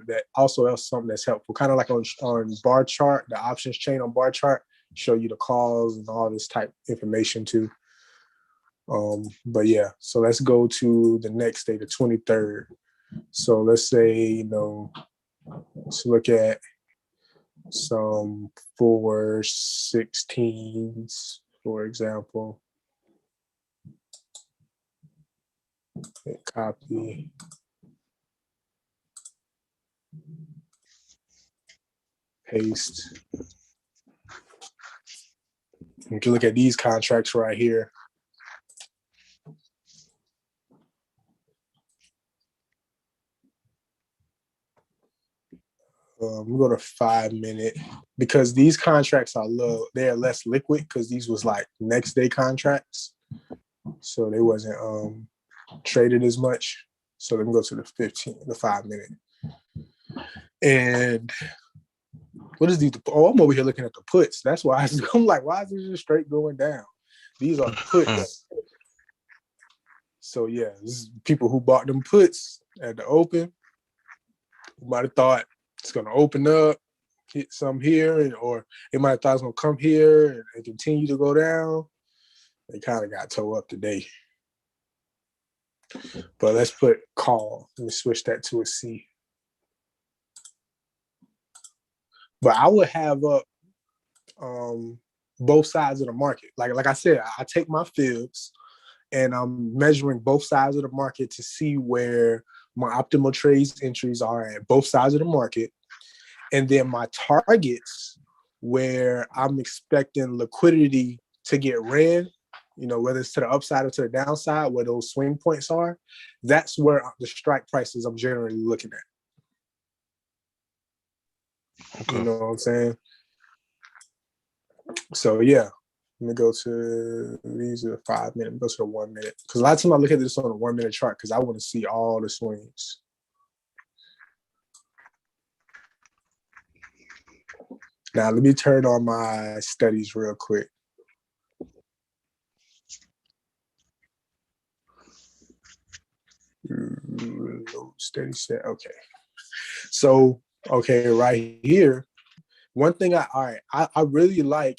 something that's helpful. Kind of like on bar chart, the options chain on bar chart, show you the calls and all this type information too. But yeah, so let's go to the next day, the 23rd. So let's say, let's look at some 416s, for example. Copy. Paste. You can look at these contracts right here. We go to 5 minute because these contracts are low. They're less liquid because these was like next day contracts, so they wasn't traded as much. So let me go to the 5 minute. And what is these? Oh, I'm over here looking at the puts. That's why I'm like, why is it just straight going down? These are puts. So yeah, this is people who bought them puts at the open. Who might have thought it's gonna open up, hit some here, or they might have thought it's gonna come here and continue to go down. They kind of got toe up today. But let's put call. Let me switch that to a C. But I would have up both sides of the market. Like I said, I take my fibs and I'm measuring both sides of the market to see where my optimal trades entries are at both sides of the market. And then my targets where I'm expecting liquidity to get ran, you know, whether it's to the upside or to the downside, where those swing points are, that's where the strike prices I'm generally looking at. Okay. You know what I'm saying? So yeah, let me go to these are 5 minute. Go to the 1 minute because a lot of times I look at this on a 1 minute chart because I want to see all the swings. Now let me turn on my studies real quick. Steady set. Okay. So okay, right here. One thing I really like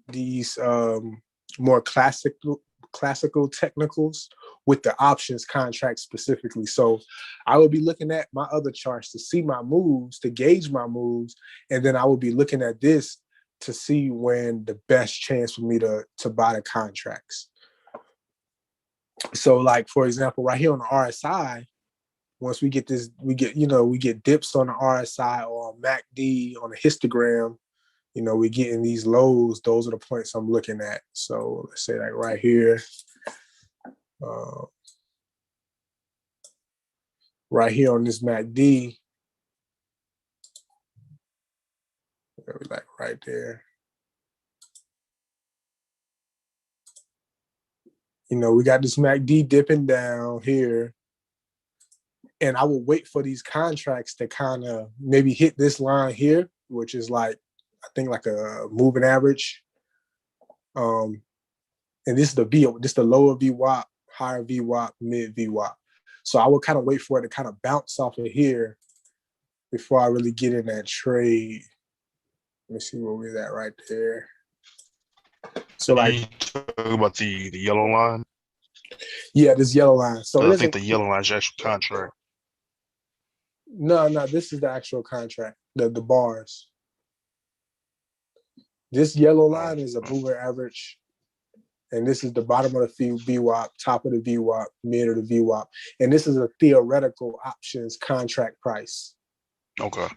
these more classical technicals with the options contract specifically. So I will be looking at my other charts to see my moves, to gauge my moves, and then I will be looking at this to see when the best chance for me to buy the contracts. So like, for example, right here on the RSI, once we get this, we get dips on the RSI or on MACD on the histogram, you know, we're getting these lows. Those are the points I'm looking at. So let's say like right here, right here on this MACD, like right there. You know, we got this MACD dipping down here. And I will wait for these contracts to kind of maybe hit this line here, which is like, I think like a moving average. And this is the lower VWAP, higher VWAP, mid VWAP. So I would kind of wait for it to kind of bounce off of here before I really get in that trade. Let me see where we're at right there. So like, you talk about the yellow line? Yeah, this yellow line. So I think the yellow line is your actual contract. No, this is the actual contract, the bars. This yellow line is a moving average, and this is the bottom of the VWAP, top of the VWAP, mid of the VWAP, and this is a theoretical options contract price. Okay.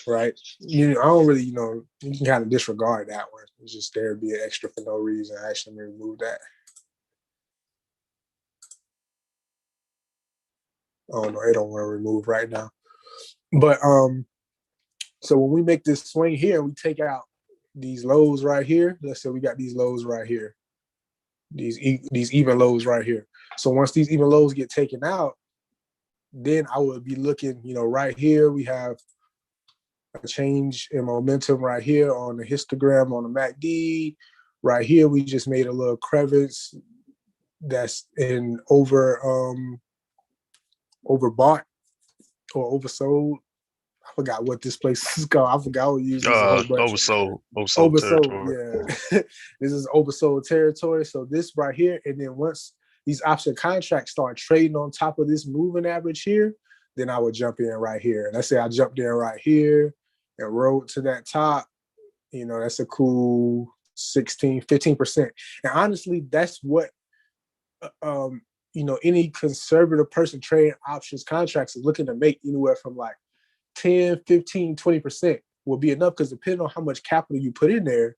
Right? I don't really, you can kind of disregard that one. It's just there to be an extra for no reason. Actually, let me remove that. Oh no, it don't want to remove right now. But so when we make this swing here, we take out these lows right here. Let's say we got these lows right here, these even lows right here. So once these even lows get taken out, then I would be looking, right here we have a change in momentum right here on the histogram on the MACD. Right here we just made a little crevice that's in overbought or oversold. I forgot what this place is called. I forgot we used this a whole bunch. Oversold territory. Yeah. This is oversold territory. So this right here, and then once these option contracts start trading on top of this moving average here, then I would jump in right here. Let's say I jumped in right here and rode to that top. That's a cool 15%. And honestly, that's what any conservative person trading options contracts is looking to make anywhere from like 10, 15, 20% will be enough, because depending on how much capital you put in there,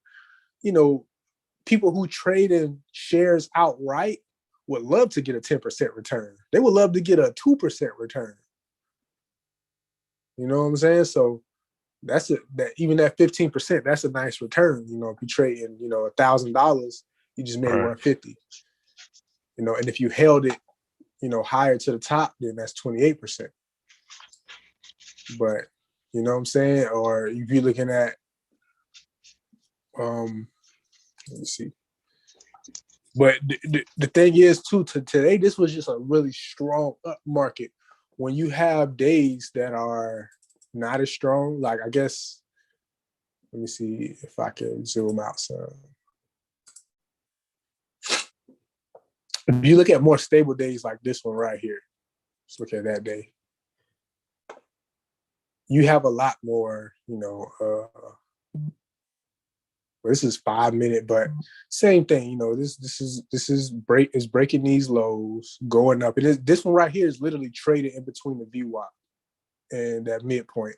people who trade in shares outright would love to get a 10% return. They would love to get a 2% return. You know what I'm saying? So that's it. That even that 15%, that's a nice return. If you trade in, $1,000, you just made Right. 150. And if you held it, higher to the top, then that's 28%. But you know what I'm saying? Or if you're looking at, let me see. But the thing is, too, today, this was just a really strong up market. When you have days that are not as strong, like I guess, let me see if I can zoom out some. If you look at more stable days like this one right here, let's look at that day. You have a lot more, this is 5 minute, but same thing. This is breaking these lows, going up. And this one right here is literally traded in between the VWAP and that midpoint.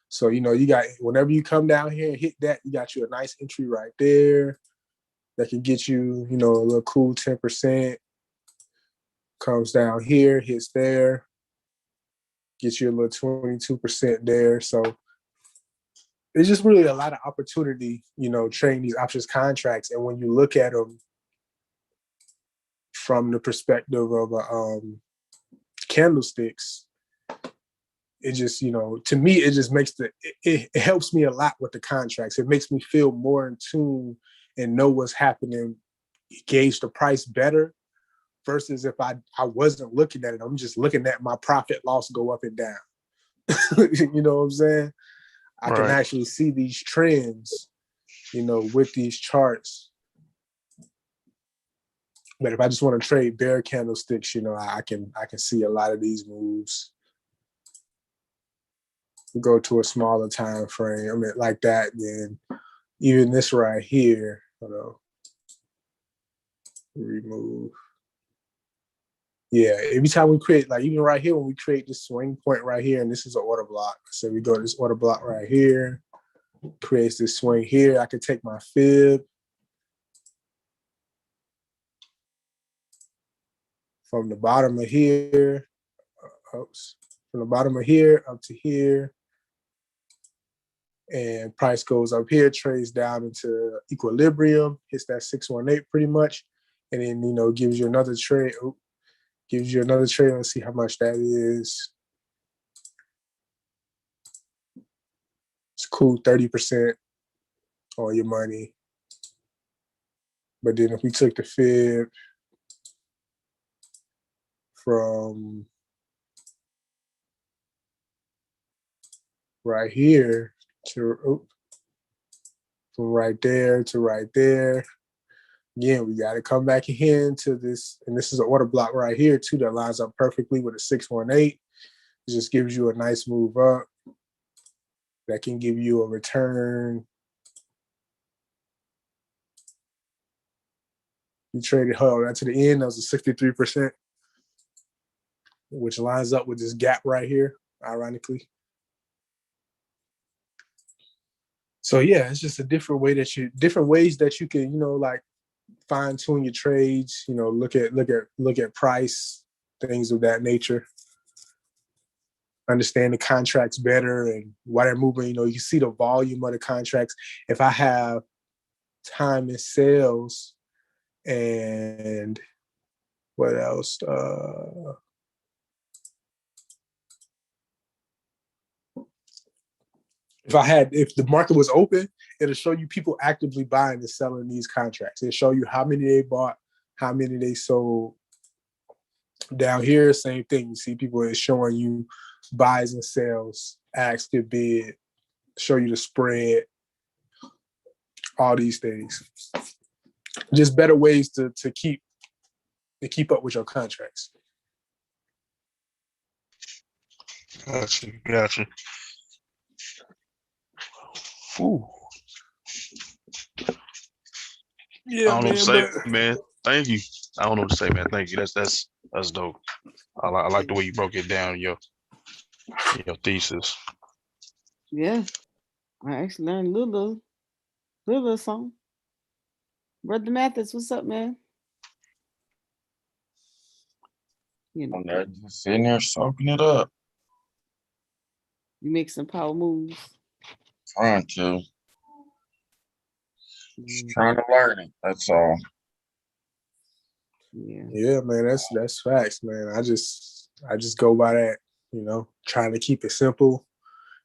So you got, whenever you come down here and hit that, you got you a nice entry right there that can get you, a little cool 10%. Comes down here, hits there, gets you a little 22% there. So there's just really a lot of opportunity, trading these options contracts. And when you look at them from the perspective of candlesticks, it just, to me, it just makes it helps me a lot with the contracts. It makes me feel more in tune and know what's happening, gauge the price better, versus if I wasn't looking at it. I'm just looking at my profit loss go up and down. You know what I'm saying? I can actually see these trends, with these charts. But if I just want to trade bear candlesticks, I can see a lot of these moves. We go to a smaller time frame, like that, then even this right here, remove. Yeah, every time we create, like even right here, when we create this swing point right here, and this is an order block. So we go to this order block right here, creates this swing here. I can take my fib from the bottom of here, from the bottom of here up to here, and price goes up here, trades down into equilibrium, hits that 618 pretty much, and then gives you another trade. Gives you another trade. Let's see how much that is. It's cool, 30% on your money. But then if we took the fib from right here to from right there to right there. Again, we got to come back here into this, and this is an order block right here too that lines up perfectly with a 618. It just gives you a nice move up that can give you a return. You traded that to the end. That was a 63%, which lines up with this gap right here, ironically. So yeah, it's just a different ways that you can, like fine tune your trades, look at price, things of that nature. Understand the contracts better and why they're moving. You see the volume of the contracts. If I have time and sales and what else? If the market was open, it'll show you people actively buying and selling these contracts. It'll show you how many they bought, how many they sold. Down here, same thing. You see people is showing you buys and sales, ask to bid, show you the spread, all these things. Just better ways to keep up with your contracts. Gotcha. Ooh. Yeah, I don't know what to say, man. Thank you. I don't know what to say, man. Thank you. That's That's dope. I like the way you broke it down in your thesis. Yeah, I actually learned little something. Brother Mathis, what's up, man? You know, I'm there just sitting there soaking it up, you make some power moves. trying to, just Mm, trying to learn it. That's all. yeah. Yeah, man, that's facts, man. I just go by that, trying to keep it simple,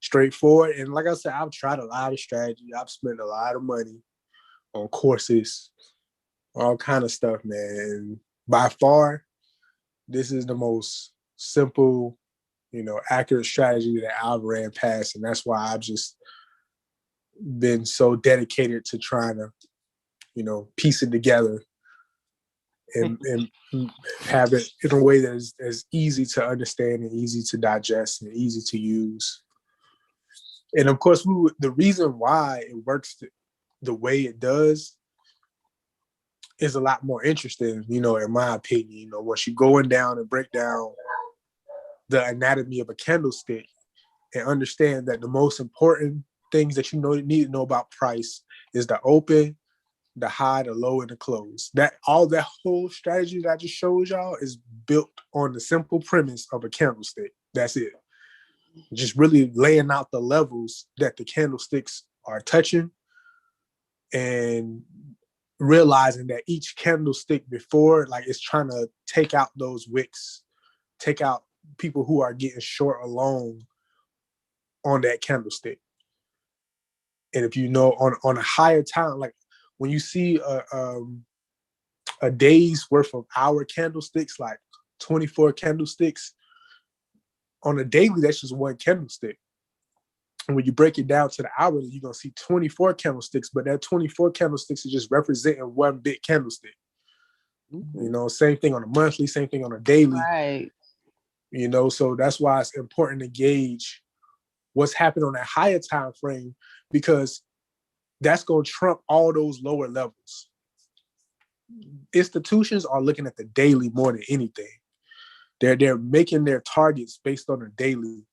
straightforward. And like I said, I've tried a lot of strategy. I've spent a lot of money on courses, all kind of stuff, man. And by far, this is the most simple, accurate strategy that I've ran past. And that's why I've just been so dedicated to trying to, piece it together and have it in a way that is as easy to understand and easy to digest and easy to use. And of course, the reason why it works the way it does is a lot more interesting, in my opinion. Once you go in down and break down the anatomy of a candlestick and understand that the most important things that need to know about price is the open, the high, the low, and the close. That whole strategy that I just showed y'all is built on the simple premise of a candlestick. That's it. Just really laying out the levels that the candlesticks are touching and realizing that each candlestick before, like, it's trying to take out those wicks, take out people who are getting short or long on that candlestick. And if you know on a higher time, like when you see a day's worth of hour candlesticks, like 24 candlesticks on a daily, that's just one candlestick. And when you break it down to the hourly, you're gonna see 24 candlesticks, but that 24 candlesticks is just representing one big candlestick. Same thing on a monthly, same thing on a daily. Right. So that's why it's important to gauge what's happening on that higher time frame, because that's going to trump all those lower levels. Institutions are looking at the daily more than anything. They're making their targets based on a daily.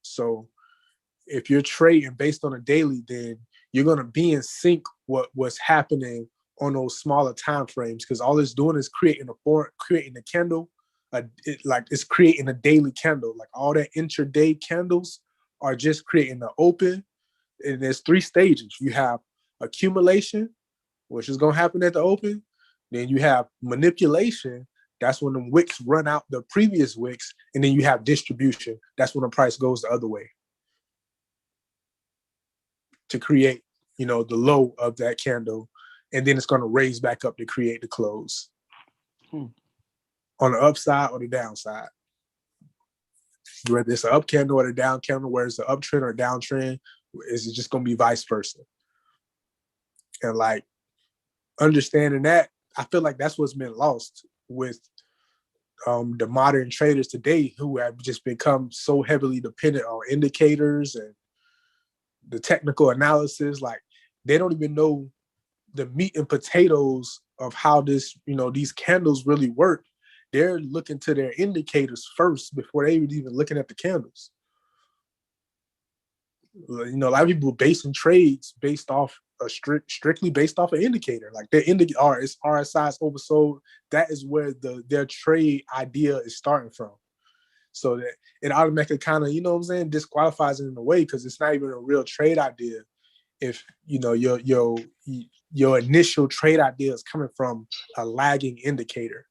So if you're trading based on a daily, then you're going to be in sync what's happening on those smaller time frames, because all it's doing is creating a candle. It's creating a daily candle. Like all that intraday candles are just creating the open. And there's 3 stages. You have accumulation, which is going to happen at the open. Then you have manipulation. That's when the wicks run out the previous wicks. And then you have distribution. That's when the price goes the other way to create, the low of that candle. And then it's going to raise back up to create the close on the upside or the downside. Whether it's an up candle or a down candle, whether it's an uptrend or a downtrend, it's just going to be vice versa. And like understanding that, I feel like that's what's been lost with the modern traders today, who have just become so heavily dependent on indicators and the technical analysis. Like they don't even know the meat and potatoes of how these candles really work. They're looking to their indicators first before they even looking at the candles. A lot of people basing trades based off strictly based off an indicator. Like their indicator is RSI is oversold. That is where their trade idea is starting from. So that it automatically kind of, disqualifies it in a way, because it's not even a real trade idea. If your initial trade idea is coming from a lagging indicator,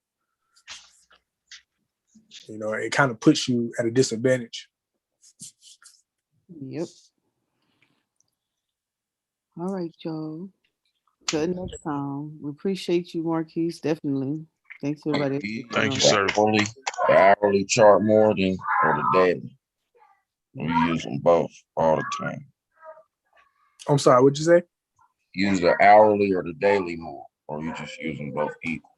it kind of puts you at a disadvantage. Yep. All right, y'all. Till next time. We appreciate you, Marquise. Definitely. Thanks Do everybody. you Thank you, use sir. the hourly chart more than or the daily? We use them both all the time. I'm sorry, what'd you say? Use the hourly or the daily more, or you just use them both equal?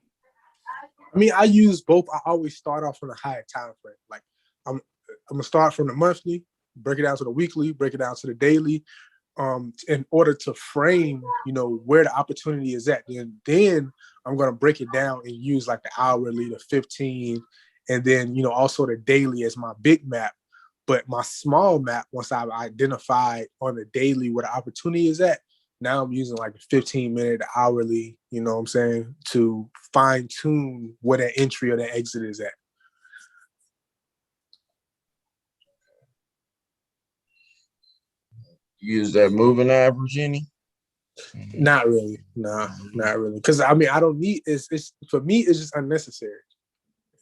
I mean, I use both. I always start off on a higher time frame. Like I'm gonna start from the monthly, break it down to the weekly, break it down to the daily, in order to frame, where the opportunity is at. Then I'm going to break it down and use like the hourly, the 15, and then, also the daily as my big map. But my small map, once I've identified on the daily where the opportunity is at, now I'm using like a 15-minute hourly, you know what I'm saying, to fine tune where that entry or that exit is at. Use that moving average any? Not really. Nah, not really. Because I don't need it's for me, it's just unnecessary.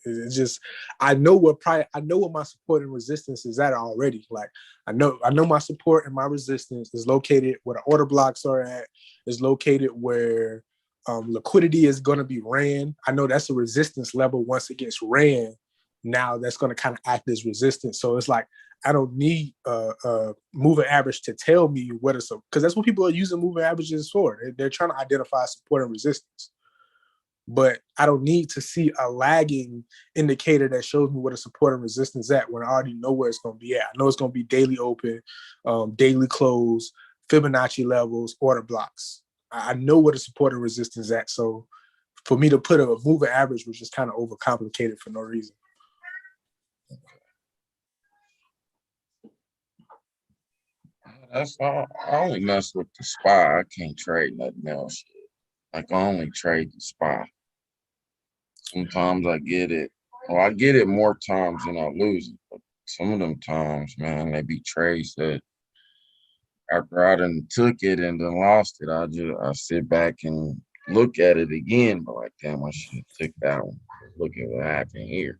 It's just I know what my support and resistance is at already. Like I know my support and my resistance is located where the order blocks are at, is located where liquidity is going to be ran. I know that's a resistance level. Once it gets ran, now that's going to kind of act as resistance. So it's like I don't need a moving average to tell me what it's, because that's what people are using moving averages for. They're trying to identify support and resistance. But I don't need to see a lagging indicator that shows me what a support and resistance at when I already know where it's going to be at. I know it's going to be daily open, daily close, Fibonacci levels, order blocks. I know what a support and resistance at. So for me to put a moving average was just kind of overcomplicated for no reason. That's all. I only mess with the SPY. I can't trade nothing else. Like I only trade the SPY. Sometimes I get it. Well, I get it more times than I lose it. But some of them times, man, they be trades that after I done took it and then lost it, I sit back and look at it again. But like, damn, I should have took that one. Look at what happened here.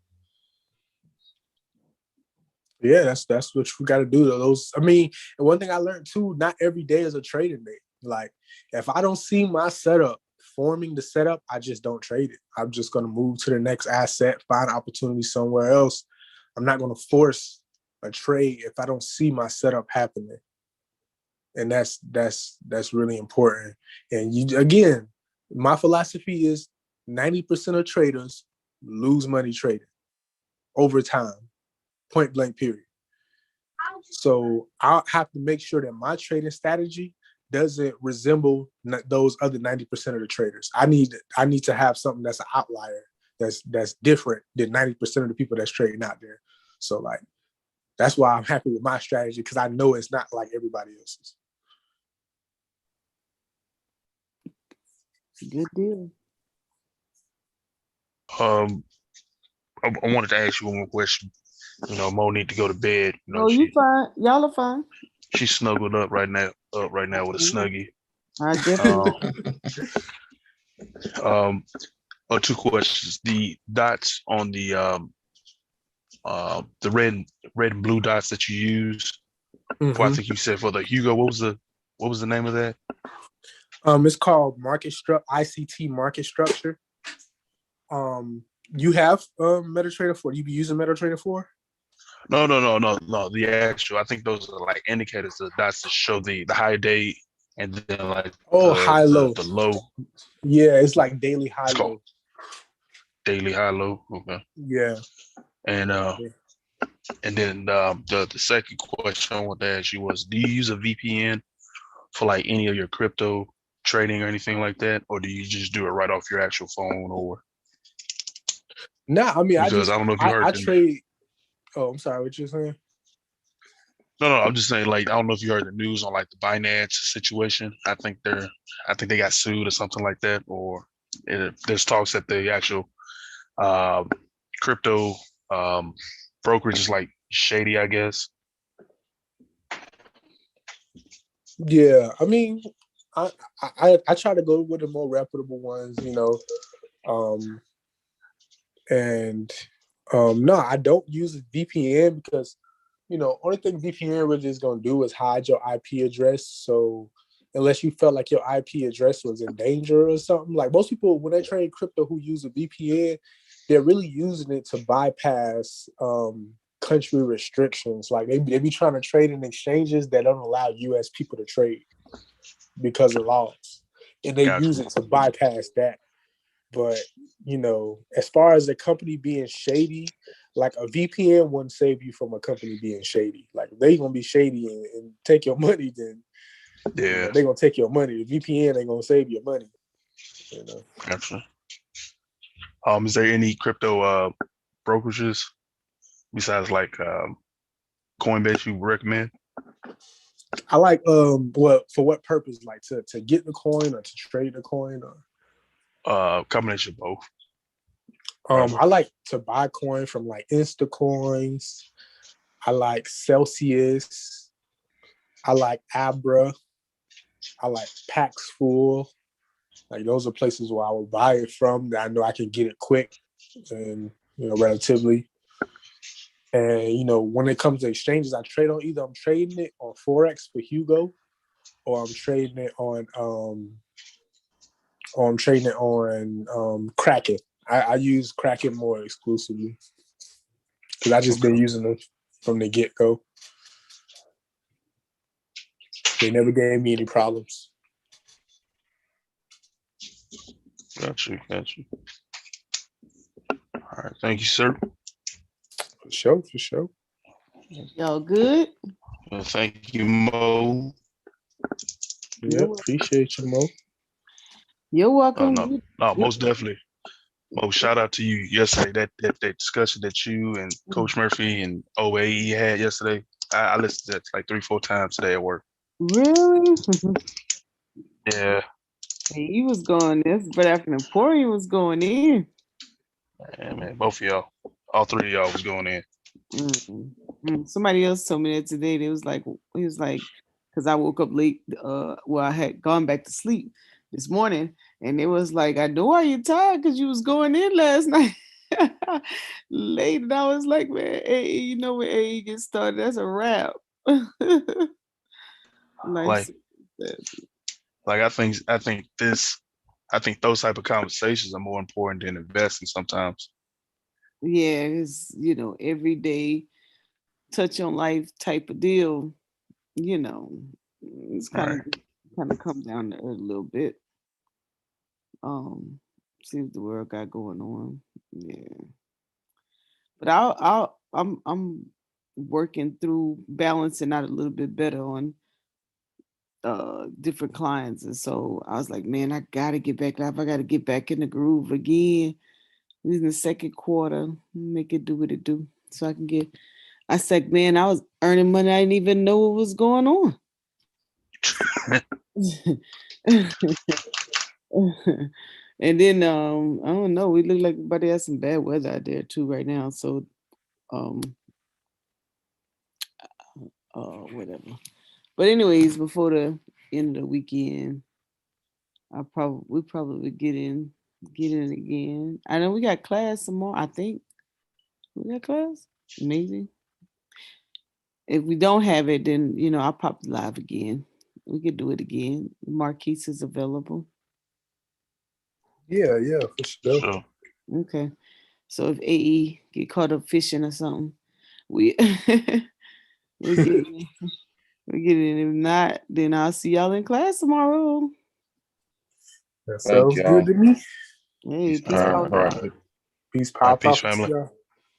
Yeah, that's what you got to do. And one thing I learned too, not every day is a trading day. Like if I don't see my setup forming the setup, I just don't trade it. I'm just going to move to the next asset, find opportunity somewhere else. I'm not going to force a trade if I don't see my setup happening. And that's really important. And again, my philosophy is 90% of traders lose money trading over time, point blank period. So I'll have to make sure that my trading strategy doesn't resemble those other 90% of the traders. I need to have something that's an outlier, that's different than 90% of the people that's trading out there. So like that's why I'm happy with my strategy, because I know it's not like everybody else's. Good deal. I wanted to ask you one more question. Mo need to go to bed. Oh, you fine. Y'all are fine. She's snuggled up right now with a snuggie. I guess. Two questions. The dots on the red and blue dots that you use. I think you said for the Hugo. What was the name of that? It's called ICT market structure. You have MetaTrader 4. You be using MetaTrader 4? No. The actual, I think those are like indicators, the dots that show the high day and then like high low. The low. Yeah, it's like daily high low. Daily high low. Okay. Yeah. And then the second question I want to ask you was, do you use a VPN for like any of your crypto trading or anything like that, or do you just do it right off your actual phone? Or because I don't know if you heard. I trade. Oh, I'm sorry. What you're saying? No. I'm just saying, like, I don't know if you heard the news on like the Binance situation. I think they got sued or something like that, or there's talks that the actual crypto brokerage is like shady, I guess. Yeah, I try to go with the more reputable ones, and no, I don't use a VPN because only thing VPN really is going to do is hide your IP address. So unless you felt like your IP address was in danger or something, like most people when they trade crypto who use a VPN, they're really using it to bypass country restrictions. Like they be trying to trade in exchanges that don't allow US people to trade because of laws. And they use it to bypass that. But, as far as the company being shady, like a VPN wouldn't save you from a company being shady. Like if they gonna be shady and take your money, then Yeah. They're gonna take your money. The VPN ain't gonna save your money. You know. Gotcha. Is there any crypto brokerages besides like Coinbase you recommend? I like what for what purpose? Like to get the coin or to trade the coin or Combination of both. I like to buy coin from like Instacoins. I like Celsius. I like Abra. I like Paxful. Like those are places where I will buy it from that I know I can get it quick and relatively. And when it comes to exchanges, I trade on either I'm trading it on Forex for Hugo, or I'm trading it on Kraken. I use Kraken more exclusively because I just been using them from the get go. They never gave me any problems. Got you. All right, thank you, sir. For sure. Y'all good? Well, thank you, Mo. Yeah, appreciate you, Mo. You're welcome. No, most definitely. Mo, shout out to you yesterday. That discussion that you and Coach Murphy and OAE had yesterday. I listened to that like 3-4 times today at work. Really? Yeah. He was going this, but after Napoleon was going in. Yeah, man, both of y'all, all three of y'all was going in. Somebody else told me that today. He was like, because I woke up late. I had gone back to sleep this morning, and it was like, I know why you're tired because you was going in last night late, and I was like, man, hey, when AE gets started, that's a wrap. Like I think those type of conversations are more important than investing sometimes. Yeah, it's everyday touch on life type of deal. It's kind of come down to earth a little bit. See what the world got going on. Yeah, but I'm working through balancing out a little bit better on different clients, and so I was like, man, I gotta get back live. I gotta get back in the groove again. In the second quarter, make it do what it do, so I can get. I said, man, I was earning money. I didn't even know what was going on. And then I don't know. We look like everybody has some bad weather out there too right now. So whatever. But anyways, before the end of the weekend, we probably get in again. I know we got class tomorrow. I think we got class. Maybe. If we don't have it, then I'll pop live again. We could do it again. Marquise is available. Yeah, for sure. Okay. So if AE get caught up fishing or something, we we get in. We get in. If not, then I'll see y'all in class tomorrow. That sounds good to me. Hey, peace, power. Peace, power, Peace, family. y'all.